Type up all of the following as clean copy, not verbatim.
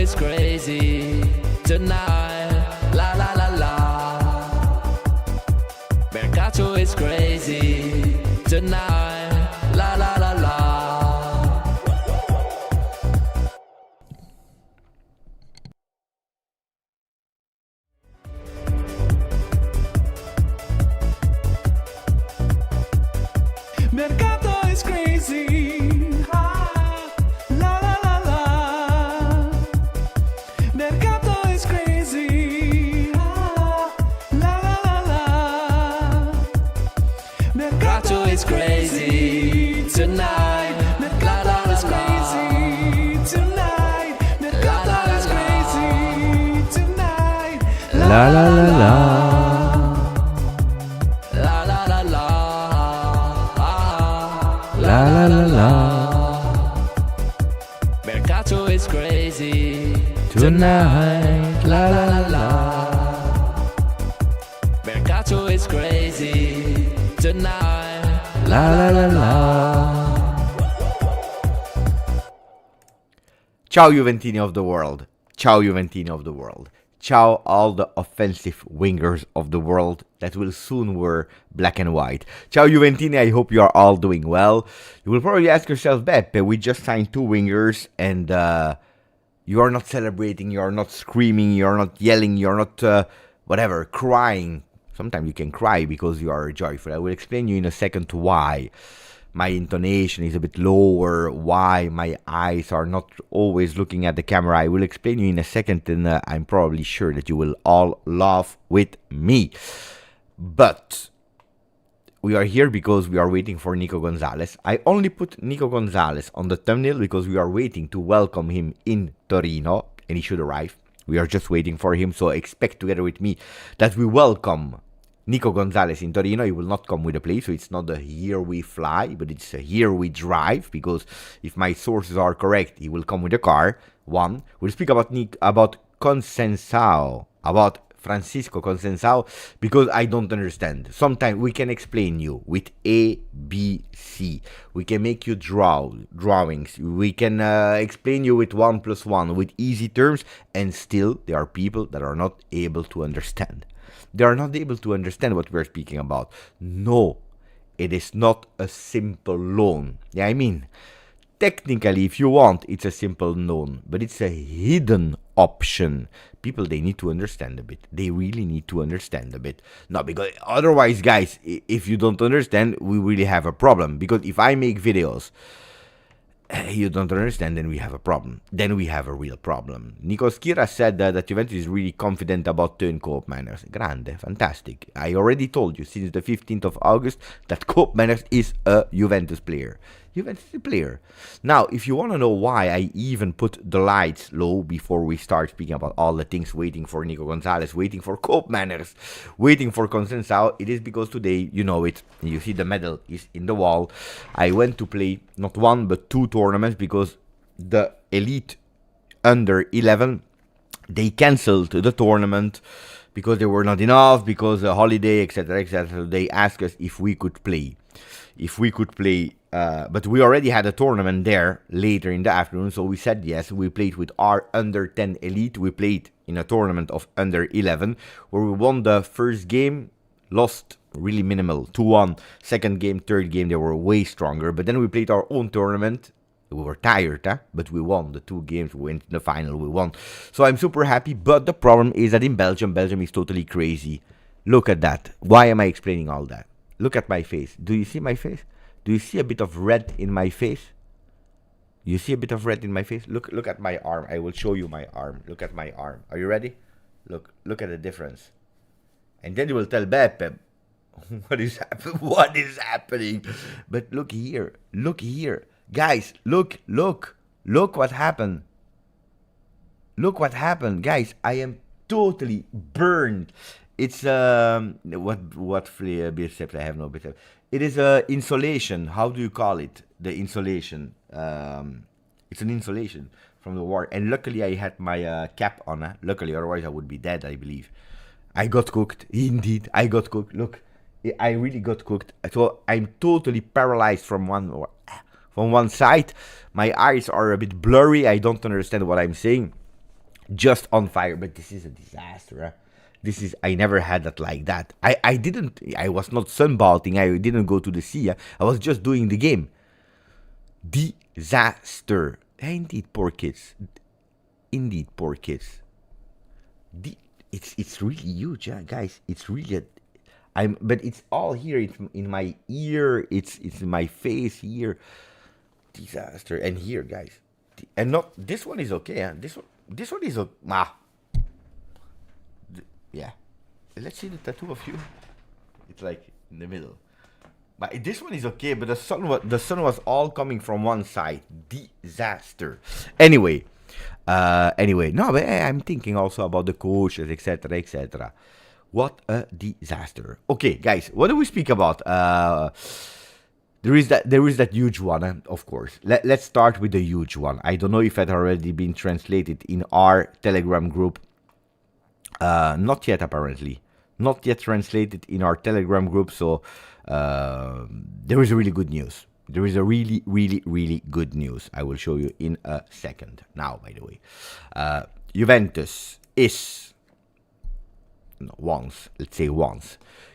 is crazy tonight. La la la la. Mercato is crazy tonight. La la la la. Mercato is crazy. Ah, la la la la. Mercato is crazy. Ah, la la la la. Mercato is crazy tonight. Mercato is crazy tonight. Mercato is crazy tonight. La la la la. La la la la. La la la la. Mercato is crazy Tonight. La la la la. Mercato is crazy tonight. La la la la. Ciao Juventini of the world. Ciao Juventini of the world. Ciao all the offensive wingers of the world that will soon wear black and white. Ciao Juventini, I hope you are all doing well. You will probably ask yourself, Beppe, we just signed 2 wingers and you are not celebrating, you are not screaming, you are not yelling, you are not, whatever, crying. Sometimes you can cry because you are joyful. I will explain you in a second why. My intonation is a bit lower, why my eyes are not always looking at the camera. I will explain you in a second, and I'm probably sure that you will all laugh with me. But we are here because we are waiting for Nico Gonzalez. I only put Nico Gonzalez on the thumbnail because we are waiting to welcome him in Torino, and he should arrive. We are just waiting for him, so expect together with me that we welcome Nico Gonzalez in Torino. He will not come with a plane, so it's not a here we fly, but it's a here we drive, because if my sources are correct, he will come with a car. One, we'll speak about Conceicao, about Francisco Conceicao, because I don't understand. Sometimes we can explain you with A, B, C. We can make you drawings. We can explain you with 1 + 1, with easy terms, and still there are people that are not able to understand. They are not able to understand what we're speaking about. No, it is not a simple loan. Yeah, I mean, technically, if you want, it's a simple loan, but it's a hidden option. People, they need to understand a bit. They really need to understand a bit. No, because otherwise, guys, if you don't understand, we really have a problem. Because if I make videos, you don't understand, then we have a problem. Then we have a real problem. Nico Schira said that Juventus is really confident about Koopmeiners. Grande, fantastic. I already told you since the 15th of August that Koopmeiners is a Juventus player. Juventus is a player. Now, if you want to know why I even put the lights low before we start speaking about all the things, waiting for Nico Gonzalez, waiting for Koopmeiners, waiting for Conceicao, it is because today, you know it, you see the medal is in the wall. I went to play not 1 but 2 tournaments because the elite under 11, they cancelled the tournament because they were not enough, because a holiday, etc., etc. They asked us if we could play. But we already had a tournament there later in the afternoon, so we said yes. We played with our under 10 elite. We played in a tournament of under 11, where we won the first game, lost really minimal, 2-1. Second game, third game, they were way stronger. But then we played our own tournament. We were tired, but we won the 2 games. We went in the final, we won. So I'm super happy, but the problem is that in Belgium is totally crazy. Look at that. Why am I explaining all that? Look at my face. Do you see my face? Do you see a bit of red in my face? You see a bit of red in my face? Look at my arm. I will show you my arm. Look at my arm. Are you ready? Look at the difference. And then you will tell Beppe, what is happening? What is happening? But look here. Look here. Guys, look what happened. Look what happened. Guys, I am totally burned. It's what biceps? I have no biceps. It is insulation. How do you call it? The insulation. It's an insulation from the war. And luckily I had my cap on. Luckily, otherwise I would be dead, I believe. I got cooked. Indeed, I got cooked. Look, I really got cooked. So I'm totally paralyzed from one side. My eyes are a bit blurry. I don't understand what I'm saying. just on fire. But this is a disaster. This is, I never had that like that. I was not sunbathing. I didn't go to the sea. I was just doing the game. Disaster. Indeed, poor kids. Indeed, poor kids. It's really huge, guys. It's really but it's all here. It's in my ear. It's in my face here. Disaster. And here, guys. And not this one is okay. This one is yeah. Let's see the tattoo of you. It's like in the middle. But this one is okay. But the sun was all coming from one side. Disaster. Anyway. No, but I'm thinking also about the coaches, etc., etc. What a disaster. Okay, guys, what do we speak about? There is that huge one, of course. Let's start with the huge one. I don't know if it had already been translated in our Telegram group. Not yet, apparently. Not yet translated in our Telegram group. So there is really good news. There is a really, really, really good news. I will show you in a second. Now, by the way, Juventus wants.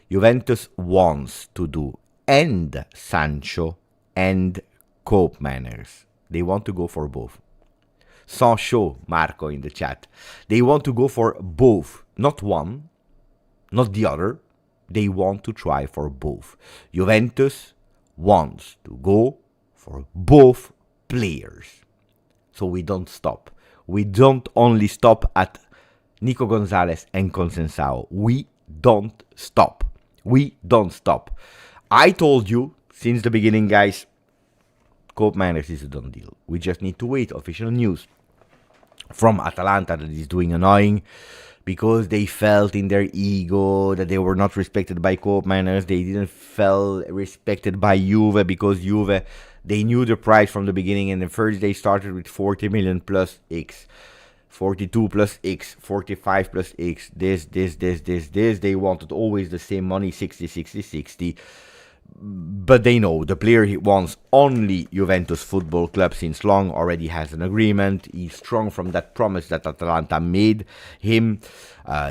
Juventus wants to do and Sancho and Koopmeiners. They want to go for both. Sans show, Marco in the chat. They want to go for both. Not one, not the other. They want to try for both. Juventus wants to go for both players. So we don't stop. We don't only stop at Nico Gonzalez and Conceicao. We don't stop. We don't stop. I told you since the beginning, guys, Koopmeiners is a done deal. We just need to wait. Official news from Atalanta that is doing annoying because they felt in their ego that they were not respected by Koopmeiners. They didn't feel respected by Juve because Juve, they knew the price from the beginning, and the first they started with 40 million plus X. 42 plus X, 45 plus X, this. They wanted always the same money, 60. But they know the player he wants only Juventus Football Club since long, already has an agreement. He's strong from that promise that Atalanta made him.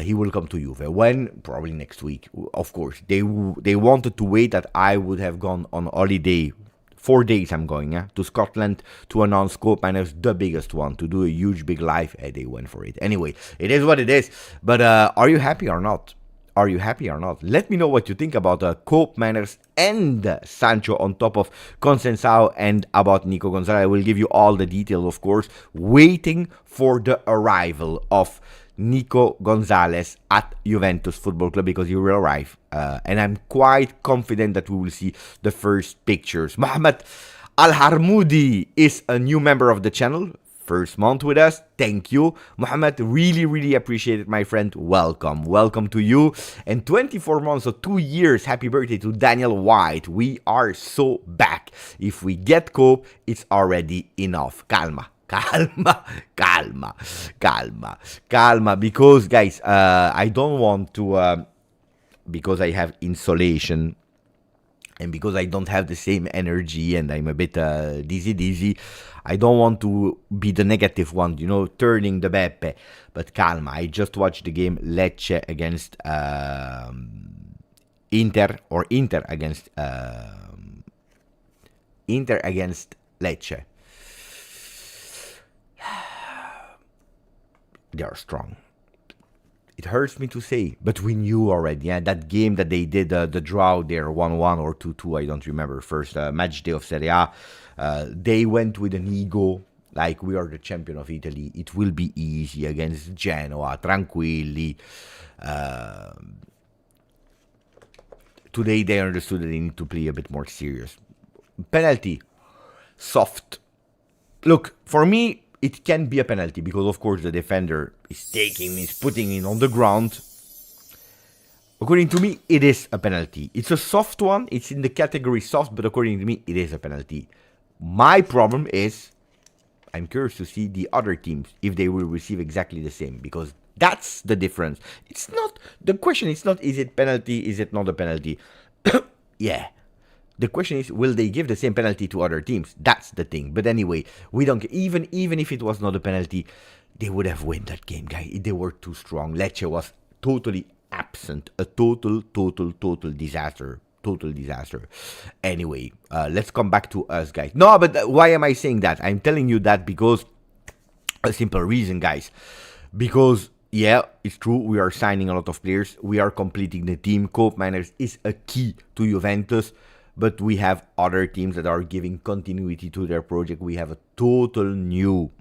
He will come to Juve. When? Probably next week. Of course, they wanted to wait that I would have gone on holiday. 4 days I'm going to Scotland to announce Koopmeiners, the biggest one, to do a huge big live. They went for it. Anyway, it is what it is. But are you happy or not? Are you happy or not? Let me know what you think about Koopmeiners and Sancho on top of Conceicao and about Nico Gonzalez. I will give you all the details, of course, waiting for the arrival of Nico Gonzalez at Juventus Football Club because he will arrive. And I'm quite confident that we will see the first pictures. Mohamed Al-Harmoudi is a new member of the channel. First month with us. Thank you, Mohamed. Really, really appreciate it, my friend. Welcome. Welcome to you. And 24 months, so 2 years. Happy birthday to Daniel White. We are so back. If we get Cope, it's already enough. Calma. Because, guys, I don't want to, because I have insulation and because I don't have the same energy and I'm a bit dizzy, I don't want to be the negative one, turning the Beppe. But calma, I just watched the game Lecce against Inter against Lecce. They are strong. It hurts me to say, but we knew already. That game that they did, the draw there, 1-1 or 2-2, I don't remember. First match day of Serie A. They went with an ego, like we are the champion of Italy. It will be easy against Genoa, tranquilli. Today they understood that they need to play a bit more serious. Penalty, soft. Look, for me, it can be a penalty because, of course, the defender is putting it on the ground. According to me, it is a penalty. It's a soft one. It's in the category soft, but according to me, it is a penalty. My problem is, I'm curious to see the other teams, if they will receive exactly the same, because that's the difference. It's not, the question is not, is it penalty, is it not a penalty? Yeah. The question is, will they give the same penalty to other teams? That's the thing. But anyway, we don't. Even if it was not a penalty, they would have won that game, guys. They were too strong. Lecce was totally absent. A total disaster. Total disaster. Anyway, let's come back to us, guys. No, but why am I saying that? I'm telling you that because a simple reason, guys. Because yeah, it's true, we are signing a lot of players. We are completing the team. Koopmeiners is a key to Juventus. But we have other teams that are giving continuity to their project. We have a total new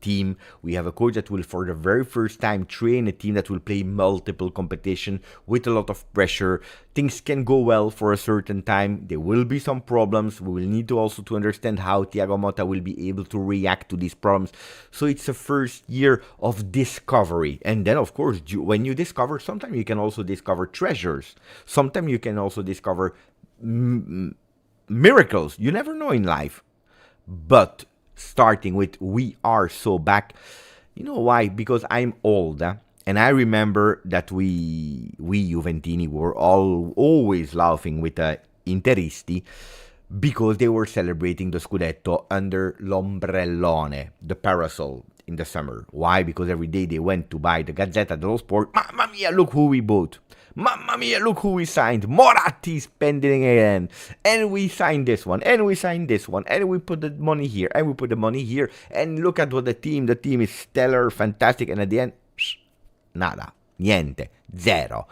team. We have a coach that will, for the very first time, train a team that will play multiple competition with a lot of pressure. Things can go well for a certain time. There will be some problems. We will need to also to understand how Thiago Motta will be able to react to these problems. So it's a first year of discovery. And then, of course, when you discover, sometimes you can also discover treasures. Sometimes you can also discover miracles. You never know in life. But starting with we are so back, you know why? Because I'm old, and I remember that we Juventini were always laughing with Interisti because they were celebrating the Scudetto under l'ombrellone, the parasol, in the summer. Why? Because every day they went to buy the Gazzetta dello Sport. Mamma mia, look who we bought. Mamma mia, look who we signed. Moratti spending again. And we signed this one. And we signed this one. And we put the money here. And we put the money here. And look at what the team is stellar, fantastic. And at the end, nada. Niente. Zero.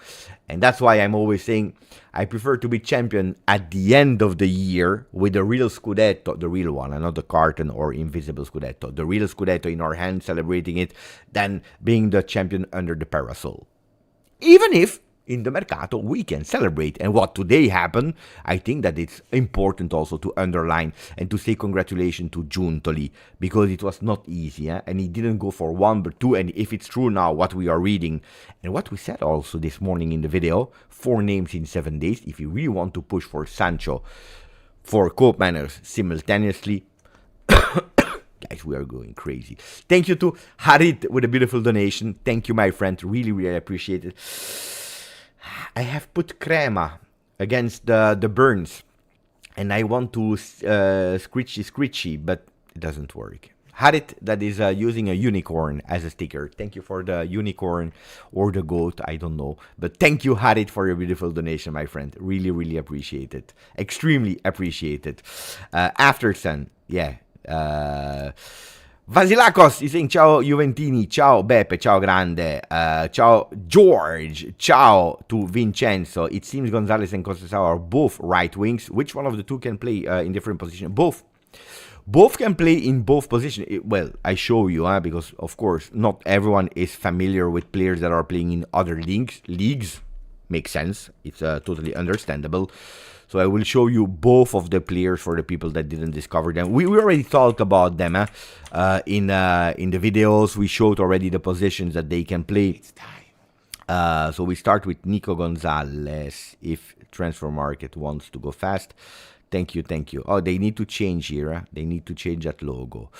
And that's why I'm always saying I prefer to be champion at the end of the year with the real Scudetto, the real one, and not the carton or invisible Scudetto. The real Scudetto in our hand, celebrating it, than being the champion under the parasol. Even if in the Mercato we can celebrate. And what today happened, I think that it's important also to underline and to say congratulations to Giuntoli, because it was not easy, and he didn't go for one but two. And if it's true now what we are reading and what we said also this morning in the video, 4 names in 7 days, if you really want to push for Sancho, for Koopmeiners simultaneously, guys, we are going crazy. Thank you to Harit with a beautiful donation. Thank you, my friend. Really, really appreciate it. I have put crema against the burns, and I want to scritchy, but it doesn't work. Harit, that is using a unicorn as a sticker. Thank you for the unicorn or the goat, I don't know. But thank you, Harit, for your beautiful donation, my friend. Really, really appreciate it. Extremely appreciate it. Aftersun, yeah. Vasilakos is saying ciao Juventini, ciao Beppe, ciao Grande, ciao George, ciao to Vincenzo. It seems Gonzalez and Conceicao are both right wings. Which one of the two can play in different positions? Both. Both can play in both positions. Well, I show you, because of course not everyone is familiar with players that are playing in other leagues. Makes sense. It's totally understandable. So I will show you both of the players for the people that didn't discover them. We already talked about them in the videos. We showed already the positions that they can play. It's time. So we start with Nico Gonzalez. If transfer market wants to go fast. Thank you, thank you. Oh, they need to change here. They need to change that logo.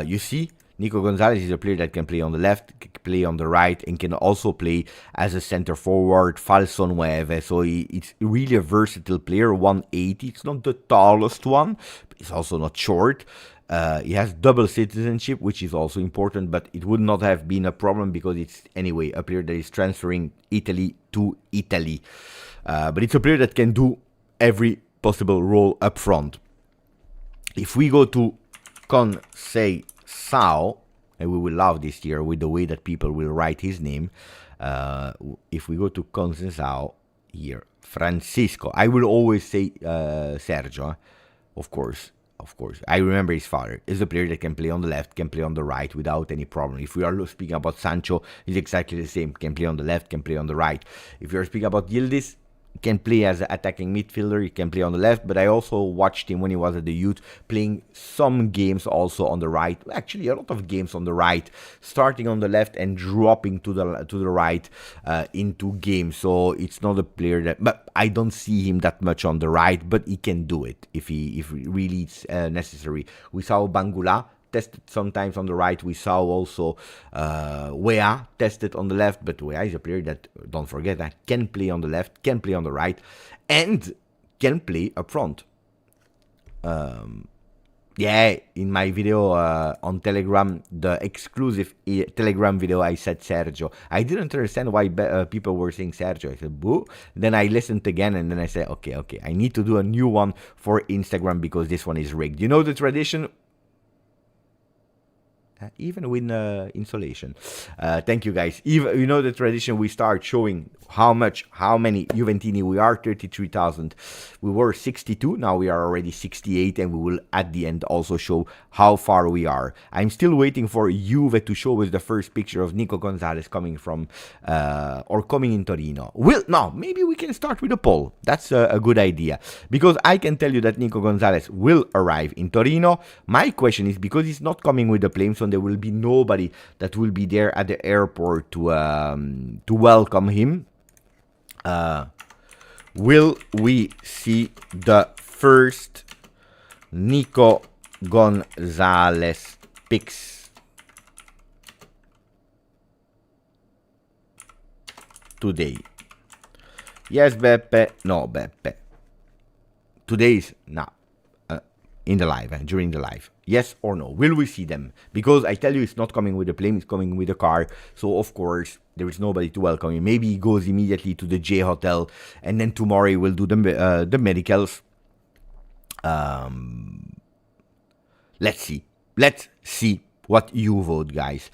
You see? Nico Gonzalez is a player that can play on the left, can play on the right, and can also play as a center forward, falso nueve. So it's really a versatile player, 180. It's not the tallest one, but it's also not short. He has double citizenship, which is also important, but it would not have been a problem because it's, anyway, a player that is transferring Italy to Italy. But it's a player that can do every possible role up front. If we go to Conceicao, and we will love this year with the way that people will write his name. If we go to Conceicao here, Francisco, I will always say Sergio, of course. I remember his father is a player that can play on the left, can play on the right without any problem. If we are speaking about Sancho, he's exactly the same, can play on the left, can play on the right. If you're speaking about Yildiz, can play as an attacking midfielder, he can play on the left, but I also watched him when he was at the youth playing some games also on the right. Actually, a lot of games on the right, starting on the left and dropping to the right into games. So it's not a player that, but I don't see him that much on the right, but he can do it if really it's necessary. We saw Bangula tested sometimes on the right. We saw also Wea tested on the left, but Wea is a player that, don't forget, that can play on the left, can play on the right, and can play up front. Yeah, in my video on Telegram, the exclusive Telegram video, I said Sergio. I didn't understand why people were saying Sergio. I said, boo. Then I listened again, and then I said, okay, I need to do a new one for Instagram because this one is rigged. You know the tradition? Even with insulation. Thank you, guys. Even, you know the tradition, we start showing how many Juventini we are, 33,000. We were 62, now we are already 68, and we will at the end also show how far we are. I'm still waiting for Juve to show us the first picture of Nico Gonzalez coming from, or coming in Torino. No, maybe we can start with a poll. That's a good idea. Because I can tell you that Nico Gonzalez will arrive in Torino. My question is, because he's not coming with the plane, so there will be nobody that will be there at the airport to welcome him. Will we see the first Nico Gonzalez pics today? Yes, Beppe. No, Beppe. Today's now. In the live, during the live. Yes or no? Will we see them? Because I tell you, it's not coming with a plane, it's coming with a car. So, of course, there is nobody to welcome him. Maybe he goes immediately to the J Hotel, and then tomorrow he will do the medicals. Let's see. Let's see what you vote, guys.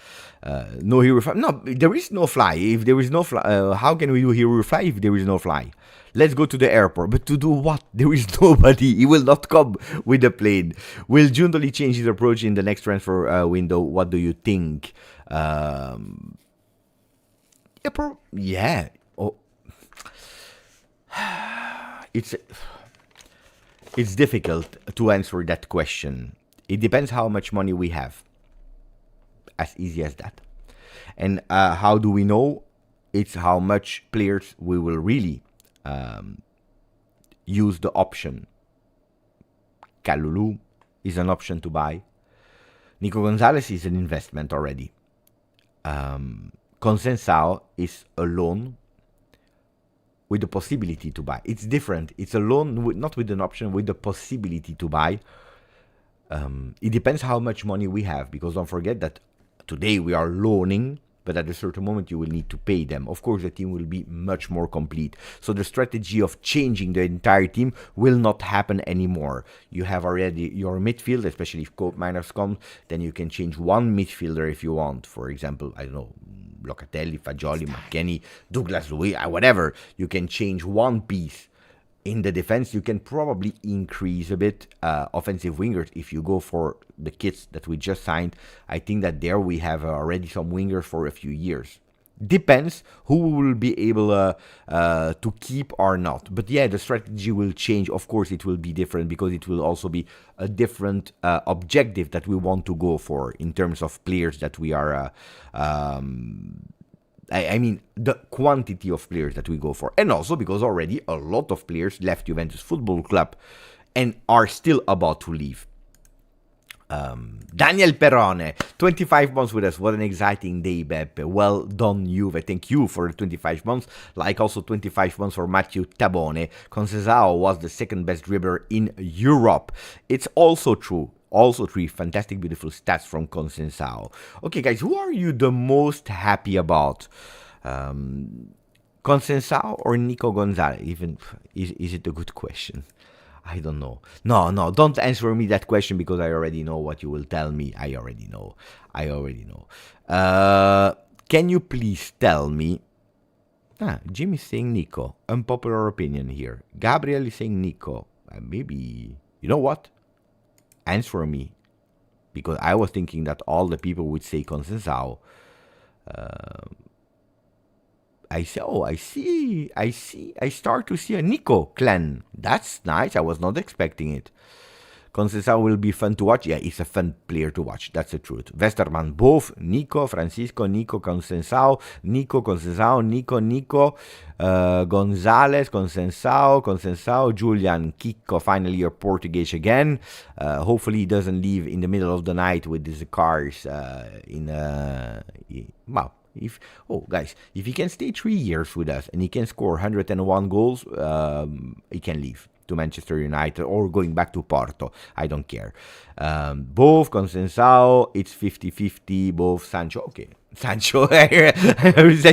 No hero fly. No, there is no fly. If there is no fly, how can we do hero fly if there is no fly? Let's go to the airport. But to do what? There is nobody. He will not come with the plane. Will Giuntoli change his approach in the next transfer window? What do you think? Yeah. Oh. It's difficult to answer that question. It depends how much money we have. As easy as that. And how do we know? It's how much players we will really use the option. Kalulu is an option to buy. Nico Gonzalez is an investment already. Conceicao is a loan with the possibility to buy. It's different. It's a loan, not with an option, with the possibility to buy. It depends how much money we have, because don't forget that today we are loaning, but at a certain moment you will need to pay them. Of course, the team will be much more complete. So the strategy of changing the entire team will not happen anymore. You have already your midfield, especially if Cope Miners come, then you can change one midfielder if you want. For example, I don't know, Locatelli, Fagioli, McKennie, Douglas Luiz, whatever. You can change one piece. In the defense, you can probably increase a bit offensive wingers if you go for the kits that we just signed. I think that there we have already some wingers for a few years. Depends who will be able to keep or not. But yeah, the strategy will change. Of course, it will be different because it will also be a different objective that we want to go for in terms of players that we are... I mean, the quantity of players that we go for. And also because already a lot of players left Juventus Football Club and are still about to leave. Daniel Perrone, 25 months with us. What an exciting day, Beppe. Well done, Juve. Thank you for the 25 months. Like also 25 months for Matthew Tabone. Conceicao was the second best dribbler in Europe. It's also true. Also three fantastic, beautiful stats from Conceicao. Okay, guys, who are you the most happy about? Conceicao or Nico Gonzalez? Even is it a good question? I don't know. No, don't answer me that question because I already know what you will tell me. I already know. Can you please tell me? Jim is saying Nico. Unpopular opinion here. Gabriel is saying Nico. Maybe, you know what? Answer me, because I was thinking that all the people would say Conceicao. I start to see a Nico clan. That's nice. I was not expecting it. Conceicao will be fun to watch. Yeah, he's a fun player to watch. That's the truth. Westerman, both. Nico, Francisco, Nico, Conceicao, Nico, Conceicao, Nico, Gonzalez, Conceicao, Julian, Kiko, finally your Portuguese again. Hopefully he doesn't leave in the middle of the night with his cars wow. Guys, if he can stay 3 years with us and he can score 101 goals, he can leave. to Manchester United or going back to Porto. I don't care. Both Conceicao, it's 50-50. Both Sancho, okay. Sancho, I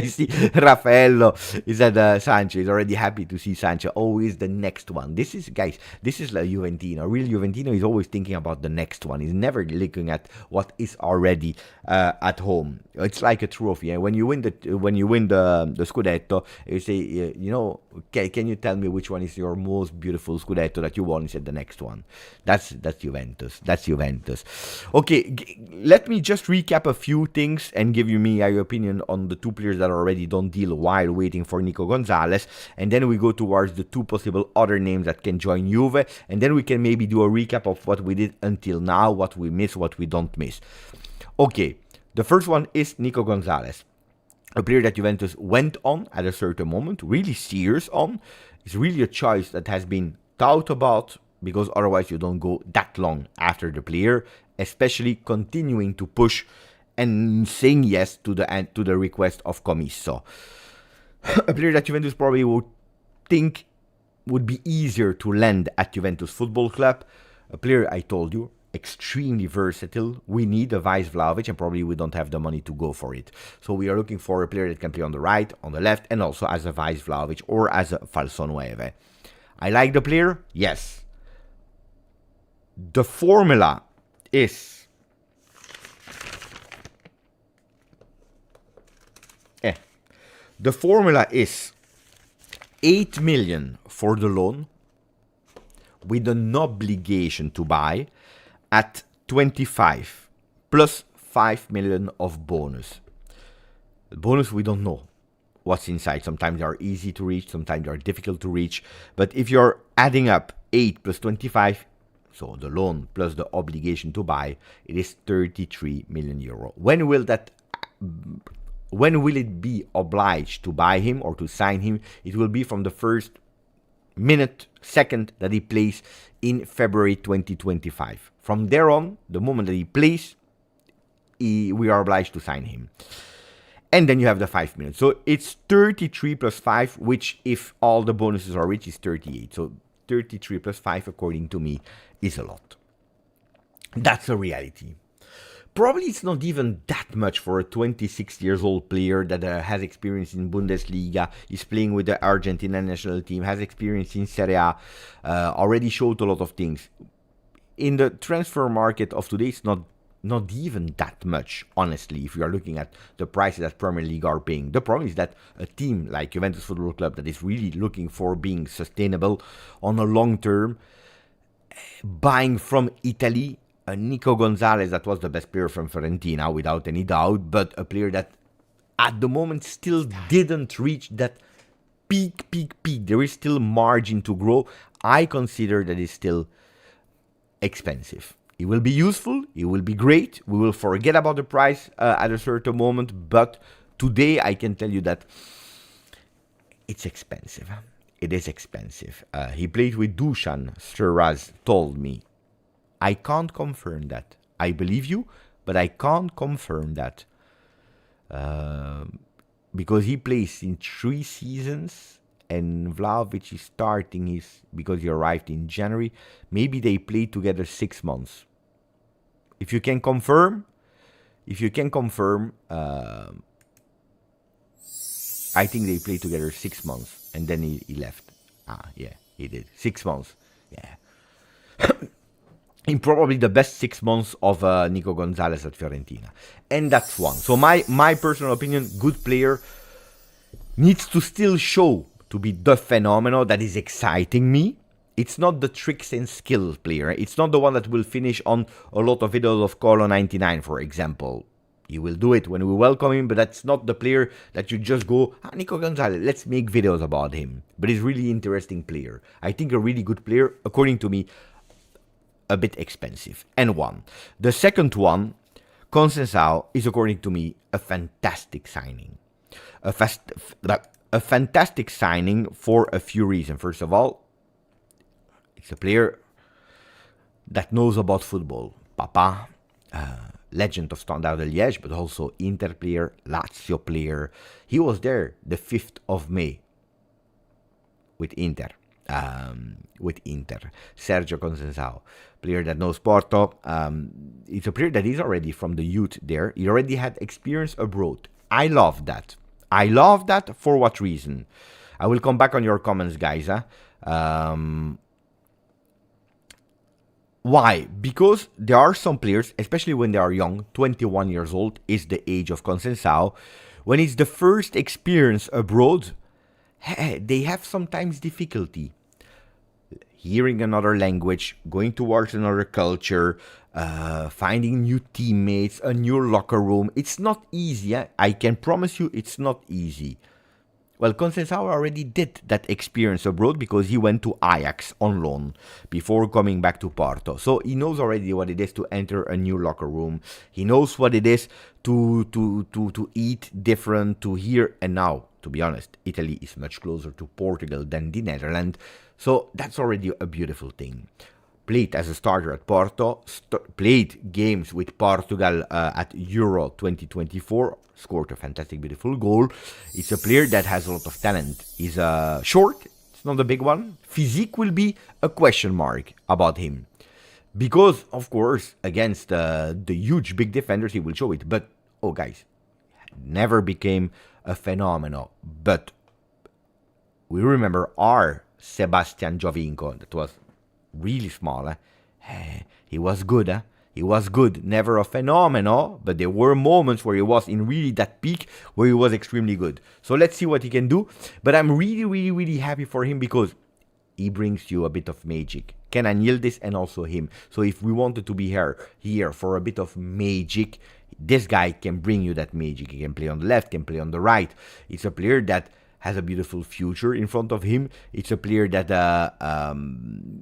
see Raffaello is at Sancho. He's already happy to see Sancho. Always the next one. This is, guys, this is like Juventino. Real Juventino is always thinking about the next one. He's never looking at what is already at home. It's like a trophy. And when you win the Scudetto, you say, you know, can you tell me which one is your most beautiful Scudetto that you won? He said the next one. That's Juventus. That's Juventus. Okay, let me just recap a few things and give you my opinion on the two players that already don't deal while waiting for Nico Gonzalez, and then we go towards the two possible other names that can join Juve, and then we can maybe do a recap of what we did until now, what we miss, what we don't miss. Okay, the first one is Nico Gonzalez, a player that Juventus went on at a certain moment, really serious on. It's really a choice that has been thought about, because otherwise you don't go that long after the player, especially continuing to push and saying yes to the request of Commisso. A player that Juventus probably would think would be easier to land at Juventus Football Club. A player, I told you, extremely versatile. We need a vice Vlahovic, and probably we don't have the money to go for it. So we are looking for a player that can play on the right, on the left, and also as a vice Vlahovic or as a falso nueve. I like the player, yes. The formula is The formula is 8 million for the loan with an obligation to buy at 25 plus 5 million of bonus. The bonus, we don't know what's inside. Sometimes they are easy to reach, sometimes they are difficult to reach. But if you're adding up 8 plus 25, so the loan plus the obligation to buy, it is 33 million euro. When will it be obliged to buy him or to sign him? It will be from the first second that he plays in February 2025. From there on, the moment that he plays, we are obliged to sign him. And then you have the 5 million. So it's 33 plus 5, which if all the bonuses are reached is 38. So 33 plus 5, according to me, is a lot. That's a reality. Probably it's not even that much for a 26-year-old player that has experience in Bundesliga, is playing with the Argentina national team, has experience in Serie A, already showed a lot of things. In the transfer market of today, it's not even that much, honestly, if you are looking at the prices that Premier League are paying. The problem is that a team like Juventus Football Club that is really looking for being sustainable on a long term, buying from Italy, Nico Gonzalez, that was the best player from Fiorentina, without any doubt, but a player that at the moment still didn't reach that peak. There is still margin to grow. I consider that it's still expensive. It will be useful, it will be great, we will forget about the price at a certain moment, but today I can tell you that it's expensive. It is expensive. He played with Dusan, Shiraz told me. I can't confirm that. I believe you, but I can't confirm that. Because he plays in 3 seasons and Vlahovic is starting because he arrived in January. Maybe they played together 6 months. If you can confirm, I think they played together 6 months and then he left. Yeah, he did. 6 months. Yeah. In probably the best 6 months of Nico Gonzalez at Fiorentina. And that's one. So my personal opinion, good player, needs to still show to be the phenomenon that is exciting me. It's not the tricks and skills player. It's not the one that will finish on a lot of videos of Colo 99, for example. He will do it when we welcome him, but that's not the player that you just go, Nico Gonzalez, let's make videos about him. But he's really interesting player. I think a really good player, according to me, a bit expensive. And one. The second one, Conceicao, is according to me a fantastic signing. A fantastic signing for a few reasons. First of all, it's a player that knows about football. Papa, legend of Standard de Liège, but also Inter player, Lazio player. He was there the 5th of May with Inter. with Inter. Sergio Conceicao, player that knows Porto. It's a player that is already from the youth there. He already had experience abroad. I love that. I love that. For what reason? I will come back on your comments, guys. Why? Because there are some players, especially when they are young, 21 years old is the age of Conceicao. When it's the first experience abroad, they have sometimes difficulty hearing another language, going towards another culture, finding new teammates, a new locker room. It's not easy. I can promise you it's not easy. Well, Conceicao already did that experience abroad because he went to Ajax on loan before coming back to Porto. So he knows already what it is to enter a new locker room. He knows what it is to eat different, to hear. And now, to be honest, Italy is much closer to Portugal than the Netherlands. So that's already a beautiful thing. Played as a starter at Porto, played games with Portugal at Euro 2024, scored a fantastic, beautiful goal. It's a player that has a lot of talent. He's short, it's not a big one. Physique will be a question mark about him. Because, of course, against the huge big defenders, he will show it. But, oh guys, never became a phenomenon. But we remember our Sebastian Giovinco, that was really small. He was good. He was good. Never a phenomenon, but there were moments where he was in really that peak where he was extremely good. So let's see what he can do. But I'm really, really, really happy for him because he brings you a bit of magic. Kenan Yildiz and also him. So if we wanted to be here for a bit of magic, this guy can bring you that magic. He can play on the left, can play on the right. It's a player that has a beautiful future in front of him. It's a player that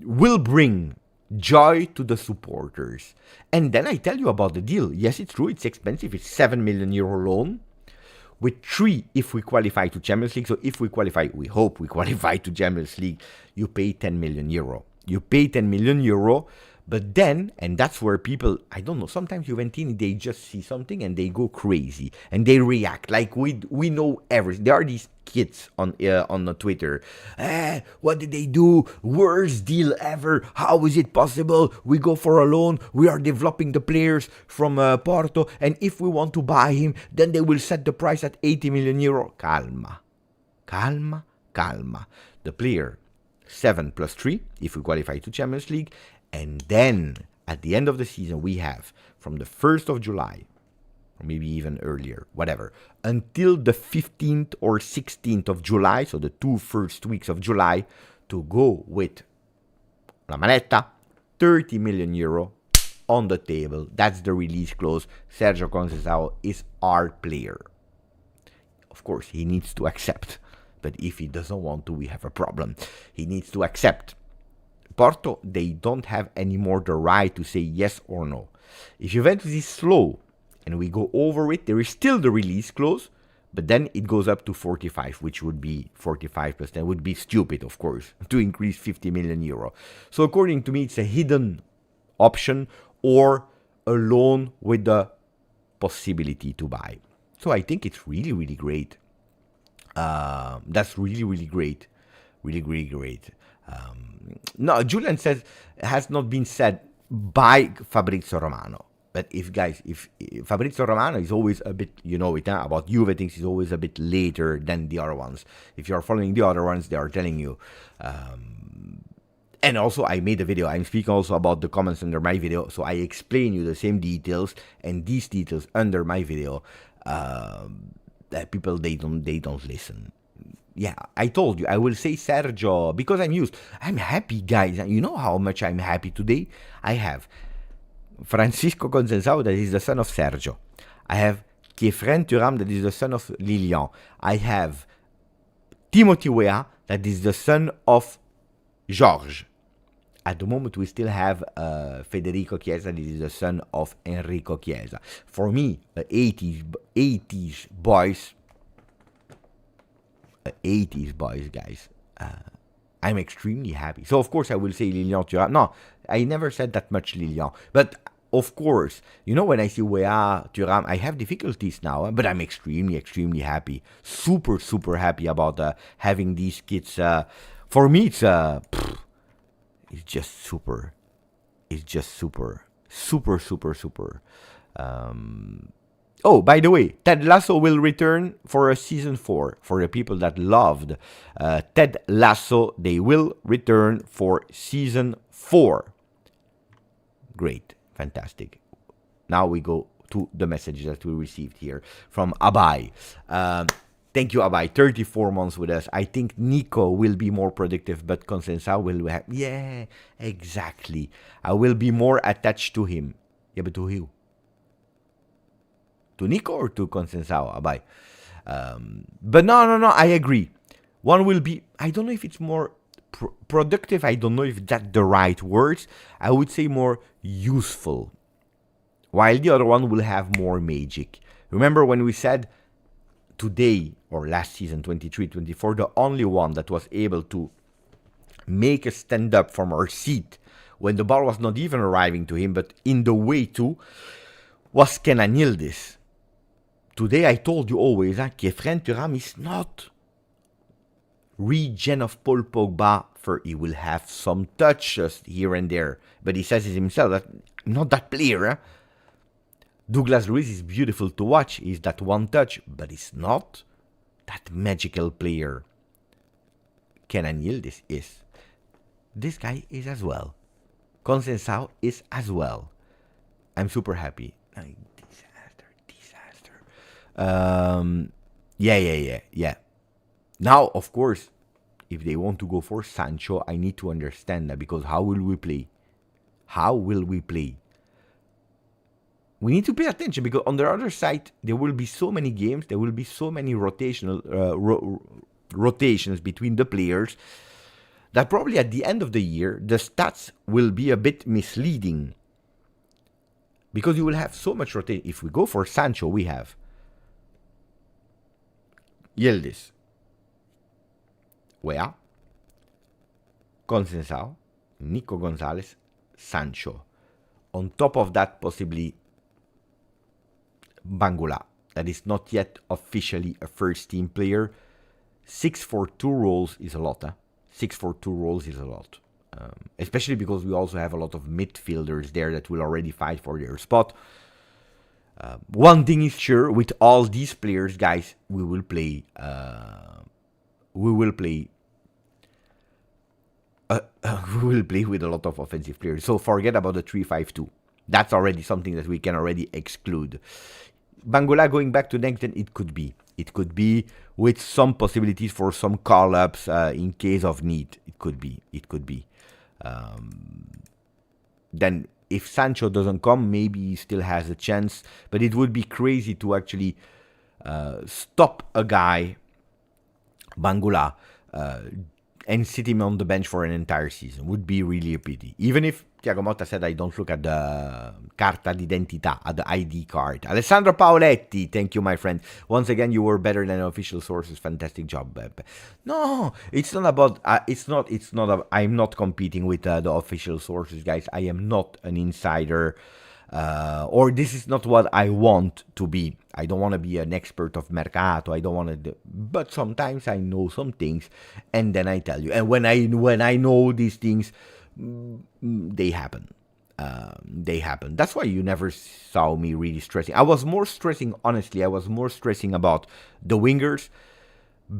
will bring joy to the supporters. And then I tell you about the deal. Yes, it's true, it's expensive. It's 7 million euro loan with 3 if we qualify to Champions League. So if we qualify, we hope we qualify to Champions League, you pay 10 million euro. You pay 10 million euro. But then, and that's where people, I don't know, sometimes Juventini, they just see something and they go crazy and they react like we know everything. There are these kids on the Twitter. What did they do? Worst deal ever. How is it possible? We go for a loan. We are developing the players from Porto. And if we want to buy him, then they will set the price at 80 million euro. Calma. Calma. Calma. The player, 7 plus 3, if we qualify to Champions League. And then, at the end of the season, we have, from the 1st of July, or maybe even earlier, whatever, until the 15th or 16th of July, so the 2 first weeks of July, to go with La Manetta, 30 million euro on the table. That's the release clause. Sergio Conceicao is our player. Of course, he needs to accept. But if he doesn't want to, we have a problem. He needs to accept. Porto, they don't have anymore the right to say yes or no. If Juventus is slow and we go over it, there is still the release clause, but then it goes up to 45, which would be 45%. Would be stupid, of course, to increase 50 million euro. So according to me, it's a hidden option or a loan with the possibility to buy. So I think it's really, really great. That's really, really great. Really, really great. No, Julian says has not been said by Fabrizio Romano. But if Fabrizio Romano is always a bit, you know it, about Juve things is always a bit later than the other ones. If you're following the other ones, they are telling you. And also, I made a video. I'm speaking also about the comments under my video. So I explain you the same details and these details under my video. That people, they don't listen. Yeah, I told you, I will say Sergio, because I'm happy, guys. You know how much I'm happy today? I have Francisco Conceicao, that is the son of Sergio. I have Kefren Thuram, that is the son of Lilian. I have Timothy Weah, that is the son of George. At the moment, we still have Federico Chiesa, that is the son of Enrico Chiesa. For me, 80s boys, guys. I'm extremely happy. So, of course, I will say Lilian Thuram. No, I never said that much Lilian. But, of course, you know, when I see Weah, Thuram, I have difficulties now. But I'm extremely, extremely happy. Super, super happy about having these kids For me, it's just super. It's just super. Super. Oh, by the way, Ted Lasso will return for a season 4. For the people that loved Ted Lasso, they will return for season 4. Great. Fantastic. Now we go to the message that we received here from Abai. Thank you, Abai. 34 months with us. I think Nico will be more productive, but Conceicao will have... Yeah, exactly. I will be more attached to him. Yeah, but to who? To Nico or to Conceicao, Abai? But no, I agree. One will be... I don't know if it's more productive. I don't know if that's the right words. I would say more useful. While the other one will have more magic. Remember when we said today or last season, 23-24, the only one that was able to make us stand up from our seat when the ball was not even arriving to him, but in the way to, was Kenan Yildiz. Today I told you always, Kefren Thuram is not regen of Paul Pogba, for he will have some touches here and there, but he says it himself that I'm not that player. Douglas Luiz is beautiful to watch. He's that one touch, but he's not that magical player. Kenan Yildiz is. This guy is as well. Conceicao is as well. I'm super happy. Disaster. Yeah. Now, of course, if they want to go for Sancho, I need to understand that, because how will we play? We need to pay attention, because on the other side, there will be so many games, there will be so many rotations between the players, that probably at the end of the year, the stats will be a bit misleading. Because you will have so much rotation. If we go for Sancho, we have Yildiz, Weah, Conceicao, Nico Gonzalez, Sancho. On top of that, possibly Bangula, that is not yet officially a first-team player. 6-4-2 roles is a lot. 6-4-2 roles is a lot. Especially because we also have a lot of midfielders there that will already fight for their spot. One thing is sure, with all these players, guys, we will play with a lot of offensive players. So forget about the 3-5-2. That's already something that we can already exclude. Bangula going back to next gen, it could be. It could be with some possibilities for some call-ups in case of need. It could be. Then if Sancho doesn't come, maybe he still has a chance. But it would be crazy to actually stop a guy, Bangula, and sit him on the bench for an entire season. Would be really a pity. Even if Thiago Motta said I don't look at the carta d'identità, at the ID card. Alessandro Paoletti, thank you, my friend. Once again, you were better than official sources. Fantastic job, Beppe. No, it's not about. I'm not competing with the official sources, guys. I am not an insider, or this is not what I want to be. I don't want to be an expert of Mercato. I don't want to, but sometimes I know some things, and then I tell you. And when I know these things, they happen. That's why you never saw me really stressing. I was more stressing about the wingers,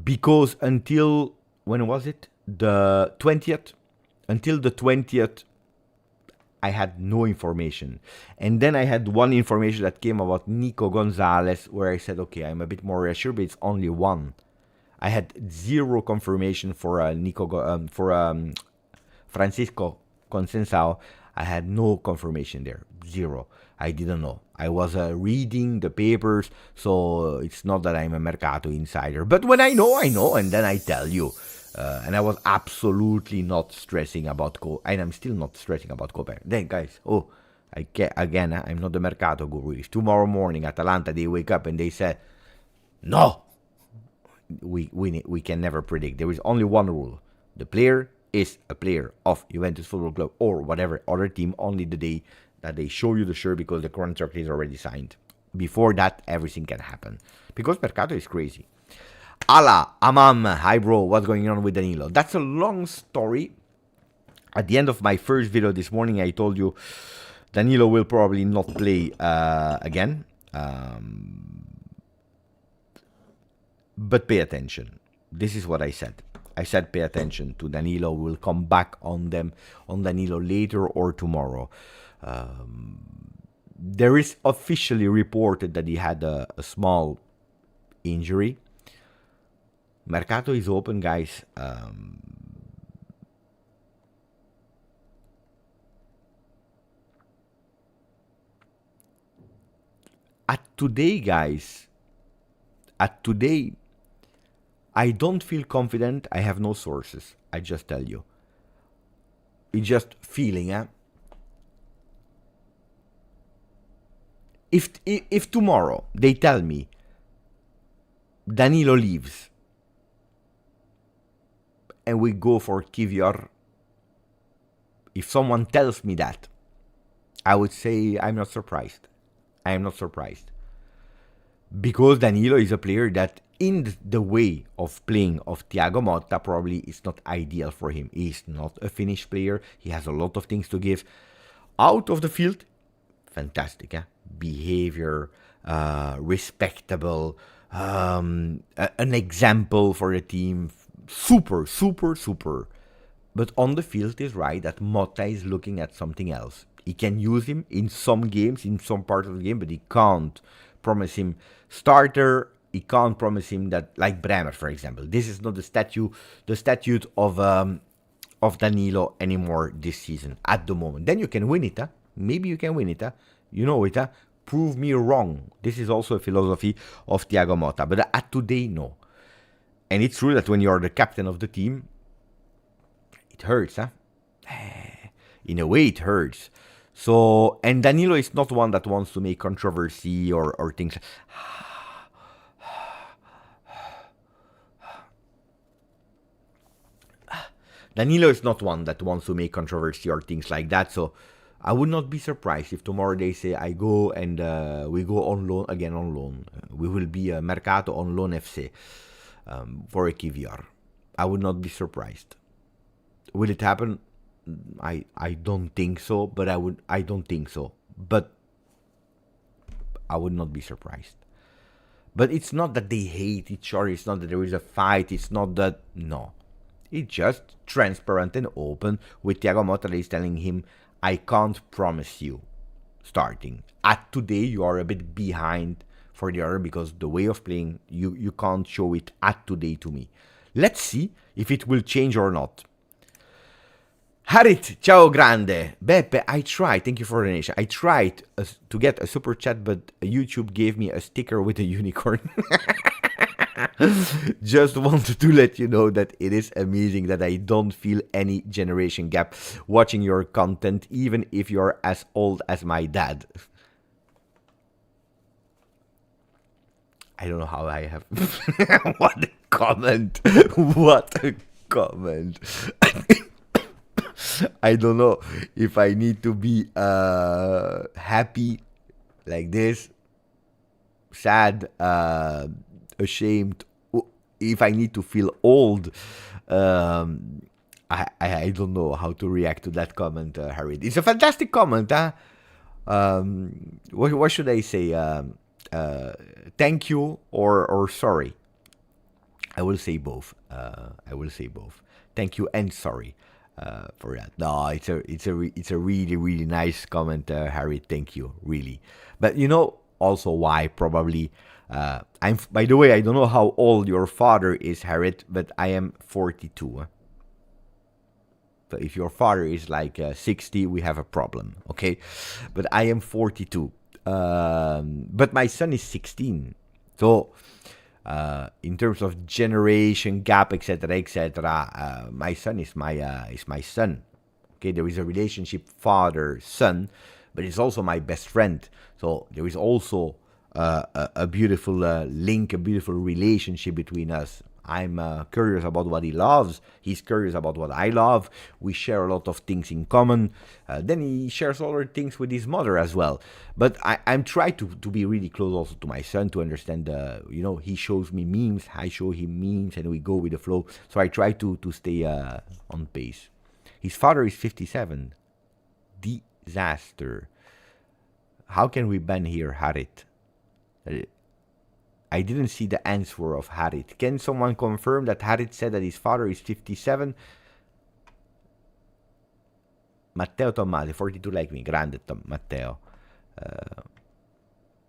because until, when was it? The 20th? Until the 20th, I had no information. And then I had one information that came about Nico Gonzalez, where I said, okay, I'm a bit more reassured, but it's only one. I had zero confirmation for Francisco Conceicao. I had no confirmation there. Zero. I didn't know. I was reading the papers, so it's not that I'm a Mercato insider. But when I know, and then I tell you. And I was absolutely not stressing about and I'm still not stressing about Copa. Then, guys, I'm not the Mercato guru. If tomorrow morning, Atalanta, they wake up and they say, no, we can never predict. There is only one rule. The player is a player of Juventus Football Club or whatever other team only the day that they show you the shirt, because the contract is already signed. Before that, everything can happen. Because Mercato is crazy. Ala, Amam, hi bro, what's going on with Danilo? That's a long story. At the end of my first video this morning, I told you Danilo will probably not play again. But pay attention. This is what I said. I said pay attention to Danilo. We'll come back on Danilo later or tomorrow. There is officially reported that he had a small injury. Mercato is open, guys. At today, guys, I don't feel confident. I have no sources. I just tell you. It's just feeling, eh? If tomorrow they tell me Danilo leaves and we go for Kivior, if someone tells me that, I would say I'm not surprised. I am not surprised. Because Danilo is a player that in the way of playing of Thiago Motta probably is not ideal for him. He's not a finished player. He has a lot of things to give. Out of the field, fantastic. Behavior, respectable, an example for the team. Super, super, super. But on the field is right that Motta is looking at something else. He can use him in some games, in some part of the game, but he can't promise him starter. He can't promise him that, like Bremer, for example. This is not the statute of Danilo anymore this season at the moment. Then you can win it, huh? Maybe you can win it, huh? You know it, huh? Prove me wrong. This is also a philosophy of Thiago Motta. But at today, no. And it's true that when you're the captain of the team, it hurts, huh? In a way, it hurts. So, and Danilo is not one that wants to make controversy or things. Danilo is not one that wants to make controversy or things like that. So, I would not be surprised if tomorrow they say I go and we go on loan again on loan. We will be a Mercato on loan FC for a Kivior. I would not be surprised. Will it happen? I don't think so, but I don't think so. But I would not be surprised. But it's not that they hate each other, it's not that there is a fight, it's not that, no. It's just transparent and open with Thiago Motta is telling him, I can't promise you starting. At today, you are a bit behind for the other because the way of playing, you can't show it at today to me. Let's see if it will change or not. Harit, ciao grande. Beppe, I tried, thank you for the donation. I tried to get a super chat, but YouTube gave me a sticker with a unicorn. Just wanted to let you know that it is amazing that I don't feel any generation gap watching your content, even if you're as old as my dad. I don't know how I have... What a comment. What a comment. I don't know if I need to be happy like this, sad, ashamed, if I need to feel old. I don't know how to react to that comment, Harry. It's a fantastic comment, huh? What should I say? Thank you or sorry? I will say both. Thank you and sorry. For that. No, it's a really, really nice comment, Harry. Thank you, really. But you know also why probably by the way, I don't know how old your father is, Harry, but I am 42. So if your father is like 60, we have a problem, okay? But I am 42. But my son is 16. So in terms of generation gap, etc., my son is my son. Okay, there is a relationship father-son, but it's also my best friend. So there is also a beautiful link, a beautiful relationship between us. I'm curious about what he loves. He's curious about what I love. We share a lot of things in common. Then he shares other things with his mother as well. But I'm trying to be really close also to my son to understand, he shows me memes, I show him memes, and we go with the flow. So I try to stay on pace. His father is 57. Disaster. How can we ban here, Harit? I didn't see the answer of Harit. Can someone confirm that Harit said that his father is 57? Matteo Tommasi, 42 like me. Grande Matteo.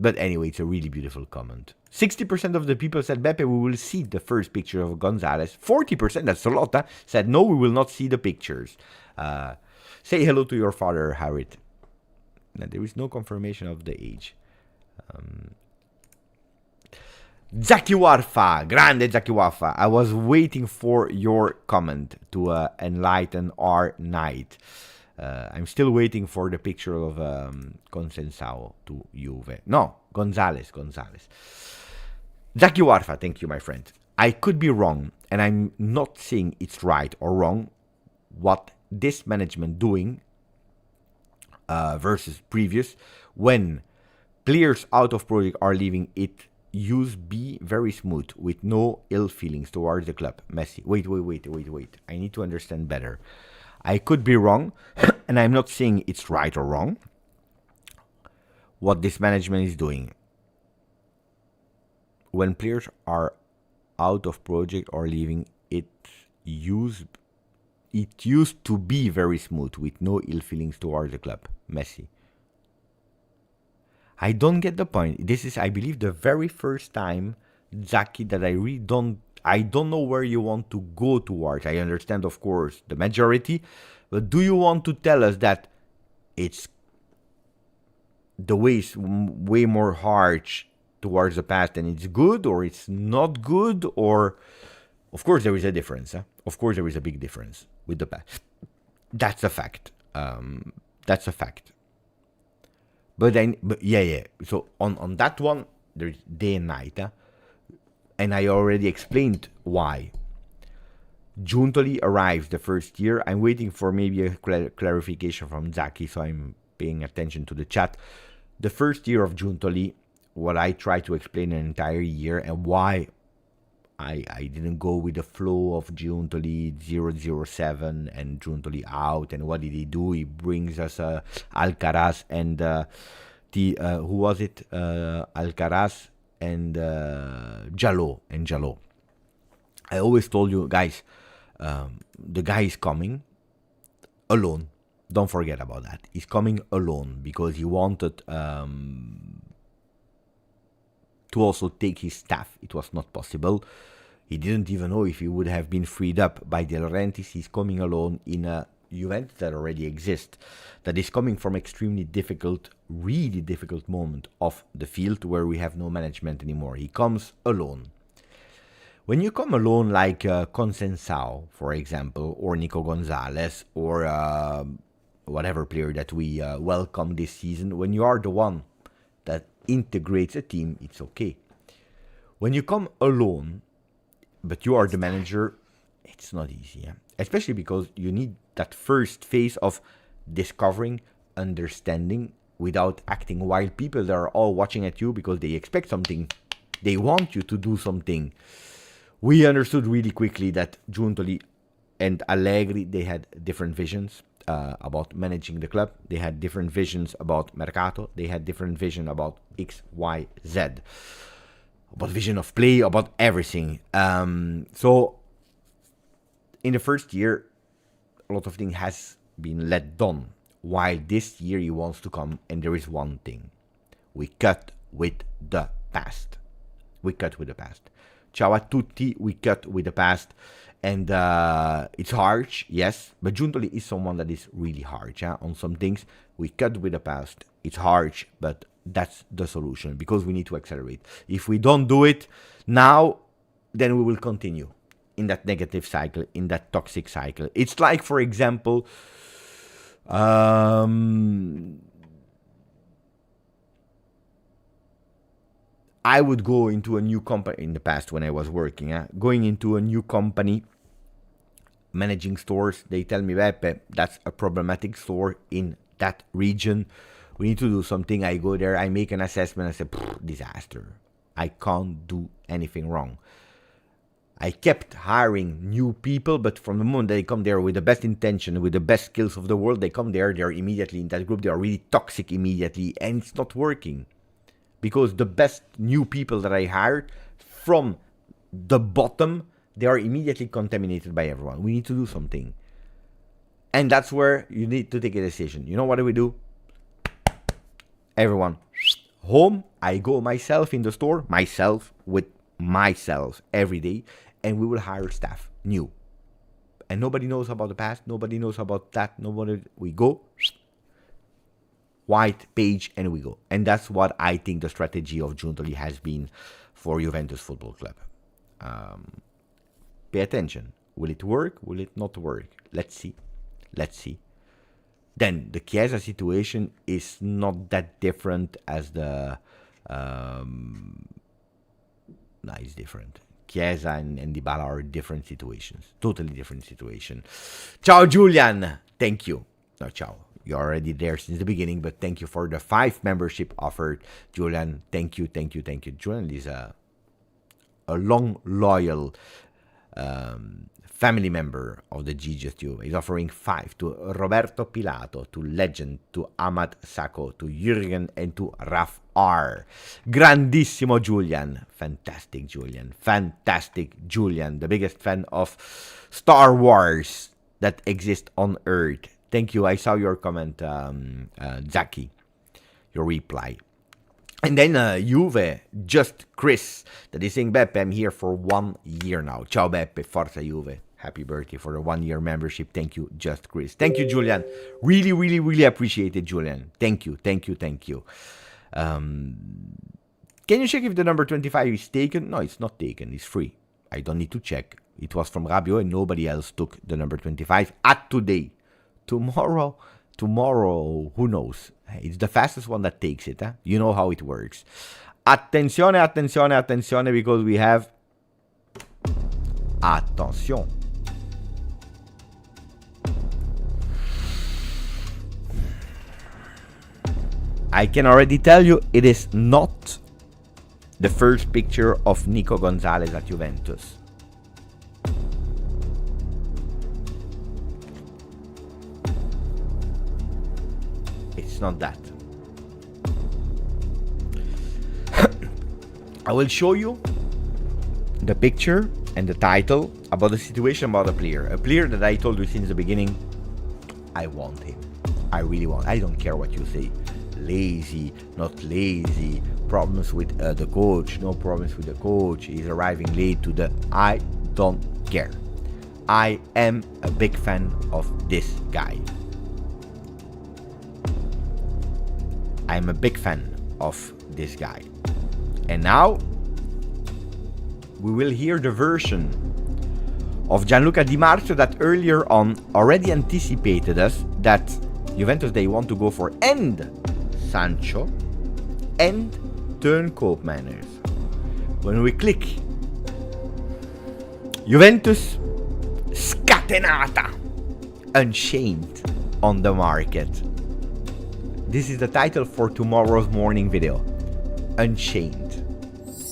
But anyway, it's a really beautiful comment. 60% of the people said, Beppe, we will see the first picture of Gonzalez. 40%, that's a lot, said, no, we will not see the pictures. Say hello to your father, Harit. Now, there is no confirmation of the age. Zaki Warfa, grande Zaki Warfa. I was waiting for your comment to enlighten our night. I'm still waiting for the picture of Conceicao to Juve. No, Gonzalez. Zaki Warfa, thank you, my friend. I could be wrong, and I'm not saying it's right or wrong. What this management doing versus previous, when players out of project are leaving, it used be very smooth with no ill feelings towards the club. Messi. Wait. I need to understand better. I could be wrong, and I'm not saying it's right or wrong. What this management is doing, when players are out of project or leaving, it used to be very smooth with no ill feelings towards the club. Messi. I don't get the point. This is, I believe, the very first time, Zaki, that I don't know where you want to go towards. I understand, of course, the majority, but do you want to tell us that it's the way is way more harsh towards the past and it's good, or it's not good, or of course there is a difference. Of course there is a big difference with the past. That's a fact. That's a fact. But yeah. So on that one, there's day and night. And I already explained why. Giuntoli arrives the first year. I'm waiting for maybe a clarification from Zaki, so I'm paying attention to the chat. The first year of Giuntoli, what I try to explain an entire year, and why I didn't go with the flow of Giuntoli 007 and Giuntoli out, and what did he do? He brings us Alcaraz and who was it? Alcaraz and Jaló. I always told you guys, the guy is coming alone. Don't forget about that. He's coming alone because he wanted to also take his staff. It was not possible. He didn't even know if he would have been freed up by De Laurentiis. He's coming alone in a Juventus that already exists, that is coming from extremely difficult, really difficult moment of the field where we have no management anymore. He comes alone. When you come alone like Conceicao, for example, or Nico Gonzalez, or whatever player that we welcome this season, when you are the one that integrates a team, it's okay. When you come alone, but you are the manager, it's not easy. Especially because you need that first phase of discovering, understanding, without acting while people that are all watching at you because they expect something. They want you to do something. We understood really quickly that Giuntoli and Allegri, they had different visions about managing the club. They had different visions about Mercato. They had different vision about X, Y, Z. About vision of play, about everything. So, in the first year, a lot of things has been let down. While this year he wants to come, and there is one thing. We cut with the past. Ciao a tutti, we cut with the past. And it's harsh, yes, but Giuntoli is someone that is really harsh. On some things, we cut with the past. It's harsh, but that's the solution, because we need to accelerate. If we don't do it now, then we will continue in that negative cycle, in that toxic cycle. It's like, for example, I would go into a new company in the past when I was working, going into a new company, managing stores. They tell me, Beppe, that's a problematic store in that region. We need to do something. I go there, I make an assessment, I say, disaster. I can't do anything wrong. I kept hiring new people, but from the moment they come there with the best intention, with the best skills of the world, they come there, they're immediately in that group, they are really toxic immediately, and it's not working. Because the best new people that I hired from the bottom, they are immediately contaminated by everyone. We need to do something. And that's where you need to take a decision. You know what do we do? Everyone, home. I go myself in the store, with myself every day, and we will hire staff, new. And nobody knows about the past, nobody knows about that, we go, white page, and we go. And that's what I think the strategy of Giuntoli has been for Juventus Football Club. Pay attention. Will it work? Will it not work? Let's see. Then the Chiesa situation is not that different as the... no, it's different. Chiesa and Dybala are different situations. Totally different situation. Ciao, Julian. Thank you. No, ciao. You're already there since the beginning, but thank you for the 5 membership offered. Julian, thank you. Julian is a long, loyal family member of the GJustjuve. He's offering 5 to Roberto Pilato, to Legend, to Ahmad Sacco, to Jürgen, and to Raf R. Grandissimo Julian. Fantastic Julian. The biggest fan of Star Wars that exists on Earth. Thank you. I saw your comment, Zaki. Your reply. And then Juve, just Chris, that is saying, Beppe, I'm here for 1 year now. Ciao Beppe, Forza Juve. Happy birthday for the 1 year membership. Thank you, just Chris. Thank you, Julian. Really appreciate it, Julian. Thank you. Can you check if the number 25 is taken? No, it's not taken. It's free. I don't need to check. It was from Rabiot and nobody else took the number 25 at today. Tomorrow, who knows? It's the fastest one that takes it. You know how it works. Attenzione, because we have... Attention. I can already tell you it is not the first picture of Nico Gonzalez at Juventus. It's not that. I will show you the picture and the title about the situation about a player that I told you since the beginning. I want him. I really want. I don't care what you say. Lazy, not lazy, problems with the coach, no problems with the coach, he's arriving late to the... I don't care. I am a big fan of this guy. I'm a big fan of this guy. And now we will hear the version of Gianluca Di Marzio that earlier on already anticipated us that Juventus, they want to go for end Sancho and turn Koopmeiners. When we click Juventus scatenata, unchained on the market. This is the title for tomorrow's morning video. Unchained.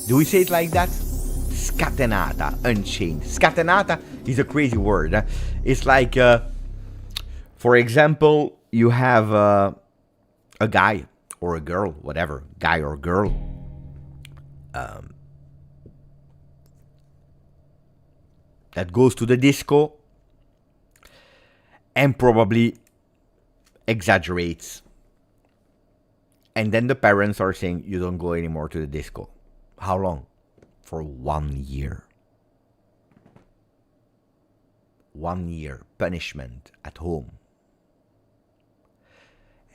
Do we say it like that? Scatenata, unchained. Scatenata is a crazy word. It's like, for example, you have a guy or a girl, whatever, guy or girl, that goes to the disco and probably exaggerates. And then the parents are saying, you don't go anymore to the disco. How long? For 1 year. 1 year punishment at home.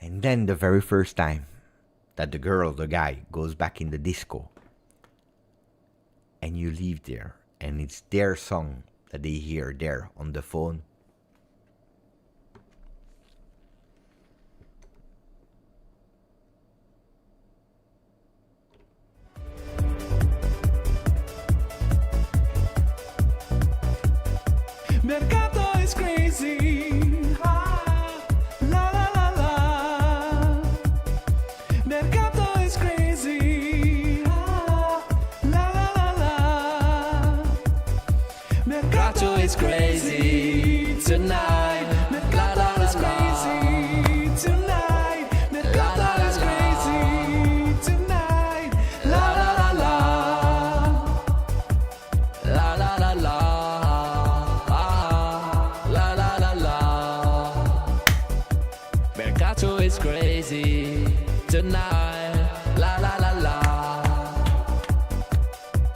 And then the very first time that the girl, the guy, goes back in the disco, and you leave there, and it's their song that they hear there on the phone. is crazy tonight. La la la la. Tonight, Mercato is crazy tonight. La la la la. La la la la. La la la la. Mercato is crazy tonight. La la la la.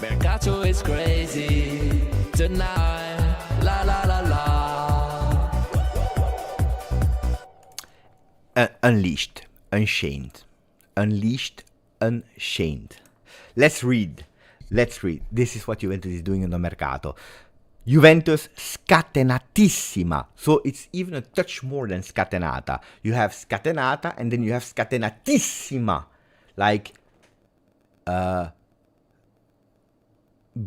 Mercato is crazy tonight. La la la la. Unleashed, unchained. Unleashed, unchained. Let's read. This is what Juventus is doing in the mercato. Juventus scatenatissima. So it's even a touch more than scatenata. You have scatenata and then you have scatenatissima. Like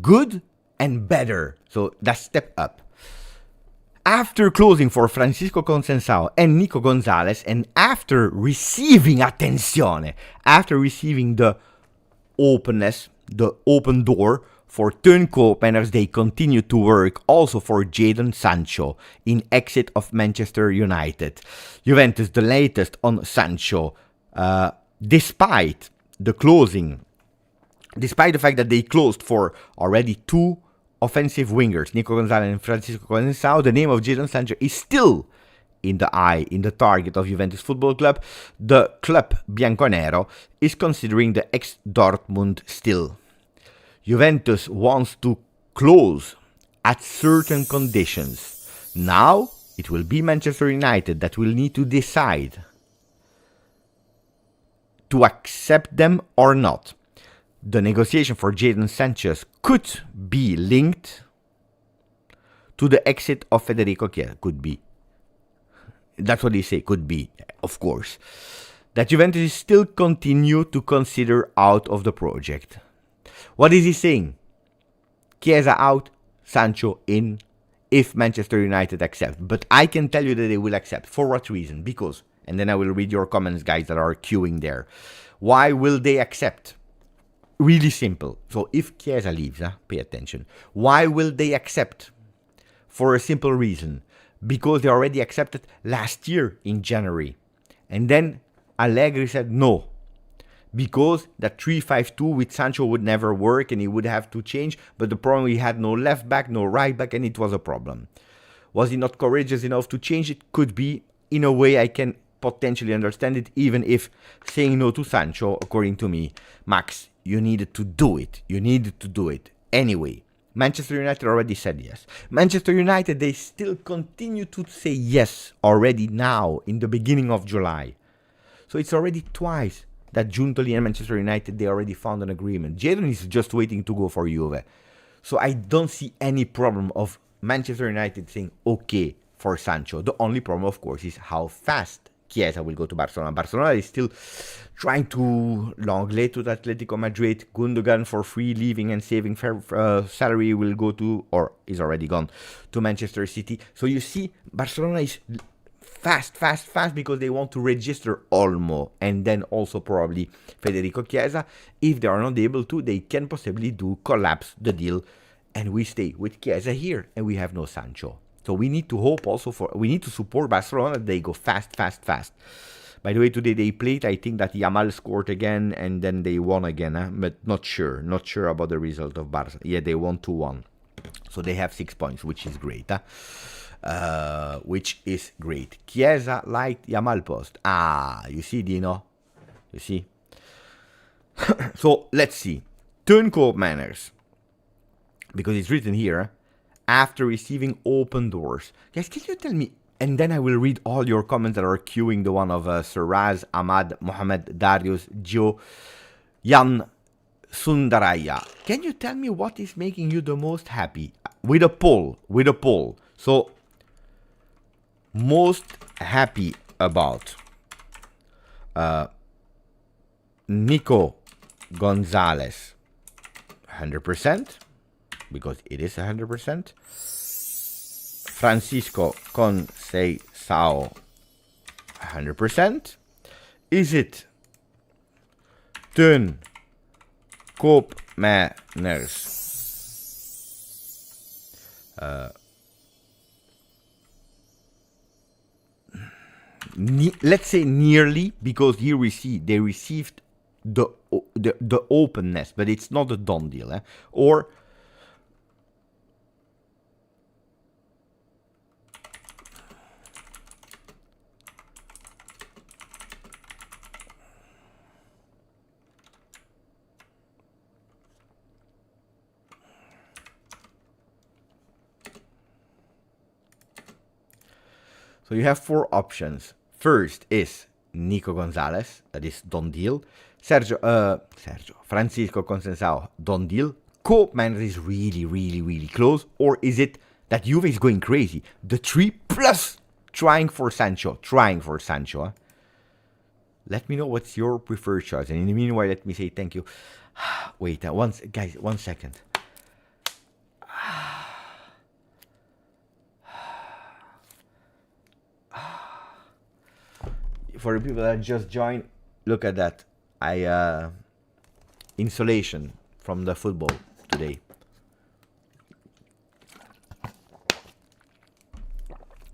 good and better. So that's step up. After closing for Francisco Conceicao and Nico Gonzalez, and after receiving, attenzione, after receiving the openness, the open door for Koopmeiners, they continue to work also for Jadon Sancho in exit of Manchester United. Juventus, the latest on Sancho, despite the fact that they closed for already two offensive wingers, Nico Gonzalez and Francisco Conceicao, the name of Jadon Sancho is still in the target of Juventus Football Club. The club Bianconeri is considering the ex-Dortmund still. Juventus wants to close at certain conditions. Now it will be Manchester United that will need to decide to accept them or not. The negotiation for Jadon Sancho could be linked to the exit of Federico Chiesa. Could be. That's what they say. Could be, of course. That Juventus still continue to consider out of the project. What is he saying? Chiesa out, Sancho in, if Manchester United accept. But I can tell you that they will accept. For what reason? Because, and then I will read your comments, guys, that are queuing there. Why will they accept? Really simple. So if Chiesa leaves, pay attention. Why will they accept? For a simple reason. Because they already accepted last year in January. And then Allegri said no. Because that 3-5-2 with Sancho would never work and he would have to change. But the problem, he had no left back, no right back, and it was a problem. Was he not courageous enough to change it? Could be. In a way, I can potentially understand it, even if saying no to Sancho, according to me, Max, you needed to do it. Anyway, Manchester United already said yes. Manchester United, they still continue to say yes already now in the beginning of July. So it's already twice that Giuntoli and Manchester United, they already found an agreement. Jadon is just waiting to go for Juve. So I don't see any problem of Manchester United saying okay for Sancho. The only problem, of course, is how fast Chiesa will go to Barcelona. Barcelona is still trying to longley to the Atletico Madrid. Gundogan for free, leaving and saving fair salary will go to, or is already gone, to Manchester City. So you see, Barcelona is fast because they want to register Olmo and then also probably Federico Chiesa. If they are not able to, they can possibly collapse the deal and we stay with Chiesa here and we have no Sancho. So we need to hope also we need to support Barcelona. They go fast. By the way, today they played. I think that Yamal scored again and then they won again. But not sure about the result of Barca. Yeah, they won 2-1. So they have 6 points, which is great. Chiesa liked Yamal post. You see, Dino? You see? So let's see. Koopmeiners. Because it's written here. After receiving open doors. Guys, can you tell me? And then I will read all your comments that are queuing. The one of Saraz, Ahmad, Mohammed, Darius, Joe, Jan, Sundaraya. Can you tell me what is making you the most happy? With a poll. So, most happy about Nico Gonzalez, 100%. Because it is 100%. Francisco Conceicao, 100%. Is it Koopmeiners? let's say nearly, because here we see they received the openness, but it's not a done deal. Or so you have 4 options. First is Nico Gonzalez, that is done deal. Francisco Conceicao, done deal. Koopmeiners is really, really, really close. Or is it that Juve is going crazy? The 3 plus trying for Sancho. Let me know what's your preferred choice. And in the meanwhile, let me say thank you. Wait, guys, 1 second. For the people that just joined, look at that. Insulation from the football today.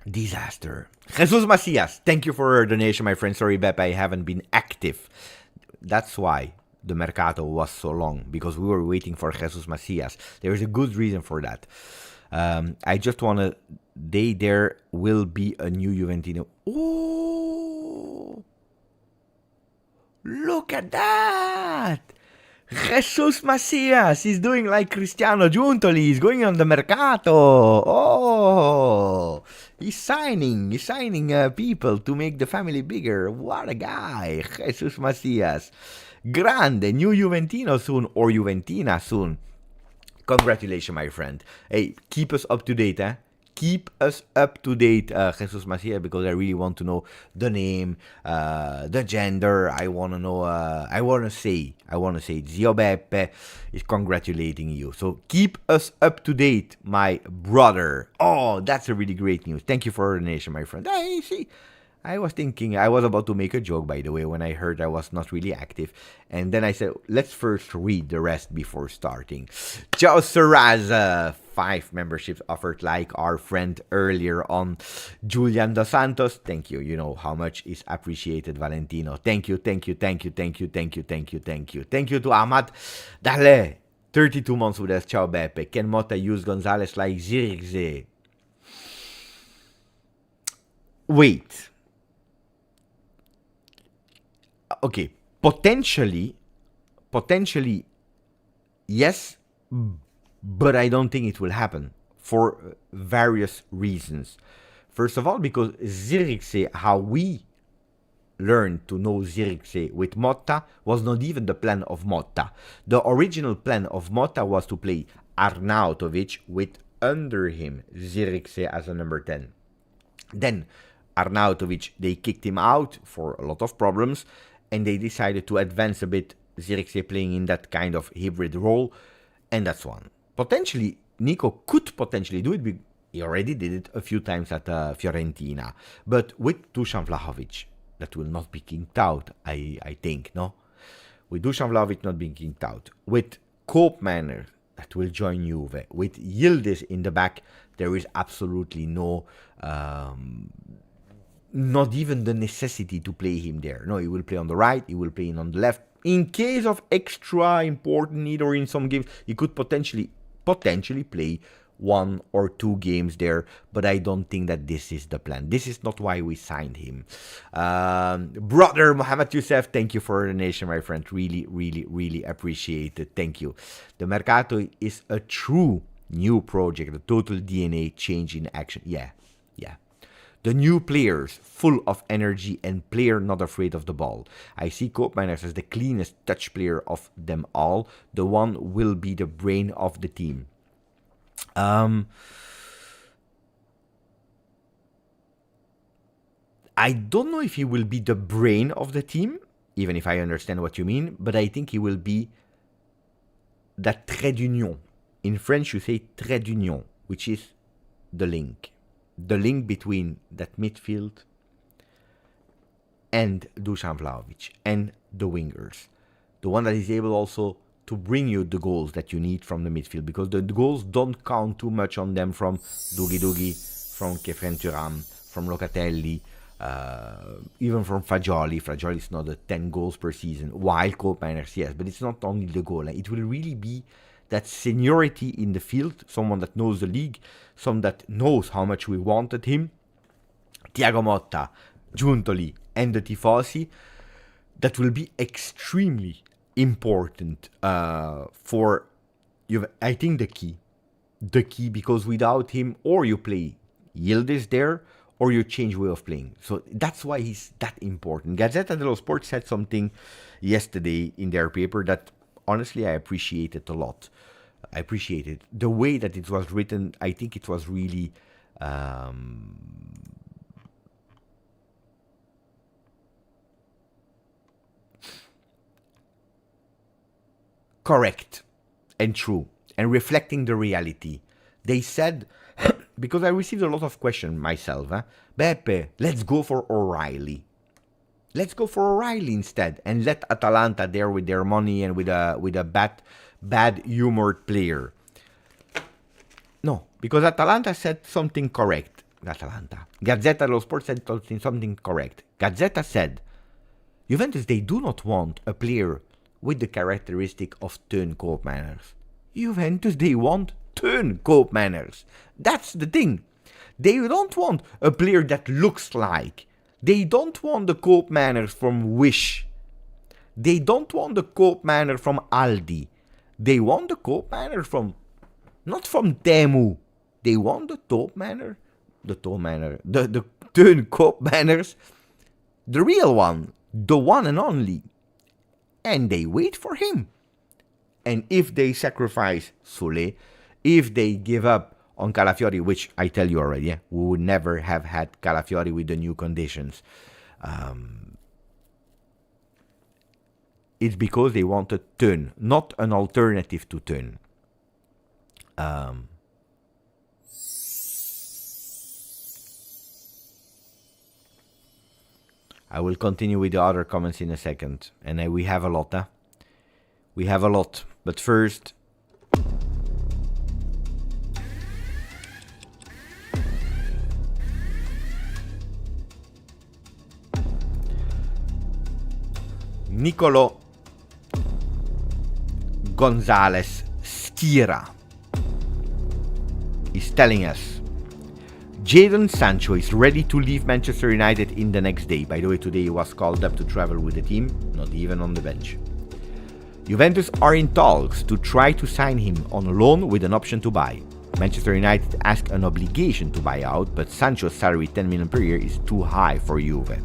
Disaster. Jesus Macias, thank you for your donation, my friend. Sorry, Beppe, I haven't been active. That's why the Mercato was so long, because we were waiting for Jesus Macias. There is a good reason for that. I just want to... There will be a new Juventino. Oh! Look at that! Jesus Macias is doing like Cristiano Giuntoli. He's going on the Mercato. Oh! He's signing people to make the family bigger. What a guy! Jesus Macias. Grande, new Juventino soon, or Juventina soon. Congratulations, my friend. Hey, keep us up to date, Keep us up to date, Jesus Macias, because I really want to know the name, the gender. I want to know, I want to say, Zio Beppe is congratulating you. So keep us up to date, my brother. Oh, that's a really great news. Thank you for the donation, my friend. Hey, see, I was thinking, I was about to make a joke, by the way, when I heard I was not really active. And then I said, let's first read the rest before starting. Ciao Saraz, 5 memberships offered like our friend earlier on. Julian Dos Santos, thank you. You know how much is appreciated, Valentino. Thank you. Thank you to Ahmad. Dale, 32 months with us. Ciao Beppe. Can Motta use Gonzalez like Zirkzee? Wait. Okay, potentially, yes, but I don't think it will happen for various reasons. First of all, because Zirkzee, how we learned to know Zirkzee with Motta, was not even the plan of Motta. The original plan of Motta was to play Arnautovic with under him Zirkzee as a number 10. Then Arnautovic, they kicked him out for a lot of problems, and they decided to advance a bit, Zirkzee playing in that kind of hybrid role, and that's one. Potentially, Nico could potentially do it. He already did it a few times at Fiorentina. But with Dusan Vlahovic, that will not be kicked out, I think, no? With Dusan Vlahovic not being kicked out, with Koopmeiners, that will join Juve, with Yildiz in the back, there is absolutely no... not even the necessity to play him there. No, he will play on the right, he will play on the left. In case of extra important need or in some games, he could potentially play 1 or 2 games there, but I don't think that this is the plan. This is not why we signed him. Brother Mohamed Youssef, thank you for the donation, my friend. Really, really, really appreciate it. Thank you. The Mercato is a true new project, a total DNA change in action. Yeah. The new players, full of energy and player not afraid of the ball. I see Koopmeiners as the cleanest touch player of them all. The one will be the brain of the team. I don't know if he will be the brain of the team, even if I understand what you mean, but I think he will be that trait d'union. In French, you say trait d'union, which is the link. The link between that midfield and Dusan Vlahovic and the wingers. The one that is able also to bring you the goals that you need from the midfield, because the goals don't count too much on them from Dugi, from Kefren Thuram, from Locatelli, even from Fagioli. Fagioli is not at 10 goals per season, while Koopmeiners, yes, but it's not only the goal. It will really be that seniority in the field, someone that knows the league, someone that knows how much we wanted him. Thiago Motta, Giuntoli, and the Tifosi, that will be extremely important for Juve. I think the key, because without him, or you play Yildiz there, or you change way of playing. So that's why he's that important. Gazzetta dello Sport said something yesterday in their paper that honestly I appreciated a lot. I appreciated the way that it was written. I think it was really correct and true and reflecting the reality. They said, because I received a lot of questions myself, Beppe, let's go for O'Reilly. Let's go for O'Reilly instead and let Atalanta there with their money and with a bad humored player. No, because Atalanta said something correct. Gazzetta dello Sport said something correct. Gazzetta said, Juventus, they do not want a player with the characteristic of Teun Koopmeiners. Juventus, they want Teun Koopmeiners. That's the thing. They don't want a player that looks like. They don't want the Koopmeiners from Wish. They don't want the Koopmeiner from Aldi. They want the Koopmeiner from, not from Temu. They want the Teun Koopmeiners, the real one, the one and only. And they wait for him. And if they sacrifice Sule, if they give up on Calafiori, which I tell you already, we would never have had Calafiori with the new conditions. It's because they wanted Teun, not an alternative to Teun. I will continue with the other comments in a second. And we have a lot, We have a lot. But first, Nicolo Gonzalez Stira is telling us Jadon Sancho is ready to leave Manchester United in the next day. By the way, today he was called up to travel with the team, not even on the bench. Juventus are in talks to try to sign him on loan with an option to buy. Manchester United ask an obligation to buy out, but Sancho's salary 10 million per year is too high for Juve.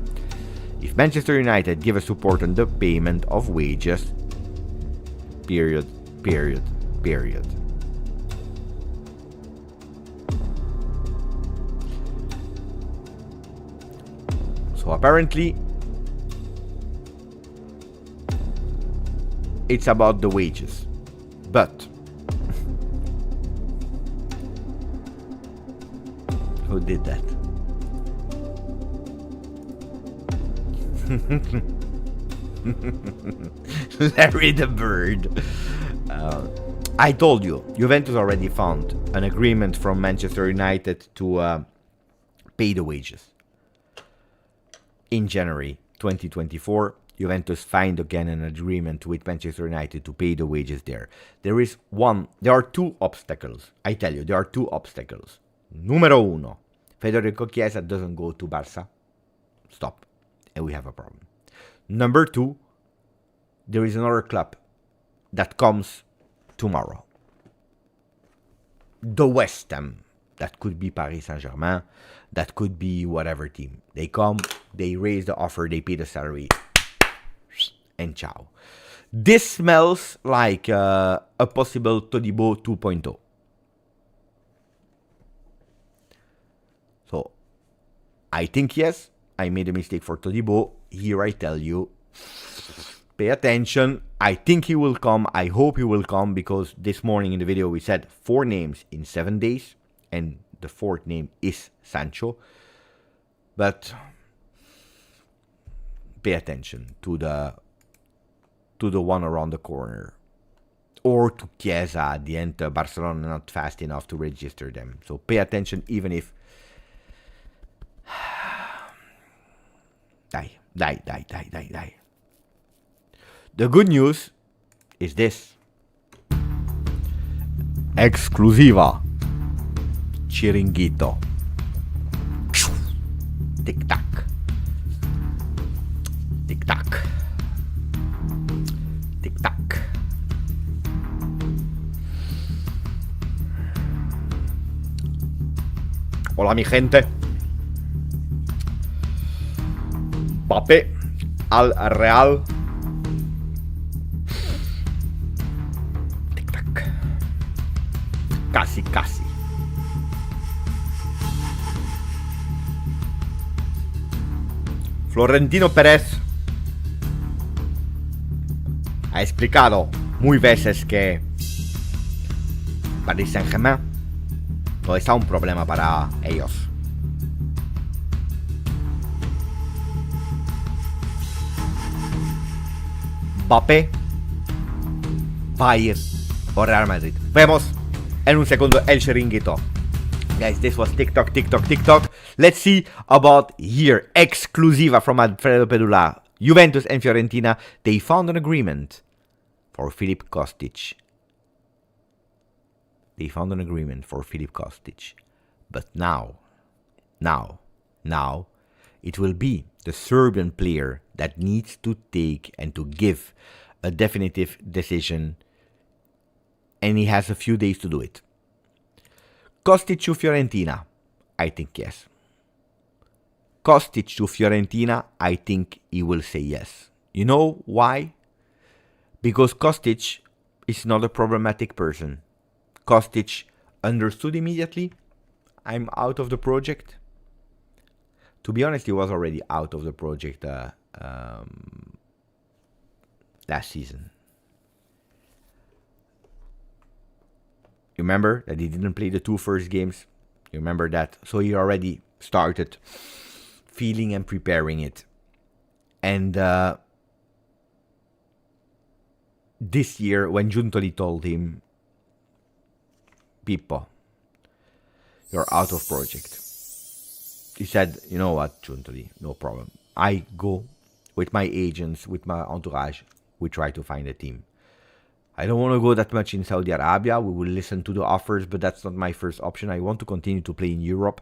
If Manchester United give a support on the payment of wages, period. So apparently, it's about the wages. But who did that? Larry the Bird. I told you, Juventus already found an agreement from Manchester United to pay the wages. In January 2024, Juventus signed again an agreement with Manchester United to pay the wages there. There are two obstacles. I tell you, there are two obstacles. Numero uno, Federico Chiesa doesn't go to Barca. Stop. And we have a problem. Number two, there is another club that comes tomorrow. The West Ham. That could be Paris Saint-Germain. That could be whatever team. They come, they raise the offer, they pay the salary. And ciao. This smells like a possible Todibo 2.0. So, I think yes, I made a mistake for Todibo. Here I tell you, pay attention. I think he will come. I hope he will come, because this morning in the video we said 4 names in 7 days. And the 4th name is Sancho. But pay attention to the one around the corner. Or to Chiesa at the end. Barcelona not fast enough to register them. So pay attention, even if Dai. The good news is this. Exclusiva. Chiringuito. Tic-tac. Tic-tac. Tic-tac. Hola mi gente. Mbappé al Real. Tic-tac. Casi. Florentino Pérez ha explicado muy veces que Paris Saint-Germain no es un problema para ellos. Mbappé va a ir por Real Madrid. Vemos en un segundo el chiringuito. Guys, this was TikTok. Let's see about here. Exclusiva from Alfredo Pedula. Juventus and Fiorentina, they found an agreement for Filip Kostic. But now, it will be the Serbian player that needs to take and to give a definitive decision, and he has a few days to do it. Kostic to Fiorentina, I think yes. Kostic to Fiorentina, I think he will say yes. You know why? Because Kostic is not a problematic person. Kostic understood immediately, I'm out of the project. To be honest, he was already out of the project last season. You remember that he didn't play the 2 first games? You remember that? So he already started feeling and preparing it. And this year, when Giuntoli told him, Pippo, you're out of project. He said, you know what, Giuntoli, no problem. I go with my agents, with my entourage, we try to find a team. I don't want to go that much in Saudi Arabia. We will listen to the offers, but that's not my first option. I want to continue to play in Europe.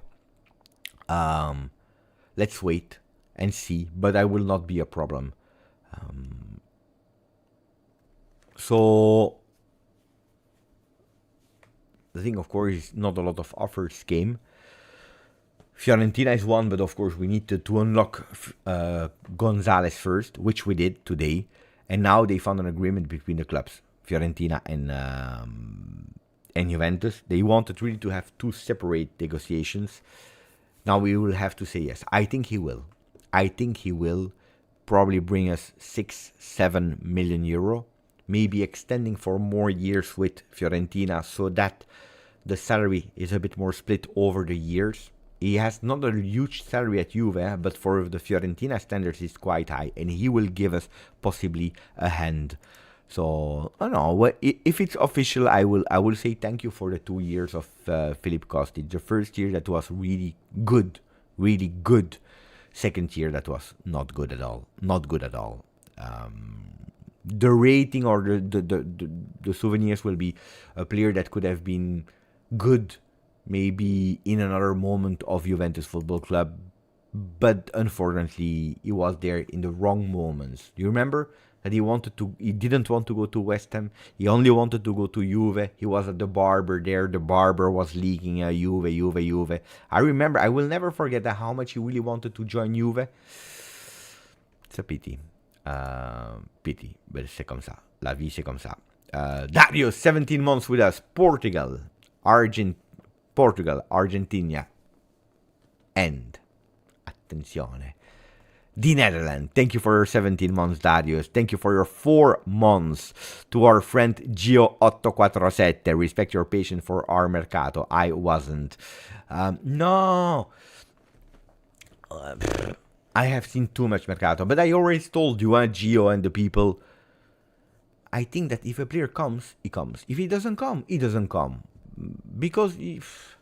Let's wait and see, but I will not be a problem. So the thing, of course, is not a lot of offers came. Fiorentina is one, but of course we need to unlock GOnzalez first, which we did today. And now they found an agreement between the clubs, Fiorentina and Juventus. They wanted really to have 2 separate negotiations. Now we will have to say yes. I think he will. Probably bring us 6-7 million euro. Maybe extending for more years with Fiorentina so that the salary is a bit more split over the years. He has not a huge salary at Juve, but for the Fiorentina standards, it's quite high, and he will give us possibly a hand. So I don't know. If it's official, I will say thank you for the 2 years of Filip Kostic. The first year that was really good. Second year that was not good at all. The rating or the souvenirs will be a player that could have been good maybe in another moment of Juventus Football Club, but unfortunately he was there in the wrong moments. Do you remember that he didn't want to go to West Ham? He only wanted to go to Juve. He was at the barber there. The barber was leaking Juve. I remember, I will never forget that how much he really wanted to join Juve. It's a pity. Pity, but c'est comme ça. La vie, c'est comme ça. Dario, 17 months with us. Portugal, Argentina, and attenzione, the Netherlands. Thank you for your 17 months, Darius. Thank you for your 4 months. To our friend Gio847, respect your patience for our Mercato. I wasn't. No. I have seen too much Mercato, but I always told you, Gio and the people, I think that if a player comes, he comes. If he doesn't come, he doesn't come. Because if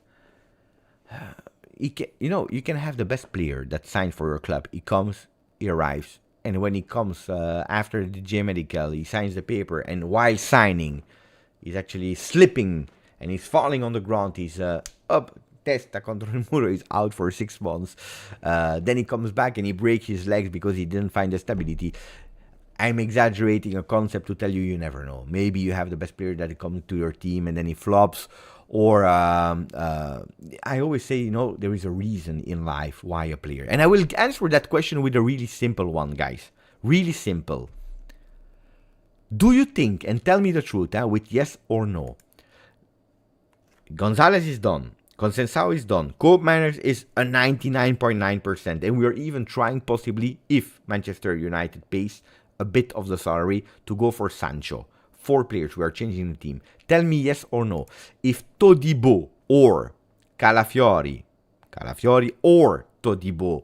you can have the best player that signed for your club, he comes, he arrives. And when he comes after the J Medical, he signs the paper. And while signing, he's actually slipping and he's falling on the ground. He's up, testa contro il muro. He's out for 6 months. Then he comes back and he breaks his legs because he didn't find the stability. I'm exaggerating a concept to tell you, you never know. Maybe you have the best player that comes to your team and then he flops. Or I always say, there is a reason in life why a player. And I will answer that question with a really simple one, guys. Really simple. Do you think, and tell me the truth, with yes or no, Gonzalez is done. Conceicao is done. Koopmeiners is a 99.9%. And we are even trying possibly, if Manchester United pays a bit of the salary, to go for Sancho. 4 players, we are changing the team. Tell me yes or no. If Todibo or Calafiori or Todibo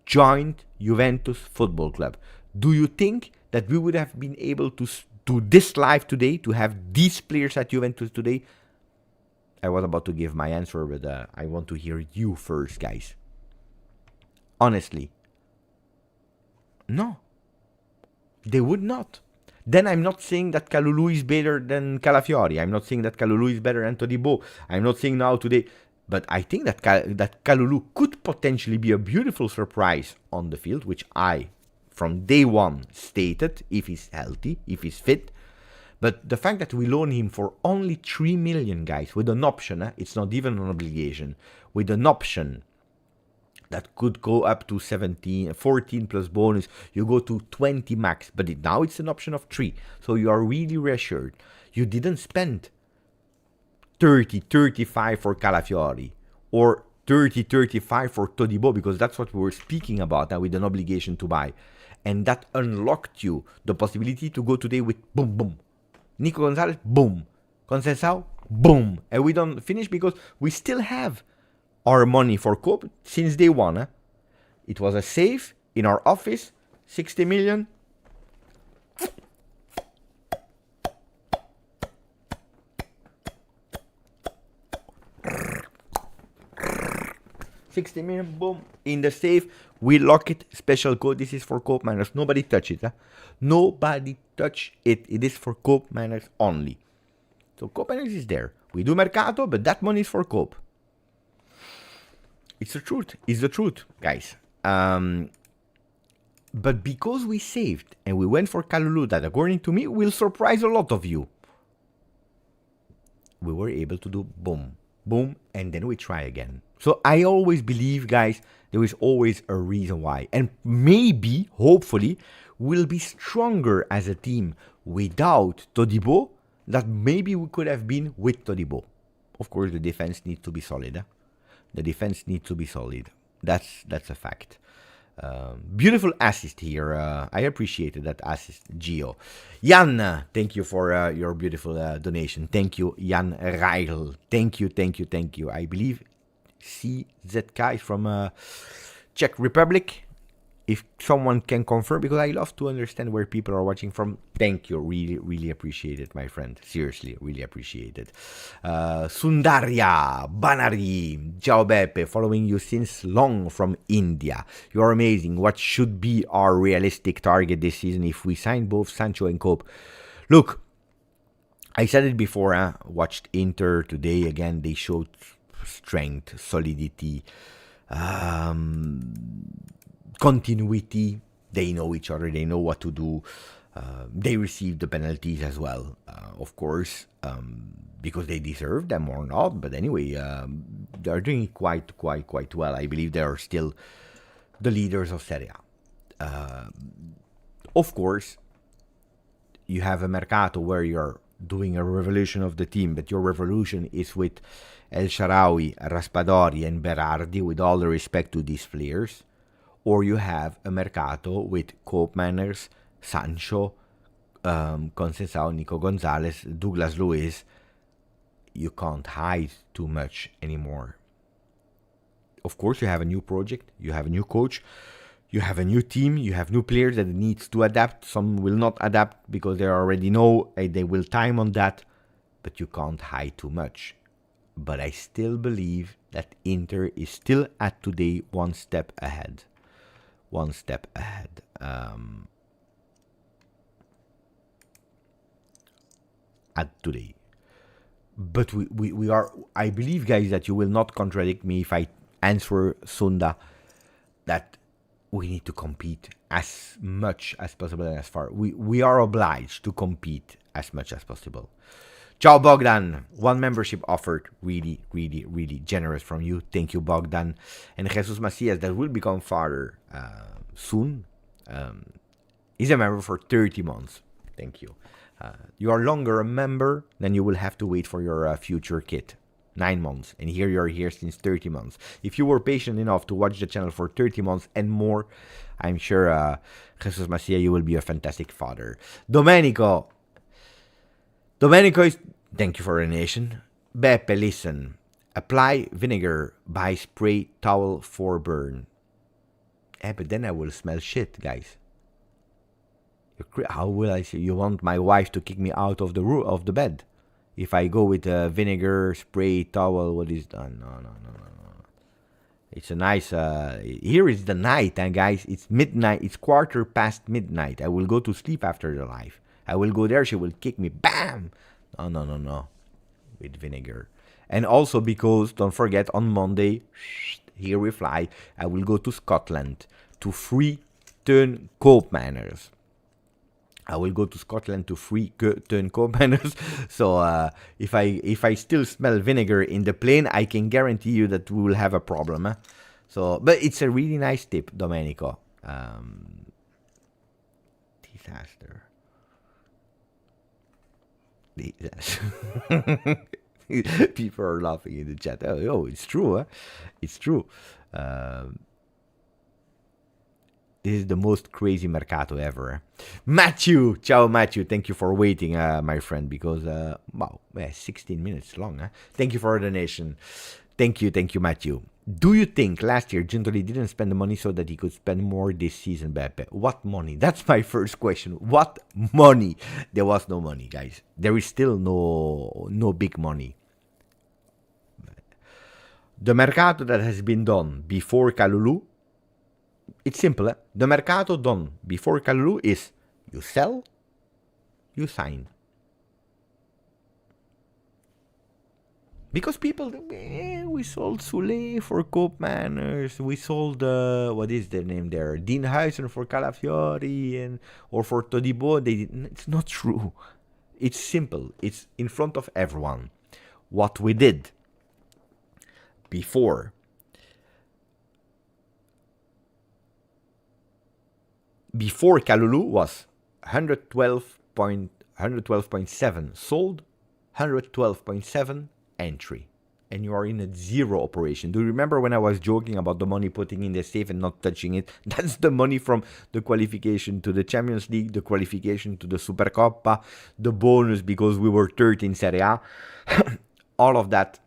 joined Juventus Football Club, do you think that we would have been able to do this live today, to have these players at Juventus today? I was about to give my answer, but I want to hear you first, guys. Honestly. No. They would not. Then I'm not saying that Kalulu is better than Calafiori. I'm not saying that Kalulu is better than Todibo. I'm not saying now today. But I think that that Kalulu could potentially be a beautiful surprise on the field, which I, from day one, stated, if he's healthy, if he's fit. But the fact that we loan him for only 3 million, guys, with an option, it's not even an obligation, with an option that could go up to 14 plus bonus, you go to 20 max, but now it's an option of 3. So you are really reassured. You didn't spend 30, 35 for Calafiori or 30, 35 for Todibo, because that's what we were speaking about now, with an obligation to buy. And that unlocked you the possibility to go today with boom, boom. Nico Gonzalez, boom. Conceicao, boom. And we don't finish because we still have our money for Coop since day one. It was a safe in our office, 60 million. $60 million, boom, in the safe. We lock it, special code. This is for Koopmeiners. Nobody touch it. Nobody touch it. It is for Koopmeiners only. So Koopmeiners is there. We do Mercato, but that money is for Coop. It's the truth. It's the truth, guys. But because we saved and we went for Kalulu, that according to me will surprise a lot of you, we were able to do boom, boom, and then we try again. So I always believe, guys, there is always a reason why. And maybe, hopefully, we'll be stronger as a team without Todibo that maybe we could have been with Todibo. Of course, the defense needs to be solid. The defense needs to be solid. That's a fact. Beautiful assist here. I appreciated that assist, Gio. Jan, thank you for your beautiful donation. Thank you, Jan Reigel. Thank you. I believe CZK is from Czech Republic. If someone can confirm, because I love to understand where people are watching from. Thank you. Really appreciate it, my friend. Seriously, really appreciate it. Sundarya Banari. Ciao Beppe, following you since long from India. You're amazing. What should be our realistic target this season if we sign both Sancho and Coop? Look, I said it before. Watched Inter today again. They showed strength, solidity, continuity. They know each other. They know what to do. They received the penalties as well, of course, because they deserve them or not. But anyway, they're doing it quite well. I believe they are still the leaders of Serie A. Of course, you have a Mercato where you're doing a revolution of the team, but your revolution is with El Shaarawy, Raspadori, and Berardi, with all the respect to these players. Or you have a Mercato with Koopmeiners, Sancho, Conceicao, Nico Gonzalez, Douglas Luiz. You can't hide too much anymore. Of course, you have a new project, you have a new coach, you have a new team, you have new players that needs to adapt. Some will not adapt because they already know they will time on that, but you can't hide too much. But I still believe that Inter is still at today one step ahead. one step ahead. At today. But we are, I believe, guys, that you will not contradict me if I answer Sunda that we need to compete as much as possible and as far. We are obliged to compete as much as possible. Ciao, Bogdan. One membership offered. Really, really, really generous from you. Thank you, Bogdan. And Jesus Macias, that will become father soon. He's a member for 30 months. Thank you. You are longer a member, then you will have to wait for your future kid. 9 months. And here you are here since 30 months. If you were patient enough to watch the channel for 30 months and more, I'm sure, Jesus Macia, you will be a fantastic father. Domenico is... Thank you for the donation. Beppe, listen. Apply vinegar by spray towel for burn. But then I will smell shit, guys. How will I say? You want my wife to kick me out of the bed if I go with a vinegar spray towel? What is done? No. It's a nice. Here is the night, and guys, it's midnight. It's 1:15 midnight. I will go to sleep after the live. I will go there. She will kick me. Bam! No. With vinegar, and also because don't forget on Monday, here we fly. I will go to Scotland to free turn koopmanners. I will go to Scotland to free turn co-banners. So if I still smell vinegar in the plane, I can guarantee you that we will have a problem. So, but it's a really nice tip, Domenico. Disaster. People are laughing in the chat. Oh, it's true. Huh? It's true. This is the most crazy mercato ever. Matthew! Ciao, Matthew. Thank you for waiting, my friend, because, 16 minutes long. Huh? Thank you for the donation. Thank you, Matthew. Do you think last year Giuntoli didn't spend the money so that he could spend more this season, Beppe? What money? That's my first question. What money? There was no money, guys. There is still no big money. The mercato that has been done before Kalulu, it's simple. The mercato done before Kalulu is you sell, you sign. Because people, we sold Soule for Koopmanners, we sold, what is the name there? Dean Huizen for Calafiori or for Todibo. It's not true. It's simple. It's in front of everyone. What we did before Kalulu was 112.7 sold, 112.7 entry, and you are in a zero operation. Do you remember when I was joking about the money putting in the safe and not touching it? That's the money from the qualification to the Champions League, the qualification to the Supercoppa, the bonus because we were third in Serie A. All of that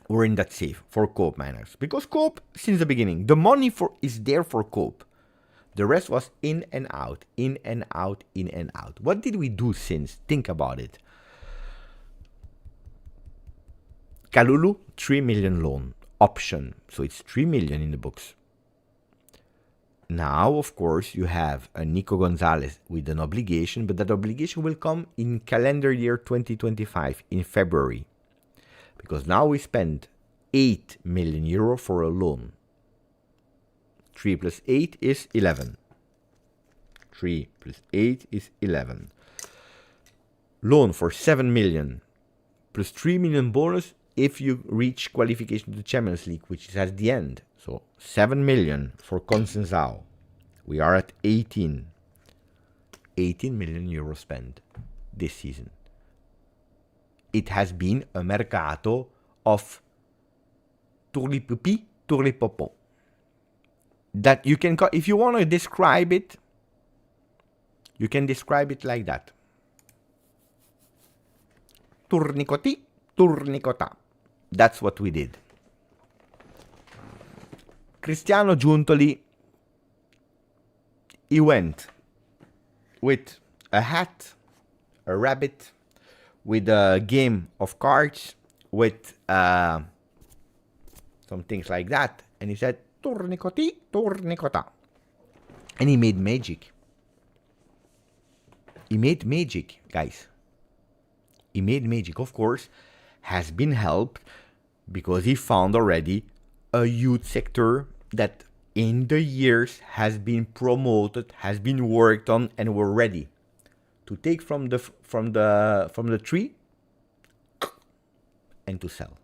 were in that safe for Koopmanners. Because Koop, since the beginning, the money is there for Koop. The rest was in and out, in and out, in and out. What did we do since? Think about it. Kalulu, 3 million loan option. So it's 3 million in the books. Now, of course, you have a Nico Gonzalez with an obligation, but that obligation will come in calendar year 2025 in February. Because now we spend 8 million euro for a loan. 3 plus 8 is 11. 3 plus 8 is 11. Loan for 7 million plus 3 million bonus if you reach qualification to the Champions League, which is at the end. So 7 million for Conceicao. We are at 18. 18 million euros spent this season. It has been a mercato of tourli-pupi, tourli-popo. That you can, if you want to describe it, you can describe it like that. Tournicoti, tournicota. That's what we did. Cristiano Giuntoli, he went with a hat, a rabbit, with a game of cards, with some things like that. And he said, tournicoti, tournicota. And he made magic. He made magic, guys. He made magic, of course, has been helped because he found already a youth sector that in the years has been promoted, has been worked on, and were ready to take from the tree and to sell.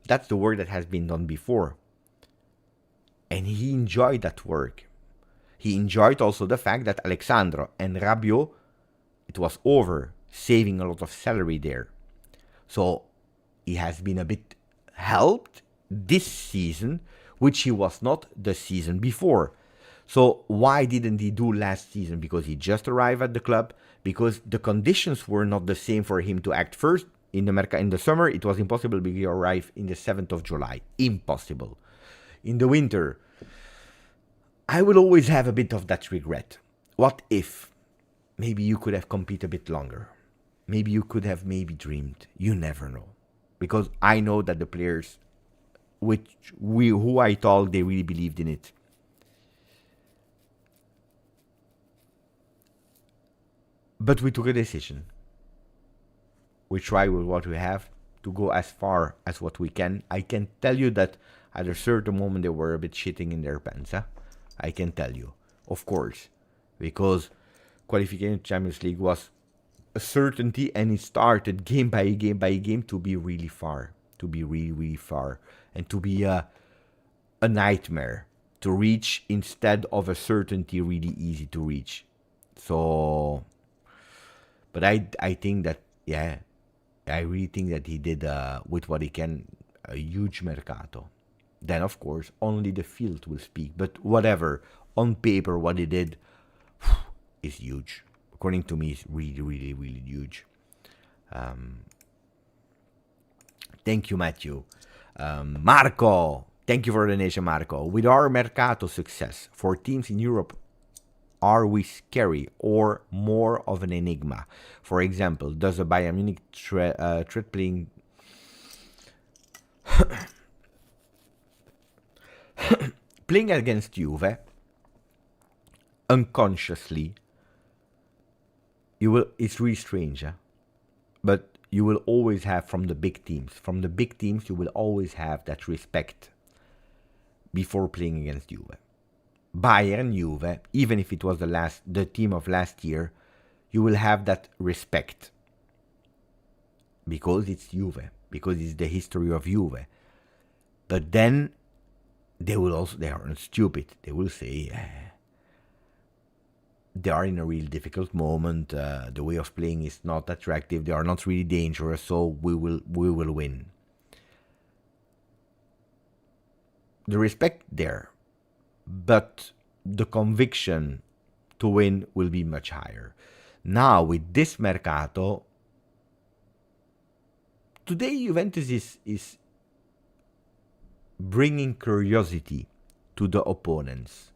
That's the work that has been done before. And he enjoyed that work. He enjoyed also the fact that Alexandro and Rabiot, it was over, saving a lot of salary there. So he has been a bit helped this season, which he was not the season before. So why didn't he do last season? Because he just arrived at the club, because the conditions were not the same for him to act first. In the summer, it was impossible because he arrived in the 7th of July. Impossible. In the winter, I will always have a bit of that regret. What if maybe you could have competed a bit longer? Maybe you could have dreamed. You never know. Because I know that the players who I told, they really believed in it. But we took a decision. We try with what we have to go as far as what we can. I can tell you that at a certain moment they were a bit shitting in their pants. Huh? I can tell you, of course, because qualification to Champions League was a certainty, and it started game by game to be really far, really far, and to be a nightmare to reach instead of a certainty really easy to reach. So, but I think that, yeah, I really think that he did, with what he can, a huge mercato. Then, of course, only the field will speak. But whatever, on paper, what he did is huge. According to me, it's really, really, really huge. Thank you, Matthew. Marco, thank you for the donation, Marco. With our mercato success for teams in Europe, are we scary or more of an enigma? For example, does a Bayern Munich threat playing playing against Juve unconsciously? It's really strange, but you will always have from the big teams. From the big teams, you will always have that respect before playing against Juve. Bayern, Juve, even if it was the team of last year, you will have that respect because it's Juve, because it's the history of Juve. But then they aren't stupid. They will say they are in a real difficult moment. The way of playing is not attractive. They are not really dangerous, so we will win. The respect there. But the conviction to win will be much higher. Now, with this mercato, today Juventus is bringing curiosity to the opponents.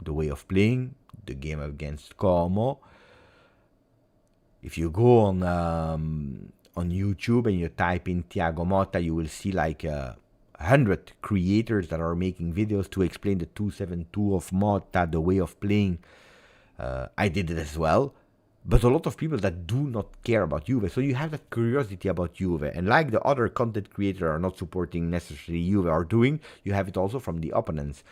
The way of playing, the game against Como. If you go on YouTube and you type in Thiago Motta, you will see like 100 creators that are making videos to explain the 2-7-2 of Motta, the way of playing. I did it as well. But a lot of people that do not care about Juve. So you have that curiosity about Juve. And like the other content creators are not supporting necessarily Juve are doing, you have it also from the opponents.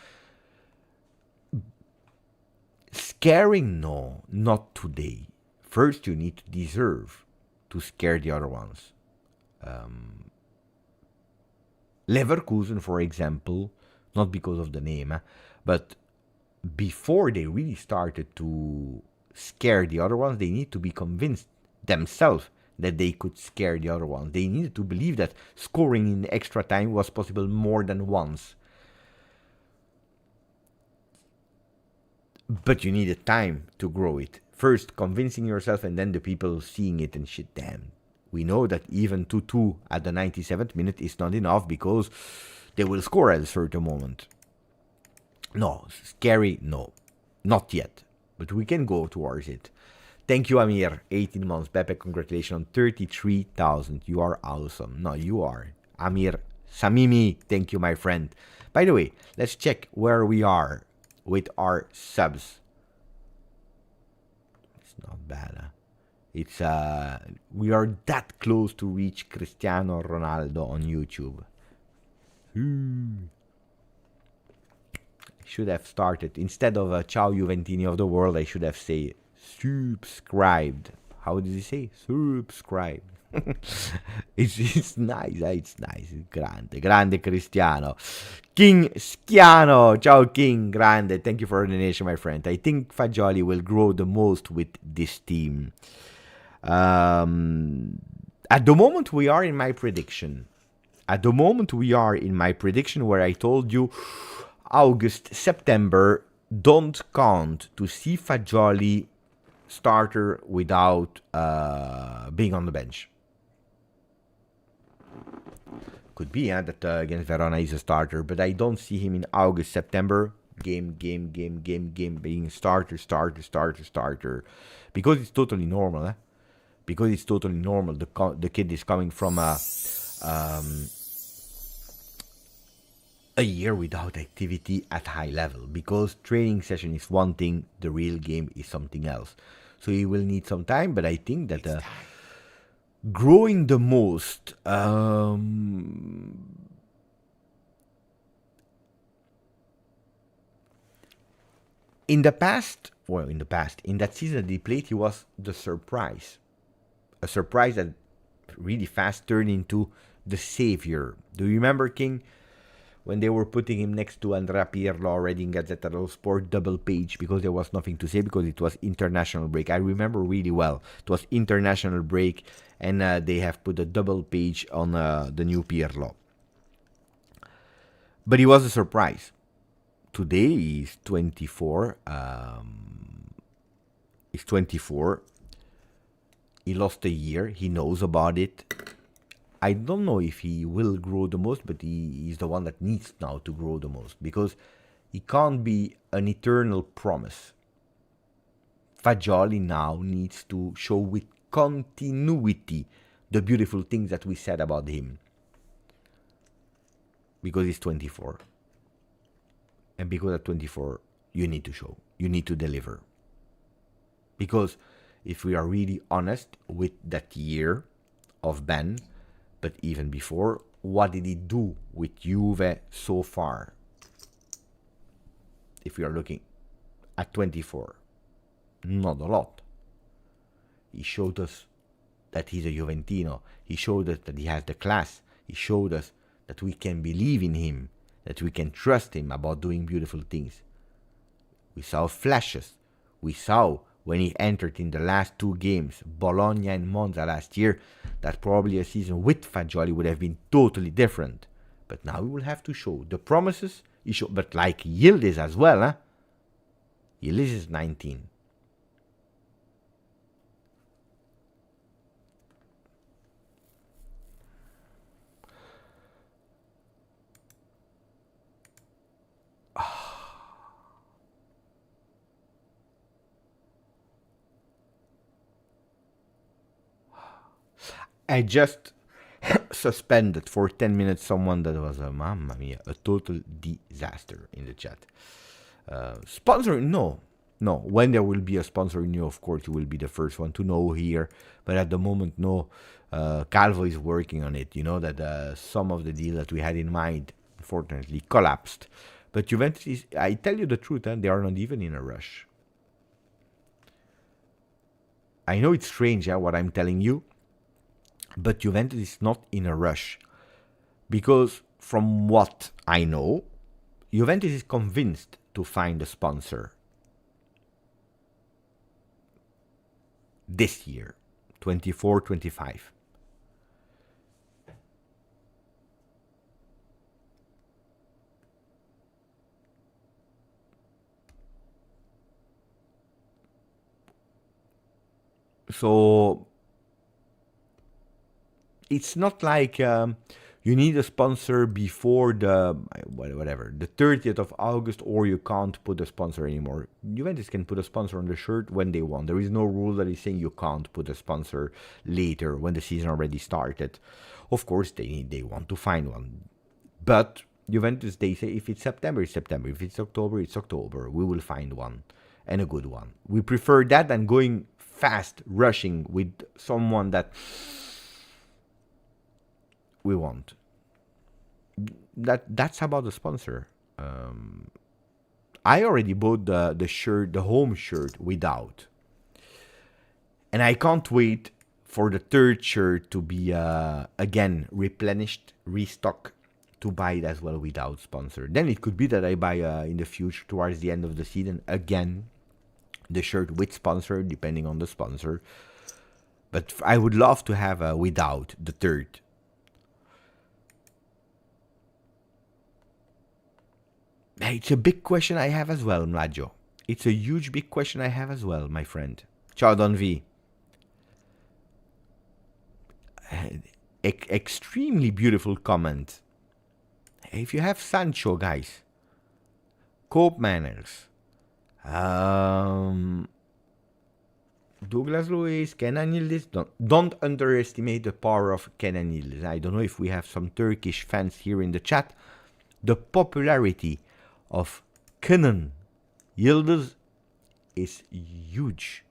Scaring? No, not today. First, you need to deserve to scare the other ones. Leverkusen, for example, not because of the name, but before they really started to scare the other ones, they need to be convinced themselves that they could scare the other ones. They needed to believe that scoring in extra time was possible more than once. But you needed time to grow it. First convincing yourself and then the people seeing it and shit, damn. We know that even 2-2 at the 97th minute is not enough because they will score at a certain moment. No, scary, no. Not yet. But we can go towards it. Thank you, Amir. 18 months. Pepe, congratulations on 33,000. You are awesome. No, you are. Amir Samimi, thank you, my friend. By the way, let's check where we are with our subs. It's not bad, huh? It's we are that close to reach Cristiano Ronaldo on YouTube. Should have started instead of Ciao Juventini of the world. I should have say subscribed. How did he say? Subscribe. It's nice. It's nice. Grande Cristiano. King Schiano. Ciao King. Grande. Thank you for the donation, my friend. I think Fagioli will grow the most with this team. At the moment we are in my prediction. Where I told you August, September, don't count to see Fagioli starter without being on the bench. Could be that against Verona he's a starter, but I don't see him in August, September. Game, being starter. Because it's totally normal, The kid is coming from a year without activity at high level. Because training session is one thing, the real game is something else. So he will need some time, but I think that growing the most in that season that he played, he was the surprise. A surprise that really fast turned into the savior. Do you remember, King, when they were putting him next to Andrea Pirlo already in Gazzetta dello Sport double page because there was nothing to say because it was international break? I remember really well. It was international break and they have put a double page on the new Pirlo. But he was a surprise. Today he's 24. He's 24. He lost a year. He knows about it. I don't know if he will grow the most, but he's the one that needs now to grow the most because he can't be an eternal promise. Fagioli now needs to show with continuity the beautiful things that we said about him because he's 24. And because at 24, you need to show. You need to deliver. Because if we are really honest with that year of Ben, but even before, what did he do with Juve so far? If we are looking at 24, not a lot. He showed us that he's a Juventino. He showed us that he has the class. He showed us that we can believe in him, that we can trust him about doing beautiful things. We saw flashes. We saw when he entered in the last two games, Bologna and Monza last year, that probably a season with Fagioli would have been totally different. But now we will have to show the promises he showed. But like Yildiz as well, huh? Yildiz is 19. I just suspended for 10 minutes someone that was mamma mia, a total disaster in the chat. Sponsoring, no. When there will be a sponsor new, of course, you will be the first one to know here. But at the moment, no. Calvo is working on it. You know that some of the deal that we had in mind, unfortunately, collapsed. But Juventus is, I tell you the truth, they are not even in a rush. I know it's strange what I'm telling you. But Juventus is not in a rush because from what I know, Juventus is convinced to find a sponsor this year, 24-25. So it's not like you need a sponsor before the 30th of August, or you can't put a sponsor anymore. Juventus can put a sponsor on the shirt when they want. There is no rule that is saying you can't put a sponsor later when the season already started. Of course, they want to find one. But Juventus, they say if it's September, it's September. If it's October, it's October. We will find one, and a good one. We prefer that than going fast, rushing with someone that we want. That's about the sponsor. I already bought the shirt, the home shirt without, and I can't wait for the third shirt to be again replenished, restock, to buy it as well without sponsor. Then it could be that I buy in the future towards the end of the season again the shirt with sponsor, depending on the sponsor. But I would love to have without the third. It's a big question I have as well, Mladio. It's a huge big question I have as well, my friend. Ciao Don V. Extremely beautiful comment. If you have Sancho, guys, Cope Manners, Douglas Luiz, Kenan Yildiz, don't underestimate the power of Kenan Yildiz. I don't know if we have some Turkish fans here in the chat. The popularity of Kenan Yildiz is huge,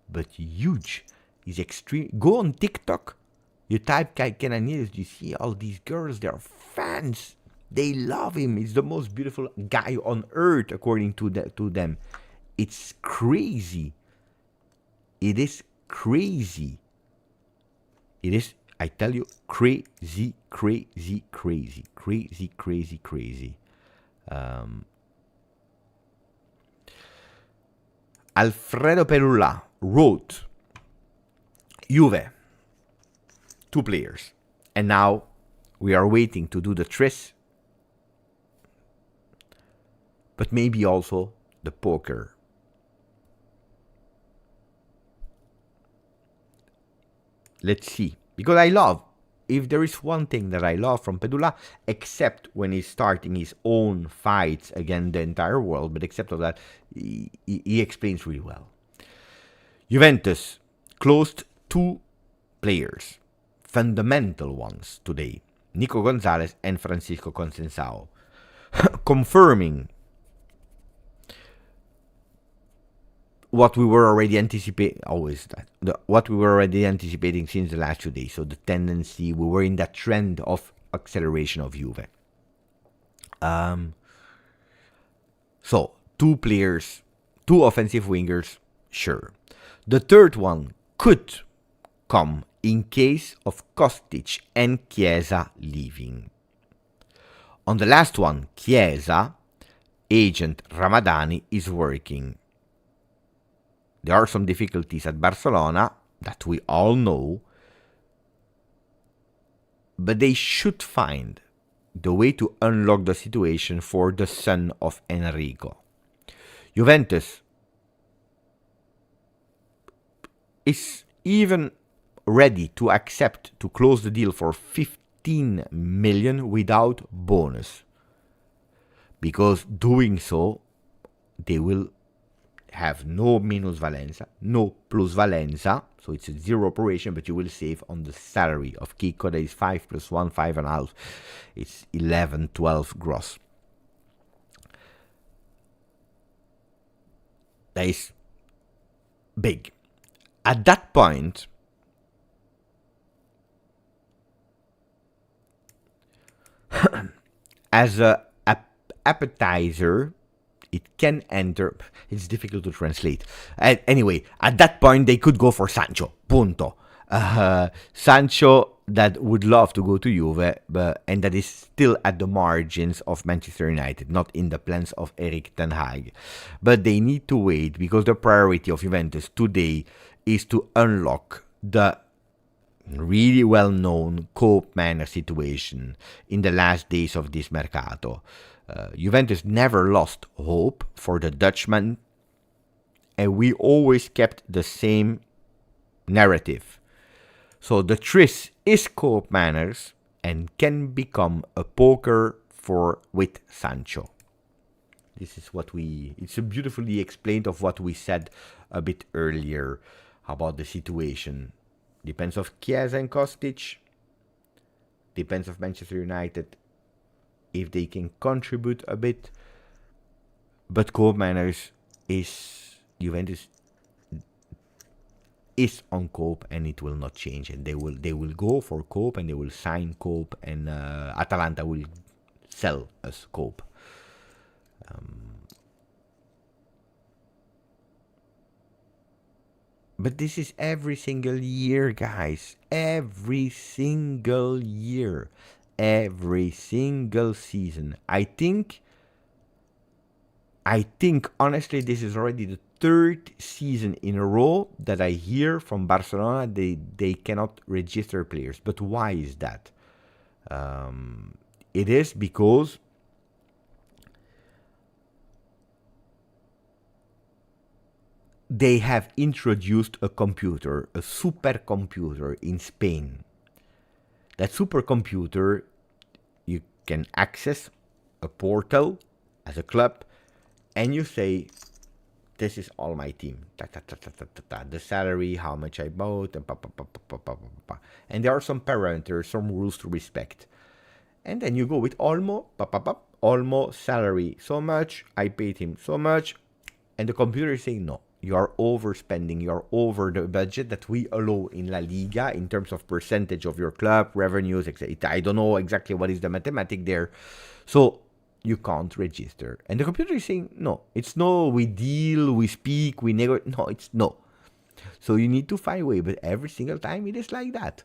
but huge. He's extreme. Go on TikTok. You type Kenan Yildiz, you see all these girls. They are fans. They love him. He's the most beautiful guy on earth, according to them. It's crazy. It is crazy. It is, I tell you, crazy, crazy, crazy, crazy, crazy, crazy. Alfredo Perula wrote, Juve, 2 players. And now we are waiting to do the tris, but maybe also the poker. Let's see. Because I love, if there is one thing that I love from Pedula, except when he's starting his own fights against the entire world, but except of that, he explains really well. Juventus closed 2 players, fundamental ones today, Nico Gonzalez and Francisco Conceicao, confirming what we were already anticipating, what we were already anticipating since the last 2 days. So the tendency, we were in that trend of acceleration of Juve. So 2 players, 2 offensive wingers, sure. The third one could come in case of Kostic and Chiesa leaving. On the last one, Chiesa, agent Ramadani is working. There are some difficulties at Barcelona that we all know, but they should find the way to unlock the situation for the son of Enrico. Juventus is even ready to accept to close the deal for 15 million without bonus, because doing so they will have no minus valenza, no plus valenza, so it's a zero operation, but you will save on the salary of Kiko. That is 5 plus 1, 5.5. It's 11, 12 gross. That is big. At that point, as a appetizer, it can enter. It's difficult to translate. Anyway, at that point, they could go for Sancho. Punto. Sancho that would love to go to Juve, and that is still at the margins of Manchester United, not in the plans of Erik ten Hag. But they need to wait, because the priority of Juventus today is to unlock the really well-known Cope Manor situation in the last days of this Mercato. Juventus never lost hope for the Dutchman, and we always kept the same narrative. So the tris is Cope Manners and can become a poker with Sancho. This is what it's beautifully explained of what we said a bit earlier about the situation. Depends of Chiesa and Kostic, depends of Manchester United, if they can contribute a bit. But Cope Manners is Juventus is on Cope, and it will not change. And they will go for Cope, and they will sign Cope, and Atalanta will sell us Cope. But this is every single year, guys. Every single year. Every single season. I think honestly this is already the third season in a row that I hear from Barcelona they cannot register players. But why is that? It is because they have introduced a computer, a supercomputer in Spain. That supercomputer, you can access a portal as a club, and you say, this is all my team. The salary, how much I bought, and and there are some parameters, some rules to respect. And then you go with Olmo, Olmo salary so much, I paid him so much, and the computer is saying no. You are overspending. You are over the budget that we allow in La Liga in terms of percentage of your club, revenues, etc. I don't know exactly what is the mathematic there. So you can't register. And the computer is saying, no, it's no, we deal, we speak, we negotiate. No, it's no. So you need to find a way. But every single time it is like that.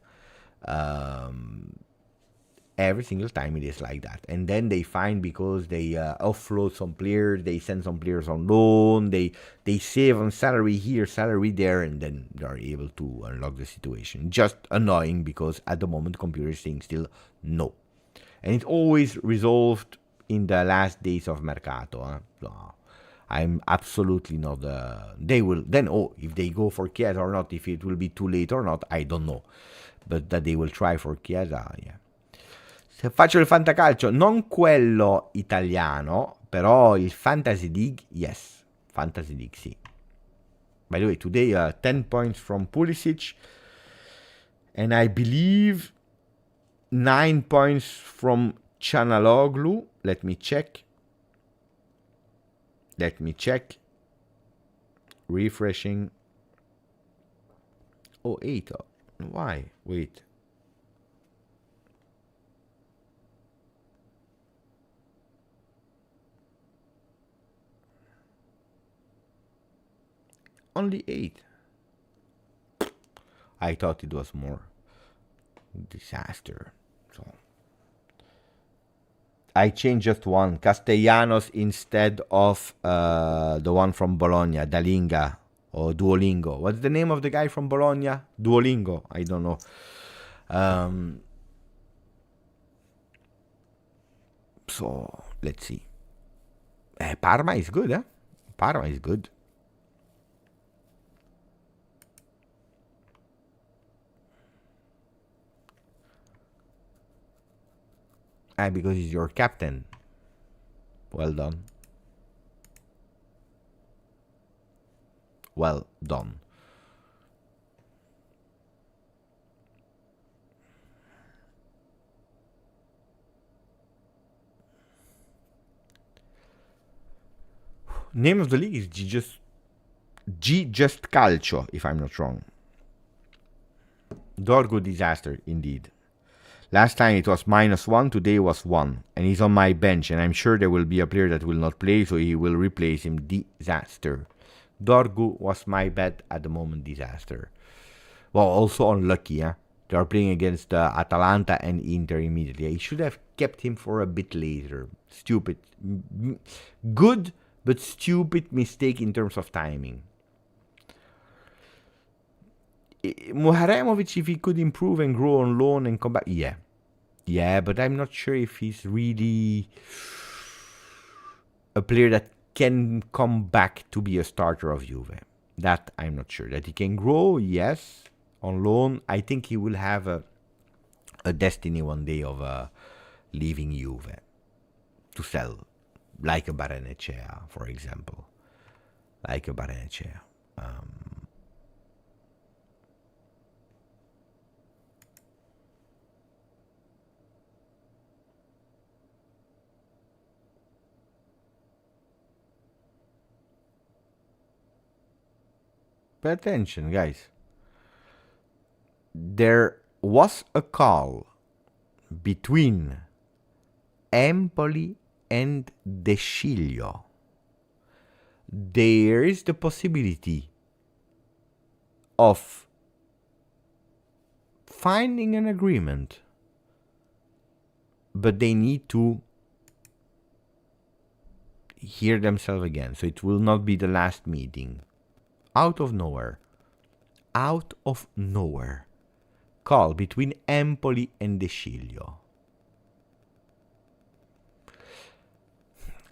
Every single time it is like that. And then they find, because they offload some players, they send some players on loan, they save on salary here, salary there, and then they are able to unlock the situation. Just annoying, because at the moment computer is saying still no. And it's always resolved in the last days of Mercato. So I'm absolutely not... they will... Then, if they go for Chiesa or not, if it will be too late or not, I don't know. But that they will try for Chiesa, yeah. Se faccio il fantacalcio, non quello italiano, però il Fantasy League, yes. Fantasy League, sì. By the way, today 10 points from Pulisic, and I believe 9 points from Çalhanoğlu. Let me check. Refreshing. Oh, 8. Why? Wait. Only 8. I thought it was more. Disaster. So I changed just one. Castellanos instead of the one from Bologna, Dalinga or Duolingo. What's the name of the guy from Bologna? Duolingo. I don't know. So let's see. Parma is good, huh? Parma is good. Because he's your captain. Well done. Well done. Name of the league is GJustjuve, if I'm not wrong. Dorgo disaster, indeed. Last time it was -1, today was 1. And he's on my bench, and I'm sure there will be a player that will not play, so he will replace him. Disaster. Dorgu was my bet at the moment. Disaster. Well, also unlucky, huh? They are playing against Atalanta and Inter immediately. I should have kept him for a bit later. Stupid. Good, but stupid mistake in terms of timing. Muharemovic, if he could improve and grow on loan and come back, yeah, but I'm not sure if he's really a player that can come back to be a starter of Juve. That I'm not sure. That he can grow, yes, on loan. I think he will have a destiny one day of leaving Juve to sell, like a Barrenechea, for example, like a Barrenechea. Pay attention, guys. There was a call between Empoli and De Sciglio. There is the possibility of finding an agreement, but they need to hear themselves again. So it will not be the last meeting. Out of nowhere. Call between Empoli and De Sciglio.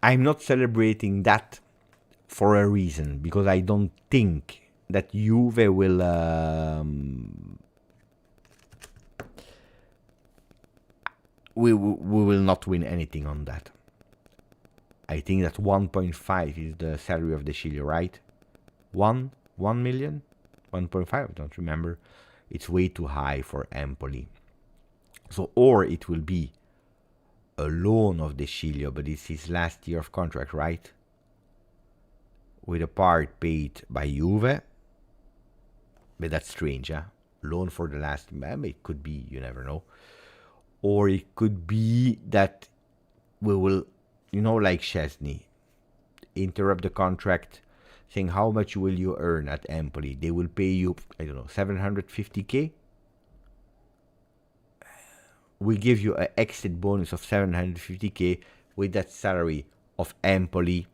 I'm not celebrating that for a reason, because I don't think that Juve will we will not win anything on that. I think that 1.5 is the salary of De Sciglio, right? 1 million? 1.5, I don't remember. It's way too high for Empoli. So, or it will be a loan of De Sciglio, but it's his last year of contract, right? With a part paid by Juve. But that's strange, huh? Loan for the last, it could be, you never know. Or it could be that we will, like Szczesny, interrupt the contract, saying how much will you earn at Empoli? They will pay you, 750k. We give you an exit bonus of 750k. With that salary of Empoli,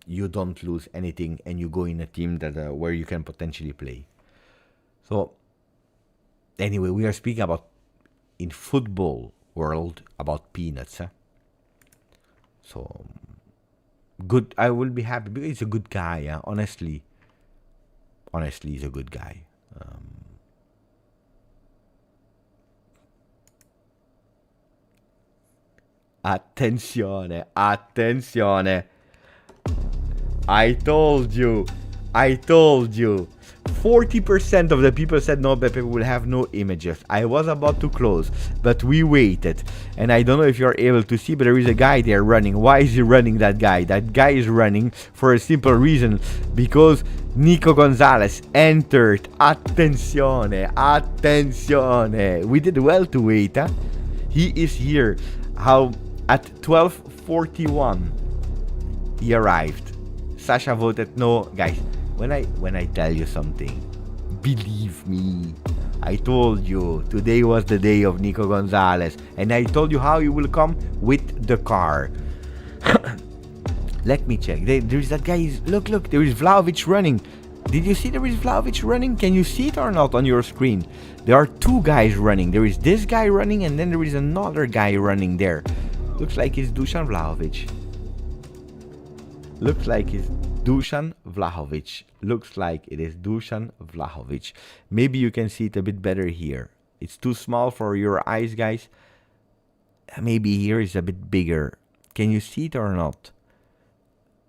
you don't lose anything, and you go in a team that where you can potentially play. So, anyway, we are speaking about, in football world, about peanuts. Huh? So, good. I will be happy because he's a good guy. Huh? Honestly, he's a good guy. Attenzione. I told you. 40% of the people said no, Beppe will have no images. I was about to close, but we waited. And I don't know if you're able to see, but there is a guy there running. Why is he running, that guy? That guy is running for a simple reason. Because Nico Gonzalez entered. Attenzione. We did well to wait. Huh? He is here. How? At 12:41, he arrived. Sasha voted no. Guys, when I tell you something, believe me. I told you, today was the day of Nico Gonzalez. And I told you how he will come with the car. Let me check. There is that guy. Look, there is Vlahovic running. Did you see there is Vlahovic running? Can you see it or not on your screen? There are two guys running. There is this guy running, and then there is another guy running there. Looks like it's Dusan Vlahovic. Looks like it is Dusan Vlahovic. Maybe you can see it a bit better here. It's too small for your eyes, guys. Maybe here is a bit bigger. Can you see it or not?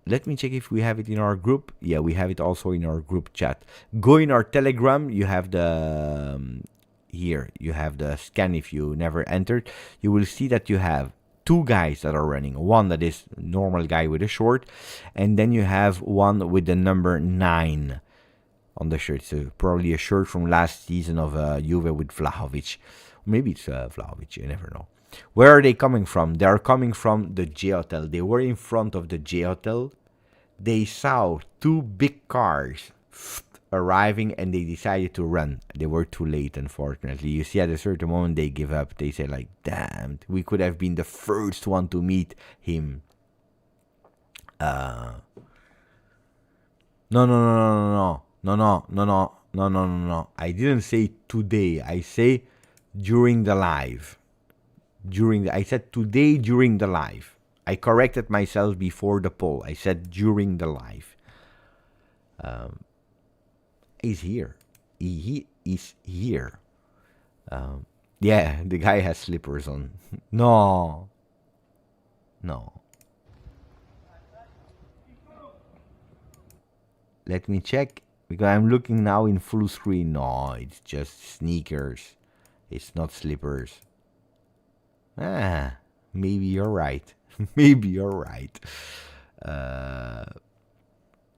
Let me check if we have it in our group. Yeah, we have it also in our group chat. Go in our Telegram. You have the here. You have the scan if you never entered. You will see that you have two guys that are running. One that is normal guy with a short, and then you have one with the number 9 on the shirt. So probably a shirt from last season of Juve with Vlahovic. Maybe it's Vlahovic, you never know. Where are they coming from? They are coming from the J Hotel. They were in front of the J Hotel. They saw two big cars arriving, and they decided to run. They were too late, unfortunately. You see, at a certain moment, they give up. They say, like, damn, we could have been the first one to meet him. No. I didn't say today. I say during the live. I said today during the live. I corrected myself before the poll. I said during the live. He's here. He is here. Yeah, the guy has slippers on. No. Let me check, because I'm looking now in full screen. No, it's just sneakers. It's not slippers. Maybe you're right.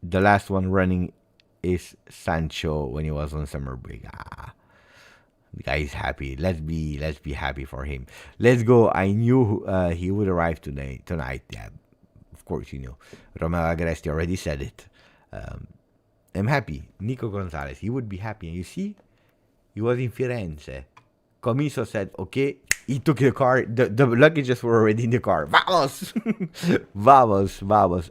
The last one running is Sancho when he was on summer break? The guy is happy. Let's be happy for him. Let's go. I knew he would arrive tonight. Yeah, of course you knew. Romeo Agresti already said it. I'm happy. Nico Gonzalez, he would be happy. And you see, he was in Firenze. Comiso said, okay, he took the car. The luggages were already in the car. Vamos! Vamos.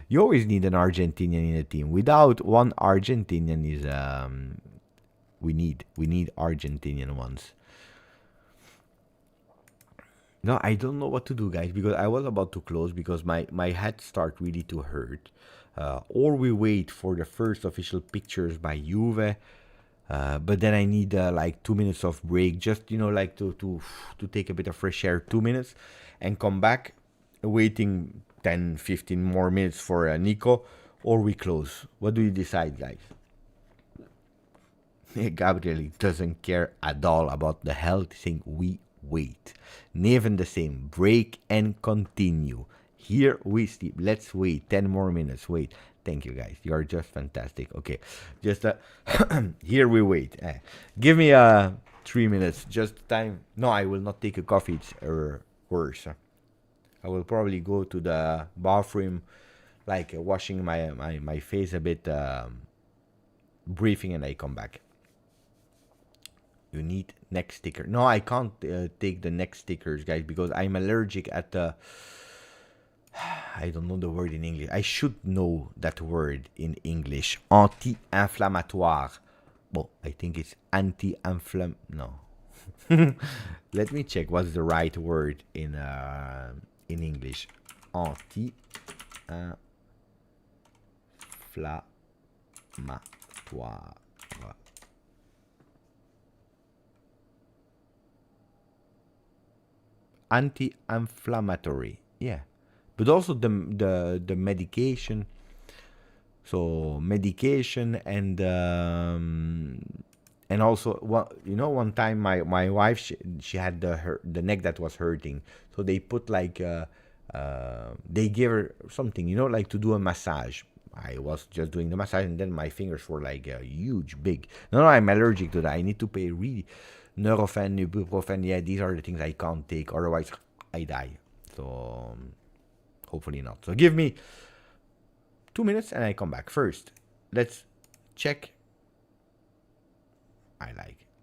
You always need an Argentinian in a team. Without one Argentinian is we need Argentinian ones. No, I don't know what to do, guys, because I was about to close because my head start really to hurt. Or we wait for the first official pictures by Juve. But then I need like 2 minutes of break, just like to take a bit of fresh air, 2 minutes, and come back, waiting 10-15 more minutes for Nico, or we close. What do you decide, guys? Gabriel doesn't care at all about the health thing. We wait. Neven the same. Break and continue. Here we sleep. Let's wait 10 more minutes. Wait. Thank you, guys. You are just fantastic. Okay, just here we wait. Give me 3 minutes. Just time. No, I will not take a coffee. It's worse. I will probably go to the bathroom, like washing my face a bit, briefing, and I come back. You need neck sticker. No, I can't take the neck stickers, guys, because I'm allergic at the. I don't know the word in English. I should know that word in English. Anti-inflammatoire. Well, I think it's anti-inflam. No. Let me check what's the right word in English. Anti-inflammatoire. Anti-inflammatory. Yeah. But also the medication. So medication and also one time my wife she had the neck that was hurting, so they put like they gave her something like to do a massage. I was just doing the massage and then my fingers were like huge, big. No, I'm allergic to that. I need to pay really Nurofen, ibuprofen. Yeah, these are the things I can't take. Otherwise, I die. So hopefully not. So give me 2 minutes and I come back. First, let's check. I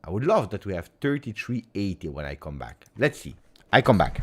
would love that we have 3380 when I come back. Let's see. I come back.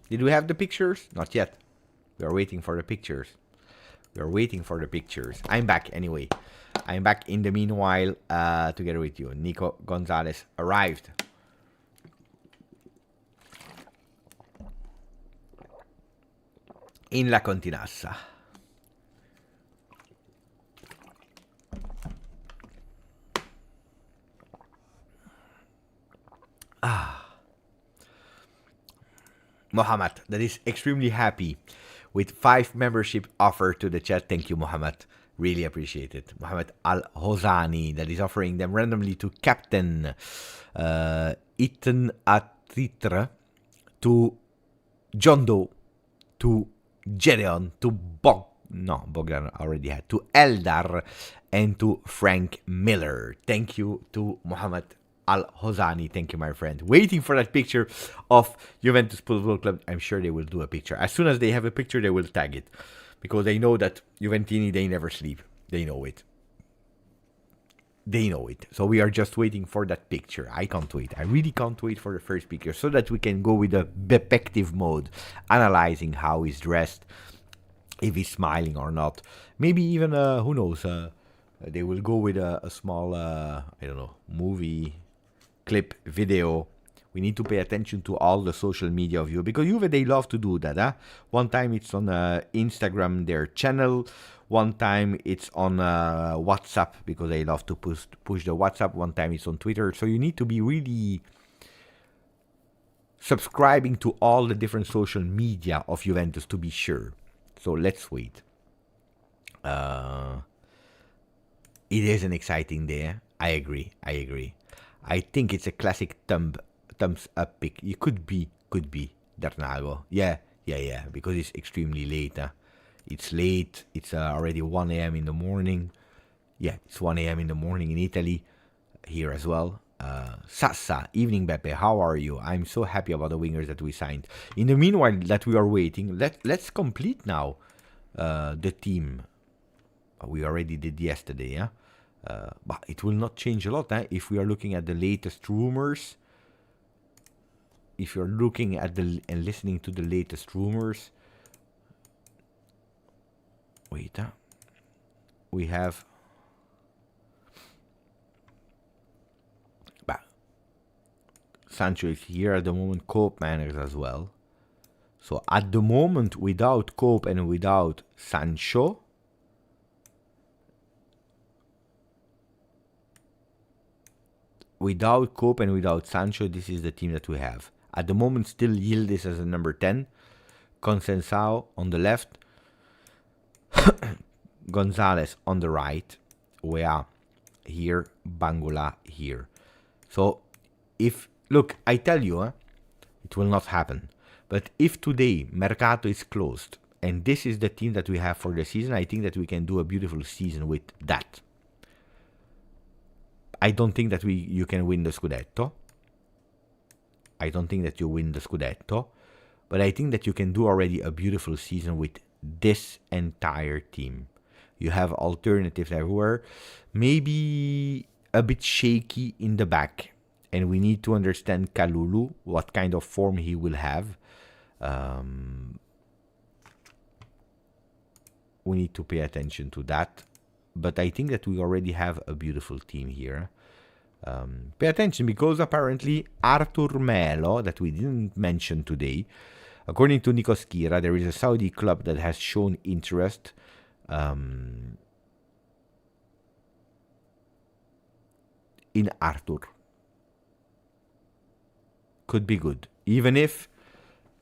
Did we have the pictures? Not yet. We are waiting for the pictures. We are waiting for the pictures. I'm back anyway. I'm back in the meanwhile together with you. Nico Gonzalez arrived. In la Continassa. Mohammed, that is extremely happy with 5 membership offer to the chat. Thank you, Mohammed. Really appreciate it. Mohammed Al-Hosani, that is offering them randomly to Captain Ethan Atitra, to John Doe, to Gedeon, to Bogdan already had, to Eldar, and to Frank Miller. Thank you to Mohammed Al-Hosani. Thank you, my friend. Waiting for that picture of Juventus Football Club. I'm sure they will do a picture. As soon as they have a picture, they will tag it. Because they know that Juventini, they never sleep. They know it. They know it. So we are just waiting for that picture. I can't wait. I really can't wait for the first picture. So that we can go with a detective mode. Analyzing how he's dressed. If he's smiling or not. Maybe even, who knows, they will go with a small, I don't know, movie, clip, video. We need to pay attention to all the social media of Juve, because Juve, they love to do that. One time it's on Instagram, their channel. One time it's on WhatsApp, because they love to push the WhatsApp. One time it's on Twitter. So you need to be really subscribing to all the different social media of Juventus to be sure. So let's wait. It is an exciting day. I agree. I think it's a classic thumbs up pick. It could be Danilo. Yeah, because it's extremely late. It's late. It's already 1 a.m. in the morning. Yeah, it's 1 a.m. in the morning in Italy. Here as well. Sassa, evening Beppe, how are you? I'm so happy about the wingers that we signed. In the meanwhile that we are waiting, let's complete now the team. We already did yesterday, but it will not change a lot if we are looking at the latest rumors. If you're looking at and listening to the latest rumors, wait, we have Sancho is here at the moment, Cope managers as well. So at the moment, without Cope and without Sancho, this is the team that we have. At the moment, still Yildiz as a number 10. Conceicao on the left. Gonzalez on the right. Wea here. Bangola here. So, look, I tell you, it will not happen. But if today Mercato is closed, and this is the team that we have for the season, I think that we can do a beautiful season with that. I don't think that you can win the Scudetto. I don't think that you win the Scudetto. But I think that you can do already a beautiful season with this entire team. You have alternatives everywhere. Maybe a bit shaky in the back. And we need to understand Kalulu, what kind of form he will have. We need to pay attention to that. But I think that we already have a beautiful team here. Pay attention, because apparently Artur Melo, that we didn't mention today, according to Nikos Kira, there is a Saudi club that has shown interest. In Artur. Could be good. Even if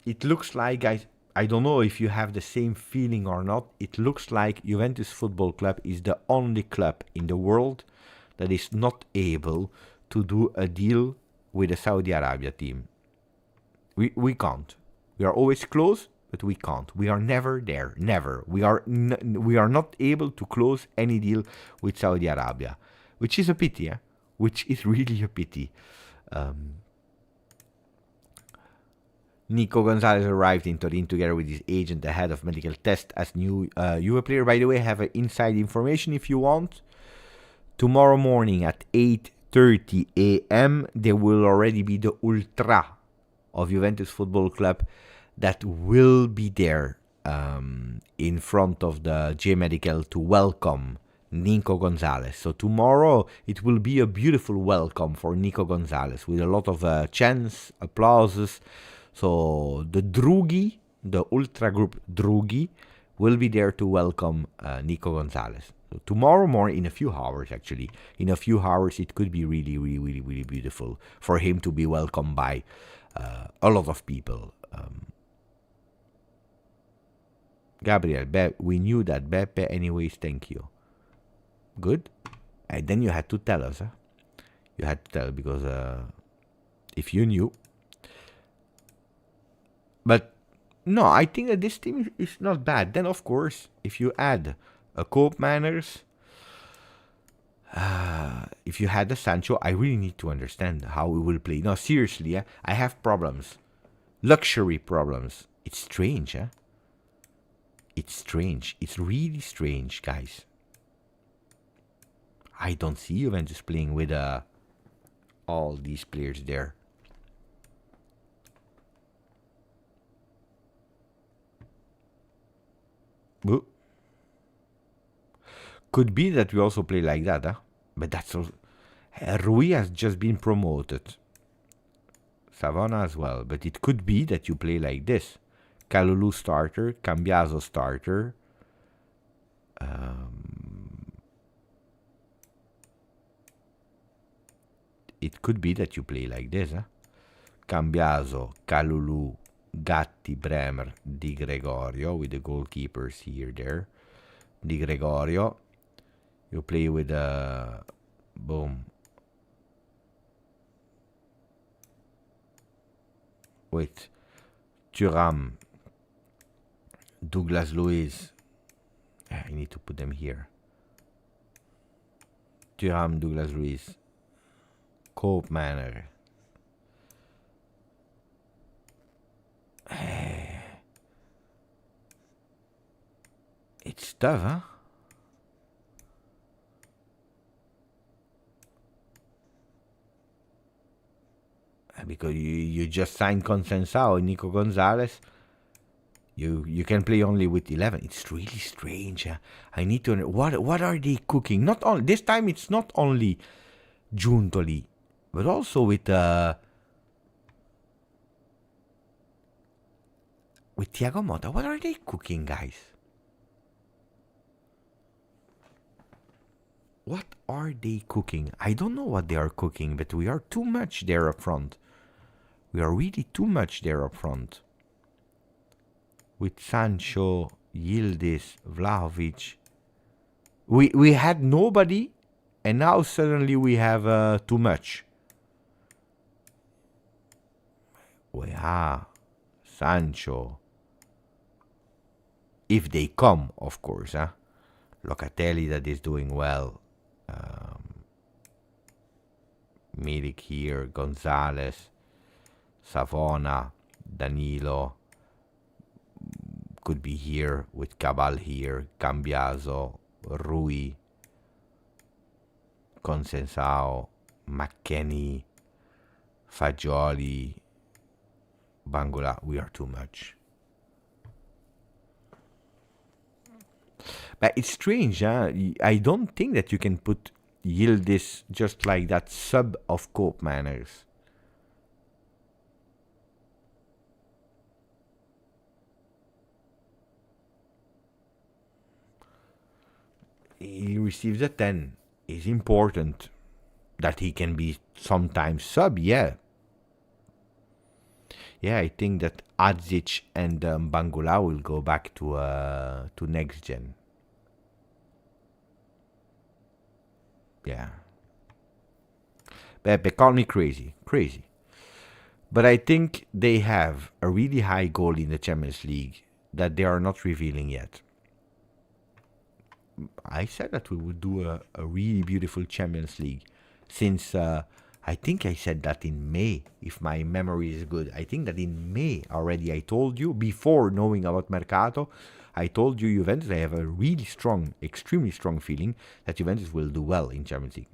it looks like, I don't know if you have the same feeling or not, it looks like Juventus Football Club is the only club in the world that is not able to do a deal with a Saudi Arabia team. We can't. We are always close, but we can't. We are never there. Never. We are not able to close any deal with Saudi Arabia, which is a pity. Which is really a pity. Nico Gonzalez arrived in Turin together with his agent ahead of medical test as new Juve player. By the way, I have inside information if you want. Tomorrow morning at 8:30 a.m. there will already be the ultra of Juventus Football Club that will be there in front of the J Medical to welcome Nico Gonzalez. So tomorrow it will be a beautiful welcome for Nico Gonzalez with a lot of chants, applauses. So the Drughi, the ultra group Drughi, will be there to welcome Nico Gonzalez. So tomorrow morning, in a few hours actually, in a few hours, it could be really, really, really, really beautiful for him to be welcomed by a lot of people. Gabriel, we knew that. Beppe, anyways, thank you. Good. And then you had to tell us. Huh? You had to tell because if you knew. But no, I think that this team is not bad. Then, of course, if you add a Cope Manners, if you had a Sancho, I really need to understand how we will play. No, seriously, I have problems. Luxury problems. It's strange, huh? It's strange. It's really strange, guys. I don't see Juventus playing with all these players there. Ooh. Could be that we also play like that, huh? But that's also... Rui has just been promoted. Savona as well. But it could be that you play like this. Kalulu starter, Cambiaso starter. It could be that you play like this, huh? Cambiaso, Kalulu, Gatti, Bremer, Di Gregorio with the goalkeepers here, there. Di Gregorio. You play with boom. With Thuram, Douglas Luiz. I need to put them here. Thuram, Douglas Luiz, Cope Manor. It's tough, huh? Because you just signed Conceicao and Nico Gonzalez. You can play only with 11. It's really strange. Huh? I need to know what are they cooking? Not only this time. It's not only Giuntoli, but also with Thiago Motta. What are they cooking, guys? What are they cooking? I don't know what they are cooking, but we are too much there up front. We are really too much there up front. With Sancho, Yildiz, Vlahovic. We had nobody, and now suddenly we have too much. Sancho. If they come, of course. Huh? Locatelli that is doing well. Milik here, Gonzalez, Savona, Danilo. Could be here with Cabal here, Cambiaso, Rui, Conceicao, McKennie, Fagioli, Bangula. We are too much. But it's strange, huh? I don't think that you can put Yildiz just like that sub of Cope Manners. He receives a 10. It's important that he can be sometimes sub, yeah. Yeah, I think that Adzic and Bangula will go back to next gen. Yeah. Pepe, call me crazy. But I think they have a really high goal in the Champions League that they are not revealing yet. I said that we would do a really beautiful Champions League since I think I said that in May, if my memory is good. I think that in May already I told you, before knowing about Mercato, I told you Juventus, I have a really strong, extremely strong feeling that Juventus will do well in Champions League.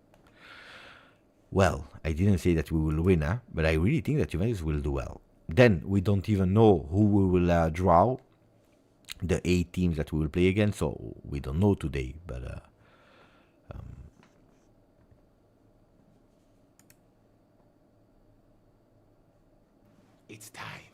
Well, I didn't say that we will win, but I really think that Juventus will do well. Then we don't even know who we will draw, the 8 teams that we will play against, so we don't know today. But It's time.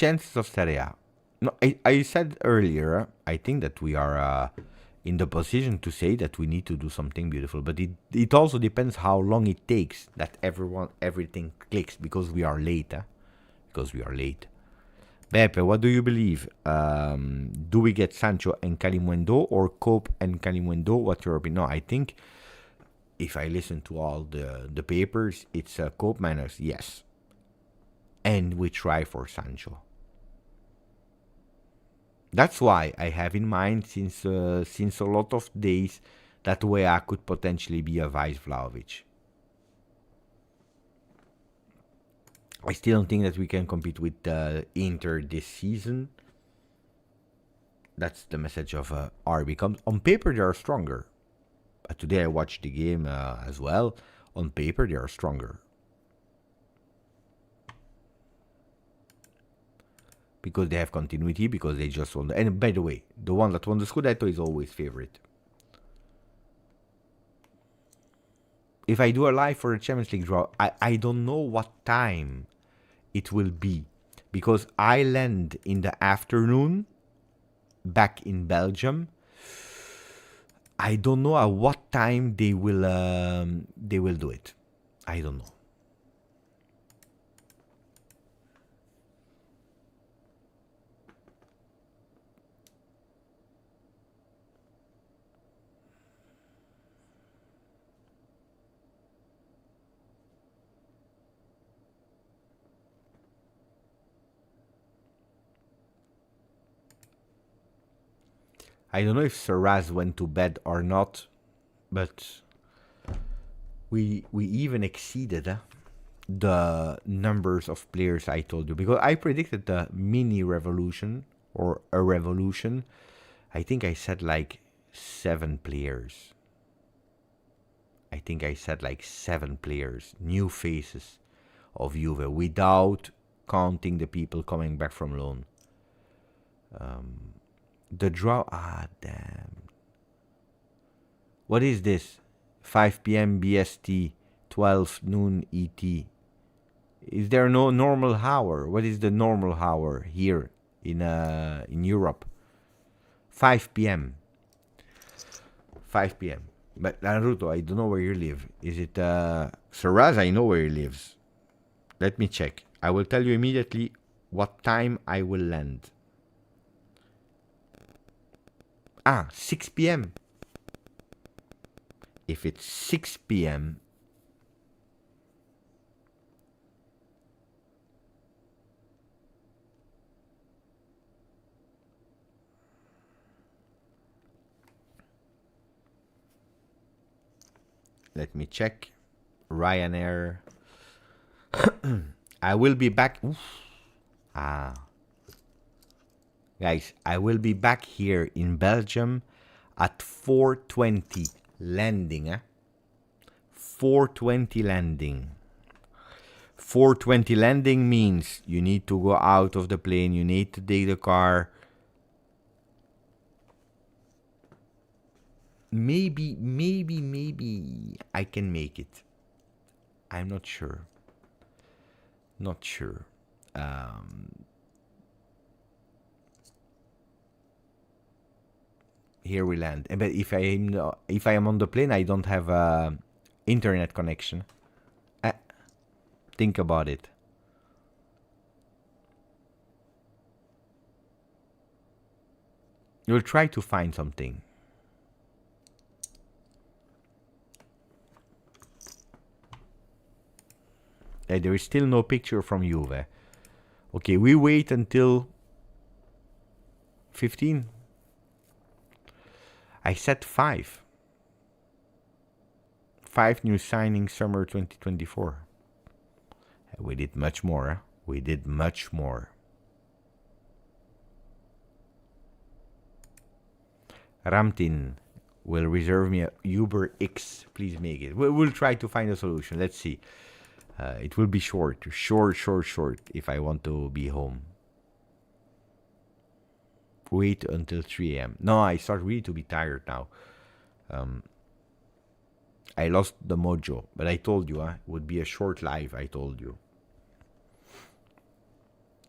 chances of Serie A. No, I said earlier, I think that we are in the position to say that we need to do something beautiful, but it also depends how long it takes that everything clicks, because we are late. Because we are late. Beppe, what do you believe? Do we get Sancho and Kalimundo or Cope and Kalimundo? What's your opinion? No, I think if I listen to all the papers, it's Cope minus yes. And we try for Sancho. That's why I have in mind since a lot of days that Weah could potentially be a vice Vlahovic. I still don't think that we can compete with Inter this season. That's the message of RB. On paper, they are stronger. Today I watched the game as well. On paper, they are stronger. Because they have continuity, because they just won. And by the way, the one that won the Scudetto is always favorite. If I do a live for the Champions League draw, I don't know what time it will be. Because I land in the afternoon back in Belgium. I don't know at what time they will do it. I don't know. I don't know if Saraz went to bed or not, but we even exceeded the numbers of players I told you, because I predicted the mini revolution or a revolution. I think I said like 7 players. I think I said like 7 players, new faces of Juve, without counting the people coming back from loan. The draw, damn. What is this? 5 p.m. BST, 12 noon ET. Is there no normal hour? What is the normal hour here in Europe? 5 p.m. 5 p.m. But Naruto, I don't know where you live. Is it Saraz? I know where he lives. Let me check. I will tell you immediately what time I will land. 6 p.m. If it's 6 p.m. Let me check. Ryanair. I will be back. Guys, I will be back here in Belgium at 4:20 landing. 4:20 landing. 4:20 landing means you need to go out of the plane. You need to take the car. Maybe I can make it. I'm not sure. Not sure. Here we land. But if I am on the plane, I don't have internet connection. Think about it. You'll try to find something. There is still no picture from Juve. Okay, we wait until 15. I said 5. 5 new signings summer 2024. We did much more. Huh? We did much more. Ramtin will reserve me a Uber X. Please make it. We'll try to find a solution. Let's see. It will be short, if I want to be home. Wait until 3 a.m. No, I start really to be tired now. I lost the mojo, but I told you, it would be a short live, I told you.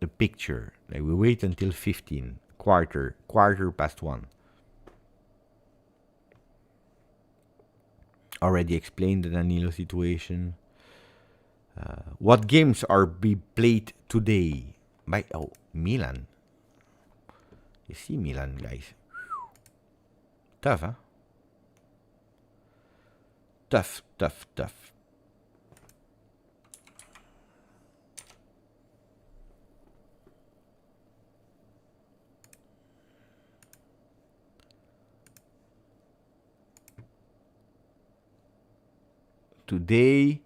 The picture, like we wait until 15, quarter past 1. Already explained the Danilo situation. What games are be played today? Milan. You see Milan, guys. Tough, huh? Tough. Today,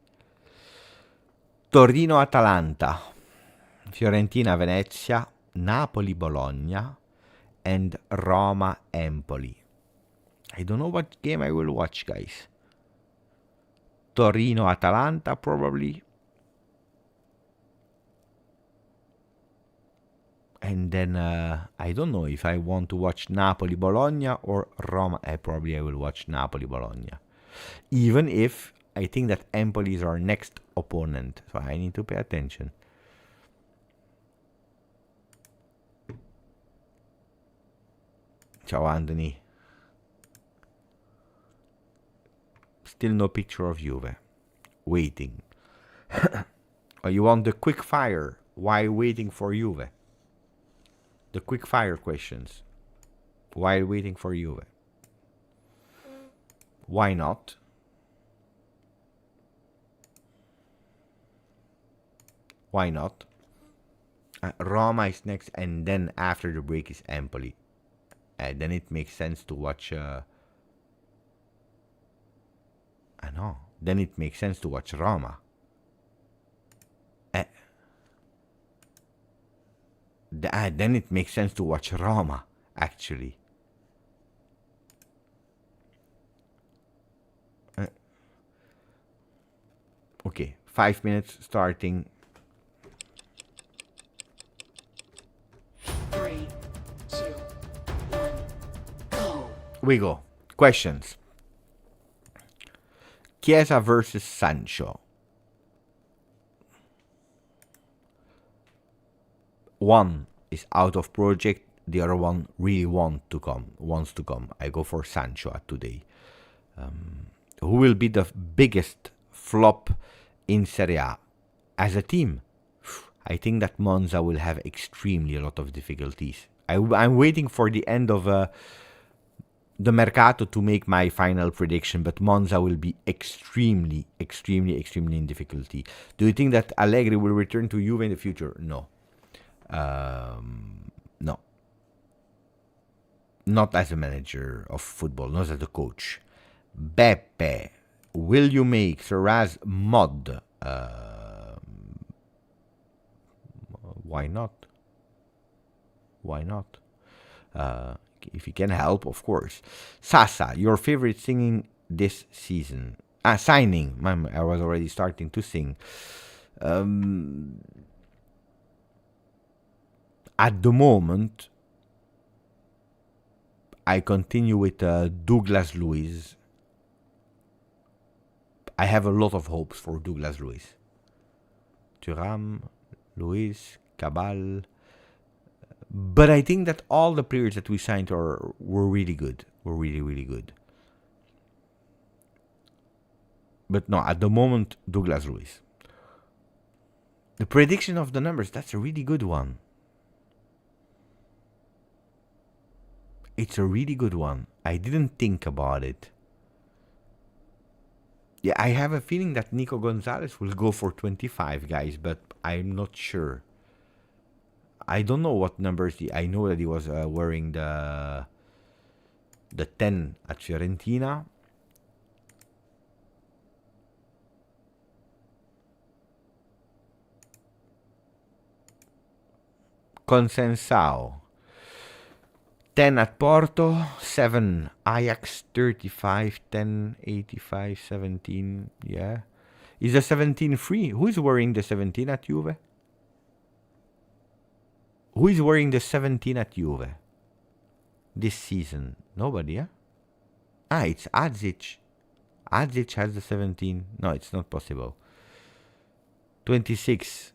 Torino-Atalanta, Fiorentina-Venezia, Napoli-Bologna, and Roma-Empoli. I don't know what game I will watch, guys. Torino-Atalanta, probably. And then, I don't know if I want to watch Napoli-Bologna or Roma. Probably I will watch Napoli-Bologna. Even if I think that Empoli is our next opponent. So I need to pay attention. Ciao, Anthony. Still no picture of Juve. Waiting. Oh, you want the quick fire? Why waiting for Juve? The quick fire questions. While waiting for Juve. Why not? Why not? Roma is next, and then after the break is Empoli. Then it makes sense to watch. I know. Then it makes sense to watch Roma. Then it makes sense to watch Roma, actually. Okay, 5 minutes starting. 3, 2, 1, go. We go. Questions. Chiesa versus Sancho. One is out of project. The other one really wants to come. I go for Sancho at today. Who will be the biggest flop in Serie A? As a team, I think that Monza will have extremely a lot of difficulties. I'm waiting for the end of the Mercato to make my final prediction, but Monza will be extremely in difficulty. Do you think that Allegri will return to Juve in the future? No. No. Not as a manager of football, not as a coach. Beppe, will you make Serraz mod? Why not? Why not? If he can help, of course. Sasa, your favorite singing this season? Signing. I was already starting to sing. At the moment, I continue with Douglas Luiz. I have a lot of hopes for Douglas Luiz. Thuram, Luiz, Cabal. But I think that all the players that we signed were really good. Were really good. But no, at the moment, Douglas Luiz. The prediction of the numbers, that's a really good one. It's a really good one. I didn't think about it. Yeah, I have a feeling that Nico Gonzalez will go for 25, guys, but I'm not sure. I don't know what numbers I know that he was wearing the 10 at Fiorentina. Conceicao. 10 at Porto, 7 Ajax, 35, 10, 85, 17, yeah. Is the 17 free? Who is wearing the 17 at Juve? Who is wearing the 17 at Juve this season? Nobody, yeah? It's Adzic. Adzic has the 17. No, it's not possible. 26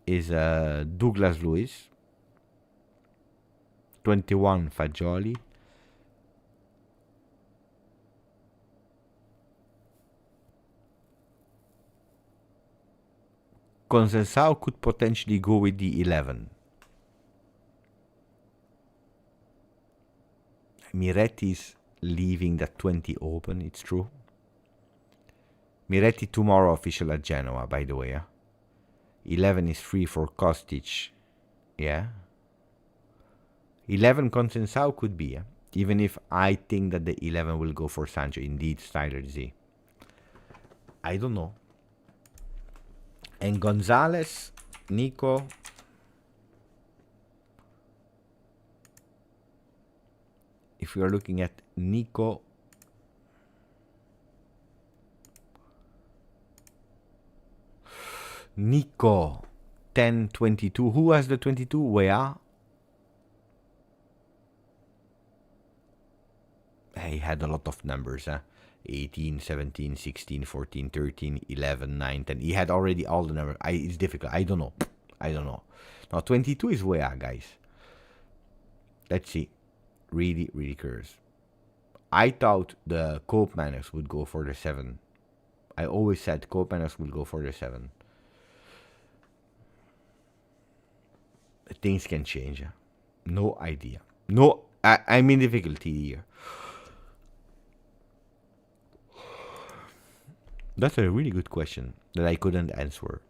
is Douglas Luiz. 21 Fagioli. Conceicao could potentially go with the 11. Miretti's leaving that 20 open, it's true. Miretti tomorrow official at Genoa, by the way. Yeah? 11 is free for Kostic. Yeah. 11 Conceicao could be, yeah? Even if I think that the 11 will go for Sancho. Indeed, Styler Z. I don't know. And Gonzalez, Nico. If we are looking at Nico. Nico, 10, 22. Who has the 22? Wea. He had a lot of numbers, 18, 17, 16, 14, 13, 11, 9, 10. He had already all the numbers. It's difficult. I don't know. Now, 22 is Wea, guys. Let's see. Really, really curious. I thought the Cope Manners would go for the 7. I always said Cope Manners will go for the 7. Things can change. No idea. No, I'm in difficulty here. That's a really good question that I couldn't answer.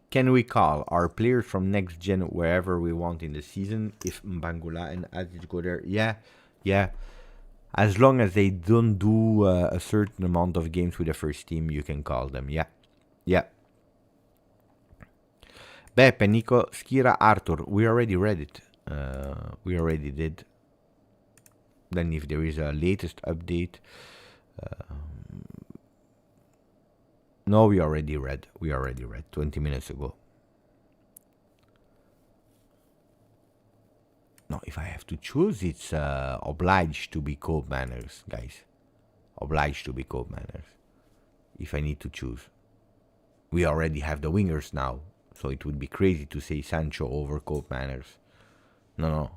Can we call our players from next gen wherever we want in the season if Mbangula and Aziz go there? Yeah. As long as they don't do a certain amount of games with the first team, you can call them. Yeah. Beppe, Nico, Skira, Arthur. We already read it. We already did. Then if there is a latest update. No, we already read 20 minutes ago. No, if I have to choose, it's obliged to be Cope Manners, guys. Obliged to be Cope Manners. If I need to choose. We already have the wingers now, so it would be crazy to say Sancho over Cope Manners. No.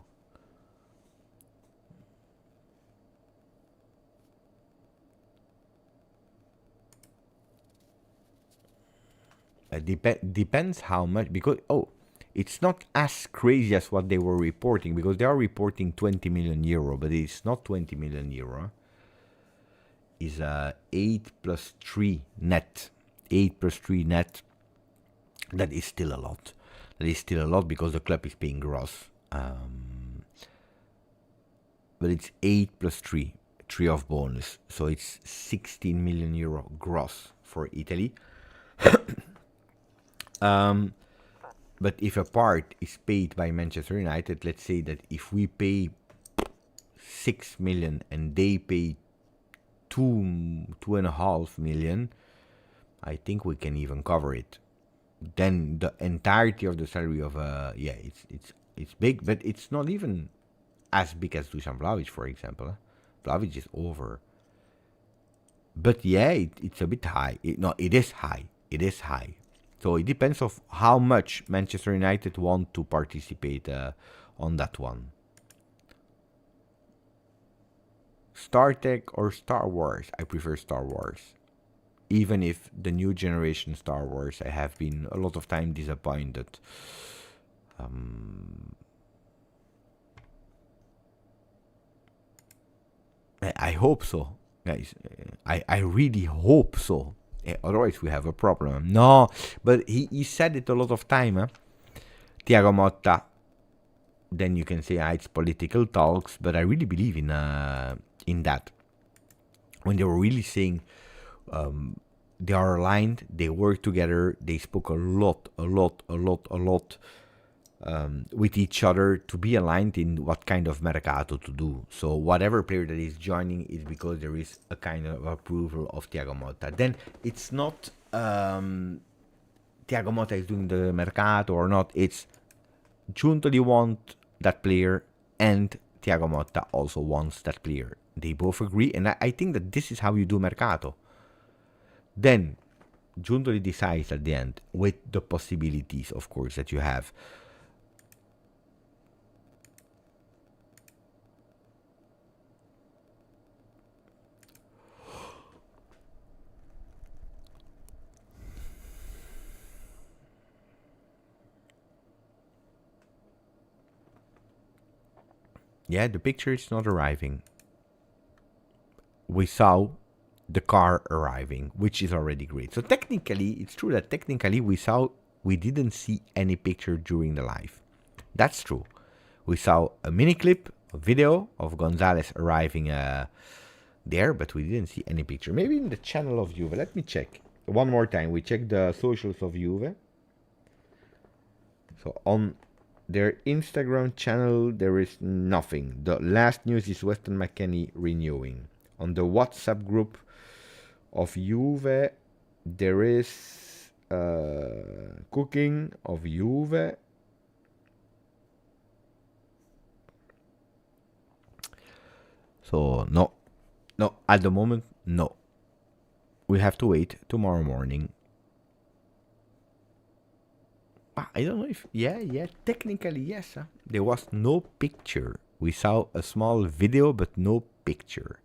Depends how much, because it's not as crazy as what they were reporting, because they are reporting 20 million euro, but it's not 20 million euro. It's 8 plus 3 net. 8 plus 3 net. That is still a lot. Because the club is paying gross. But it's 8 plus 3. 3 of bonus. So it's 16 million euro gross for Italy. But if a part is paid by Manchester United, let's say that if we pay 6 million and they pay 2.5 million, I think we can even cover it. Then the entirety of the salary of it's big, but it's not even as big as Dusan Vlahovic, for example. Vlahovic is over. But yeah, it's a bit high. It is high. So it depends of how much Manchester United want to participate on that one. Star Trek or Star Wars? I prefer Star Wars. Even if the new generation Star Wars, I have been a lot of time disappointed. I hope so, guys. I really hope so. Otherwise we have a problem. No, but he said it a lot of time. Thiago Motta. then you can say it's political talks, but I really believe in that. When they were really saying they are aligned, they work together, they spoke a lot with each other to be aligned in what kind of mercato to do. So whatever player that is joining is because there is a kind of approval of Thiago Motta. Then it's not Thiago Motta is doing the mercato or not. It's Giuntoli want that player and Thiago Motta also wants that player. They both agree, and I think that this is how you do mercato. Then Giuntoli decides at the end with the possibilities, of course, that you have. Yeah, the picture is not arriving. We saw the car arriving, which is already great. So technically, it's true that technically we didn't see any picture during the live. That's true. We saw a mini clip, a video of Gonzalez arriving there, but we didn't see any picture. Maybe in the channel of Juve. Let me check. One more time. We check the socials of Juve. So on their Instagram channel, there is nothing. The last news is Weston McKennie renewing. On the WhatsApp group of Juve, there is cooking of Juve. So no, at the moment, no. We have to wait tomorrow morning. I don't know if, yeah, technically yes. There was no picture. We saw a small video, but no picture.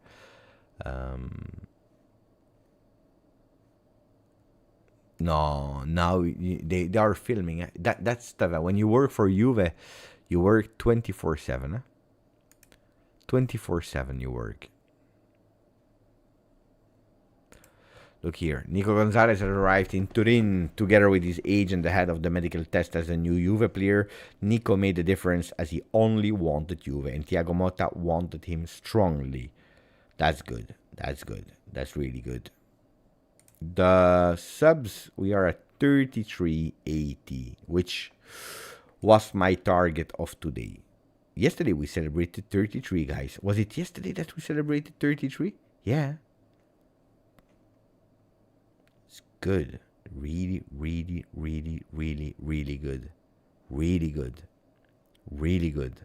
No, now they are filming. That's stuff. When you work for Juve, you work 24/7. 24/7 you work. Look here. Nico Gonzalez has arrived in Turin together with his agent ahead of the medical test as a new Juve player. Nico made the difference as he only wanted Juve, and Thiago Motta wanted him strongly. That's good. That's good. That's really good. The subs, we are at 3380, which was my target of today. Yesterday we celebrated 33, guys. Was it yesterday that we celebrated 33? Yeah. It's good. Really, really, really, really, really good. Really good. Really good.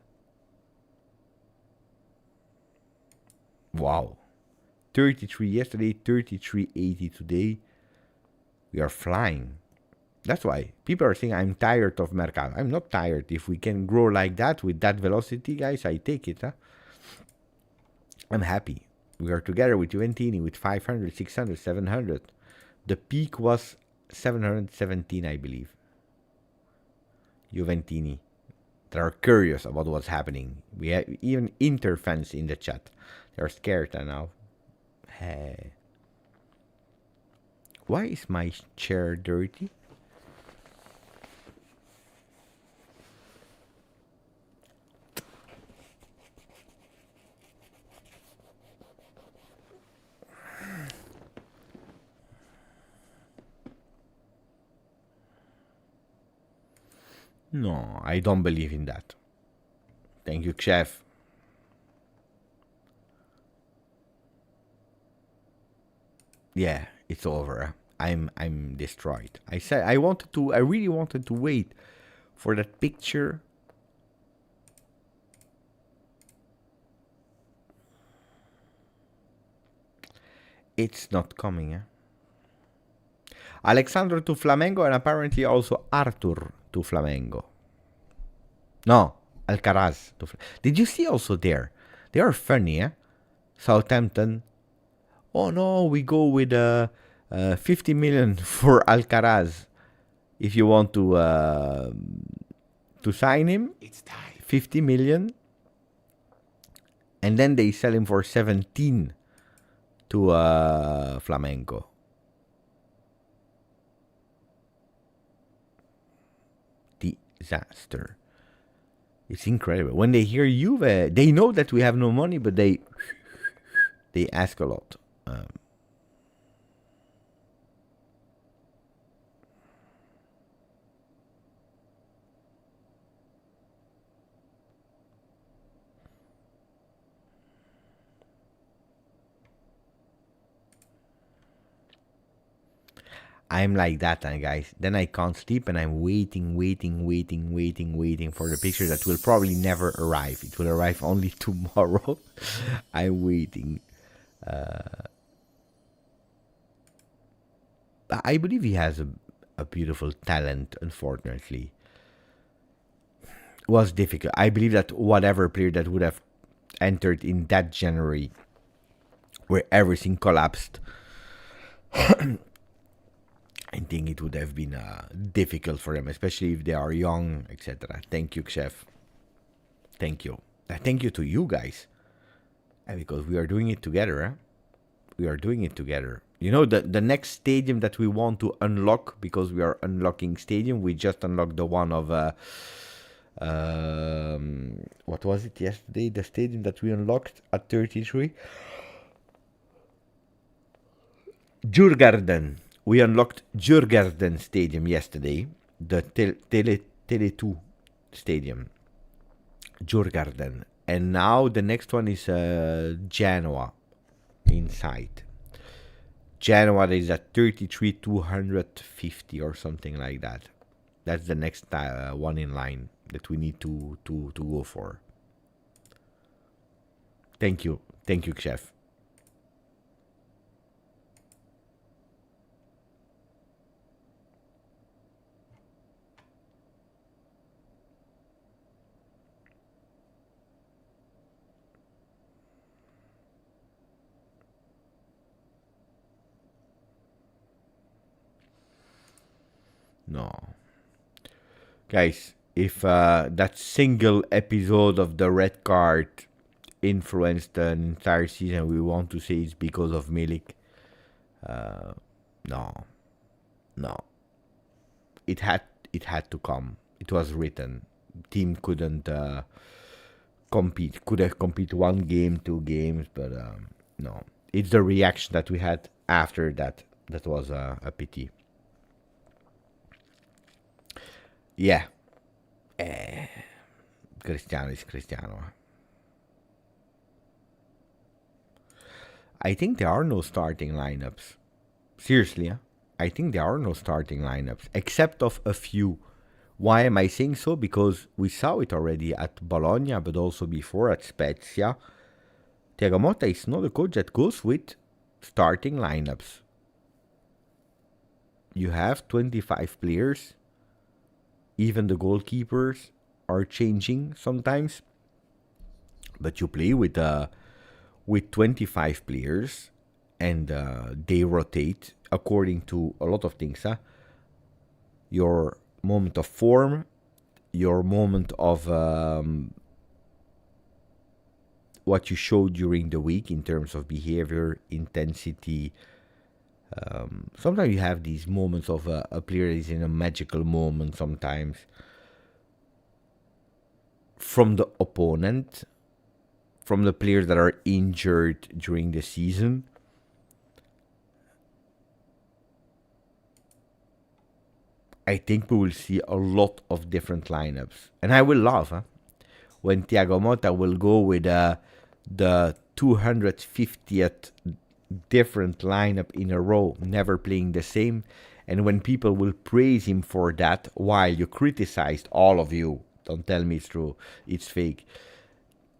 Wow. 33 yesterday, 33.80 today. We are flying. That's why people are saying I'm tired of Mercato. I'm not tired. If we can grow like that with that velocity, guys, I take it. I'm happy. We are together with Juventini with 500, 600, 700. The peak was 717, I believe. Juventini. They are curious about what's happening. We have even Inter fans in the chat. They're scared now. Hey. Why is my chair dirty? No, I don't believe in that. Thank you, chef. Yeah, it's over. I'm destroyed. I said I really wanted to wait for that picture. It's not coming, Alexandro to Flamengo and apparently also Arthur to Flamengo. No, Alcaraz to Did you see also there? They are funny, Southampton. Oh no, we go with 50 million for Alcaraz. If you want to sign him, It's time. 50 million. And then they sell him for 17 to Flamengo. Disaster. It's incredible. When they hear Juve, they know that we have no money, but they ask a lot. I'm like that, guys. Then I can't sleep, and I'm waiting for the picture that will probably never arrive. It will arrive only tomorrow. I'm waiting. I believe he has a beautiful talent, unfortunately. It was difficult. I believe that whatever player that would have entered in that January, where everything collapsed, I think it would have been difficult for them, especially if they are young, etc. Thank you, Chef. Thank you. Thank you to you guys. Because we are doing it together. Huh? We are doing it together. You know, the next stadium that we want to unlock, because we are unlocking stadium, we just unlocked the one of... what was it yesterday? The stadium that we unlocked at 33? Djurgården. We unlocked Djurgården Stadium yesterday, the Tele2 Stadium, Djurgården. And now the next one is Genoa inside. Genoa is at 33,250 or something like that. That's the next one in line that we need to go for. Thank you, Chef. No. Guys, if that single episode of the red card influenced the entire season, we want to say it's because of Milik. No. It had to come. It was written. Team couldn't compete. Could have competed 1 game, 2 games, but no. It's the reaction that we had after that was a pity. Yeah. Cristiano is Cristiano. I think there are no starting lineups. Seriously, I think there are no starting lineups, except of a few. Why am I saying so? Because we saw it already at Bologna, but also before at Spezia. Thiago Motta is not a coach that goes with starting lineups. You have 25 players. Even the goalkeepers are changing sometimes. But you play with 25 players, and they rotate according to a lot of things. Your moment of form, your moment of what you showed during the week in terms of behavior, intensity. Sometimes you have these moments of a player is in a magical moment sometimes from the opponent, from the players that are injured during the season. I think we will see a lot of different lineups. And I will laugh when Thiago Motta will go with the 250th different lineup in a row, never playing the same. And when people will praise him for that, while you criticized, all of you, don't tell me it's true, it's fake,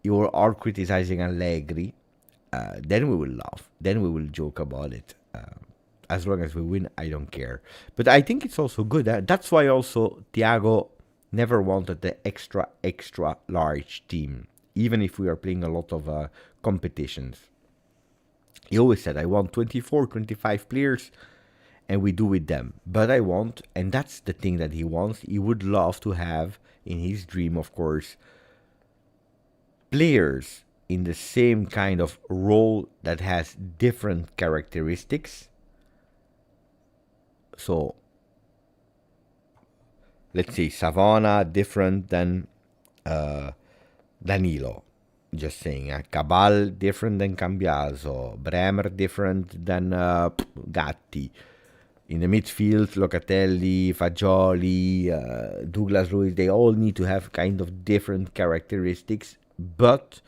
you are all criticizing Allegri, then we will laugh. Then we will joke about it. As long as we win, I don't care. But I think it's also good. That's why also Thiago never wanted the extra large team, even if we are playing a lot of competitions. He always said, I want 24, 25 players, and we do with them. But I want, and that's the thing that he wants, he would love to have, in his dream, of course, players in the same kind of role that has different characteristics. So, let's say Savona, different than Danilo. Just saying, Cabal different than Cambiaso, Bremer different than Gatti. In the midfield, Locatelli, Fagioli, Douglas Luiz, they all need to have kind of different characteristics, but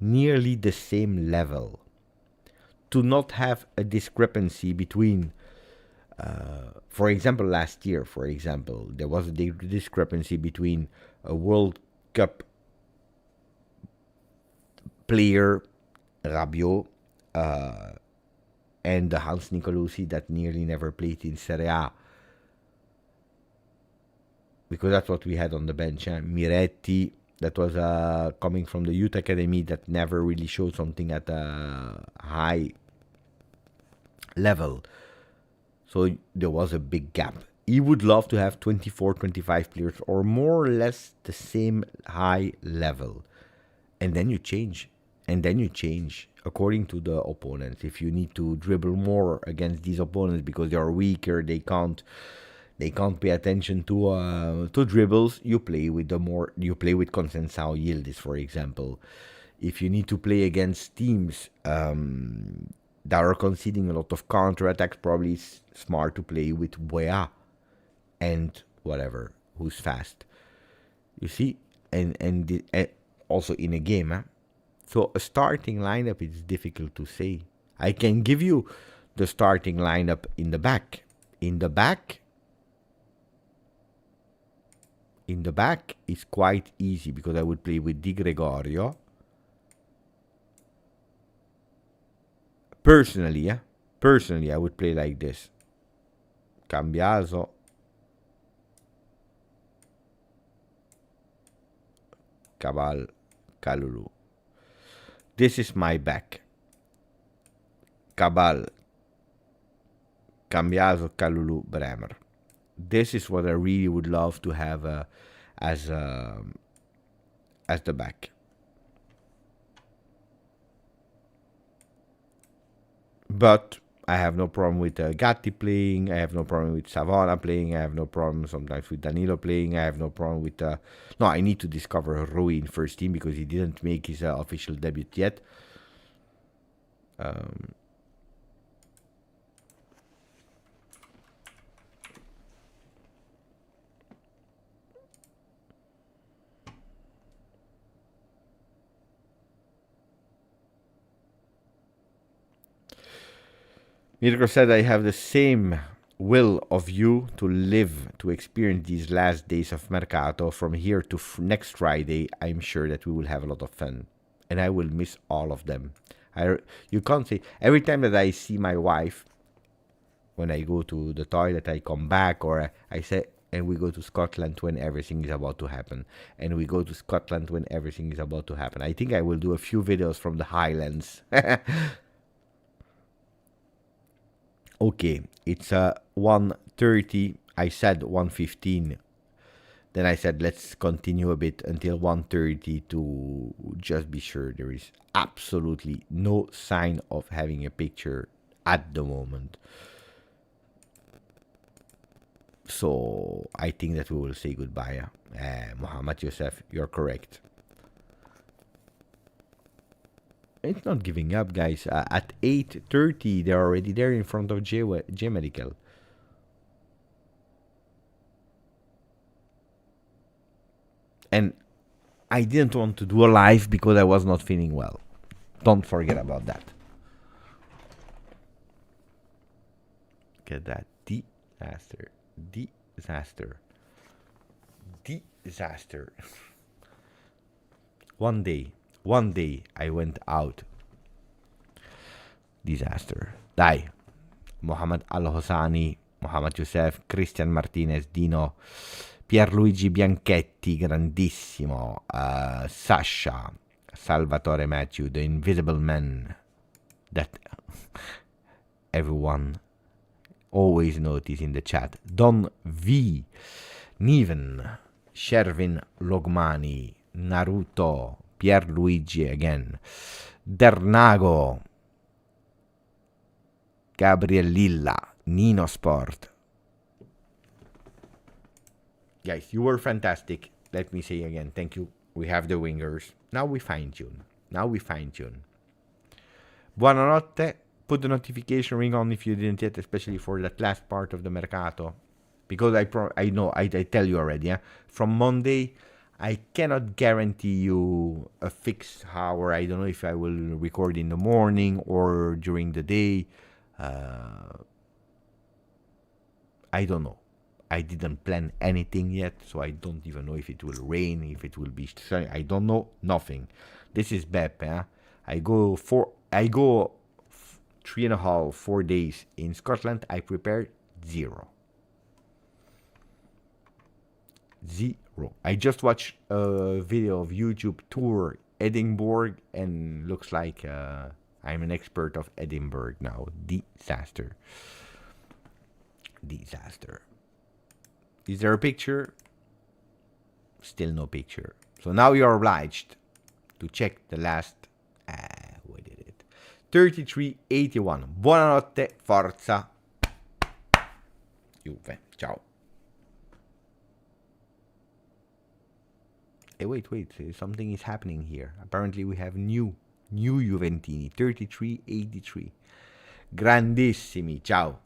nearly the same level. To not have a discrepancy between, for example, last year, there was a discrepancy between a World Cup player, Rabiot, and the Hans Nicolosi that nearly never played in Serie A. Because that's what we had on the bench. Miretti, that was coming from the youth academy, that never really showed something at a high level. So there was a big gap. He would love to have 24, 25 players, or more or less the same high level. And then you change. According to the opponents. If you need to dribble more against these opponents because they are weaker, they can't pay attention to dribbles, you play with Conceicao Yildiz, for example. If you need to play against teams that are conceding a lot of counter-attacks, probably it's smart to play with Boya and whatever, who's fast. You see? And also in a game, So a starting lineup is difficult to say. I can give you the starting lineup in the back. In the back is quite easy because I would play with Di Gregorio. Personally, I would play like this. Cambiaso. Cabal, Kalulu. This is my back. Cabal, Cambiaso, Kalulu, Bremer. This is what I really would love to have as the back. But I have no problem with Gatti playing. I have no problem with Savona playing. I have no problem sometimes with Danilo playing. I have no problem with... No, I need to discover Rui in first team because he didn't make his official debut yet. Mirko said, I have the same will of you to live, to experience these last days of Mercato. From here to next Friday, I'm sure that we will have a lot of fun. And I will miss all of them. You can't say, every time that I see my wife, when I go to the toilet, I come back, or I say, and we go to Scotland when everything is about to happen. And we go to Scotland when everything is about to happen. I think I will do a few videos from the Highlands. Okay, it's 1:30. I said 1:15. Then I said let's continue a bit until 1:30 to just be sure there is absolutely no sign of having a picture at the moment. So I think that we will say goodbye. Mohammad Youssef, you're correct. It's not giving up, guys. At 8:30, they're already there in front of J Medical. And I didn't want to do a live because I was not feeling well. Don't forget about that. Look at that. Disaster. Disaster. Disaster. One day I went out. Disaster. Dai. Mohamed Al-Hosani, Mohammad Youssef, Christian Martinez, Dino, Pierluigi Bianchetti, grandissimo, Sasha, Salvatore Matthew, the Invisible Man, that everyone always notice in the chat. Don V, Niven, Shervin Logmani, Naruto, Pierluigi again, Dernago, Gabriel Lilla, Nino Sport. Guys, you were fantastic. Let me say again, thank you We have the wingers. Now we fine tune. Buonanotte. Put the notification ring on if you didn't yet, especially for that last part of the Mercato. Because I know, I tell you already, from Monday, I cannot guarantee you a fixed hour. I don't know if I will record in the morning or during the day. I don't know. I didn't plan anything yet, so I don't even know if it will rain, if it will be sunny. I don't know, nothing. This is Beppe. I go 3.5, 4 days in Scotland. I prepare zero. I just watched a video of YouTube tour Edinburgh, and looks like I'm an expert of Edinburgh now. Disaster. Is there a picture? Still no picture. So now you're obliged to check the last. We did it. 33.81. Buonanotte, forza. Juve. Ciao. Hey, wait. Something is happening here. Apparently we have new Juventini. 33.83. Grandissimi. Ciao.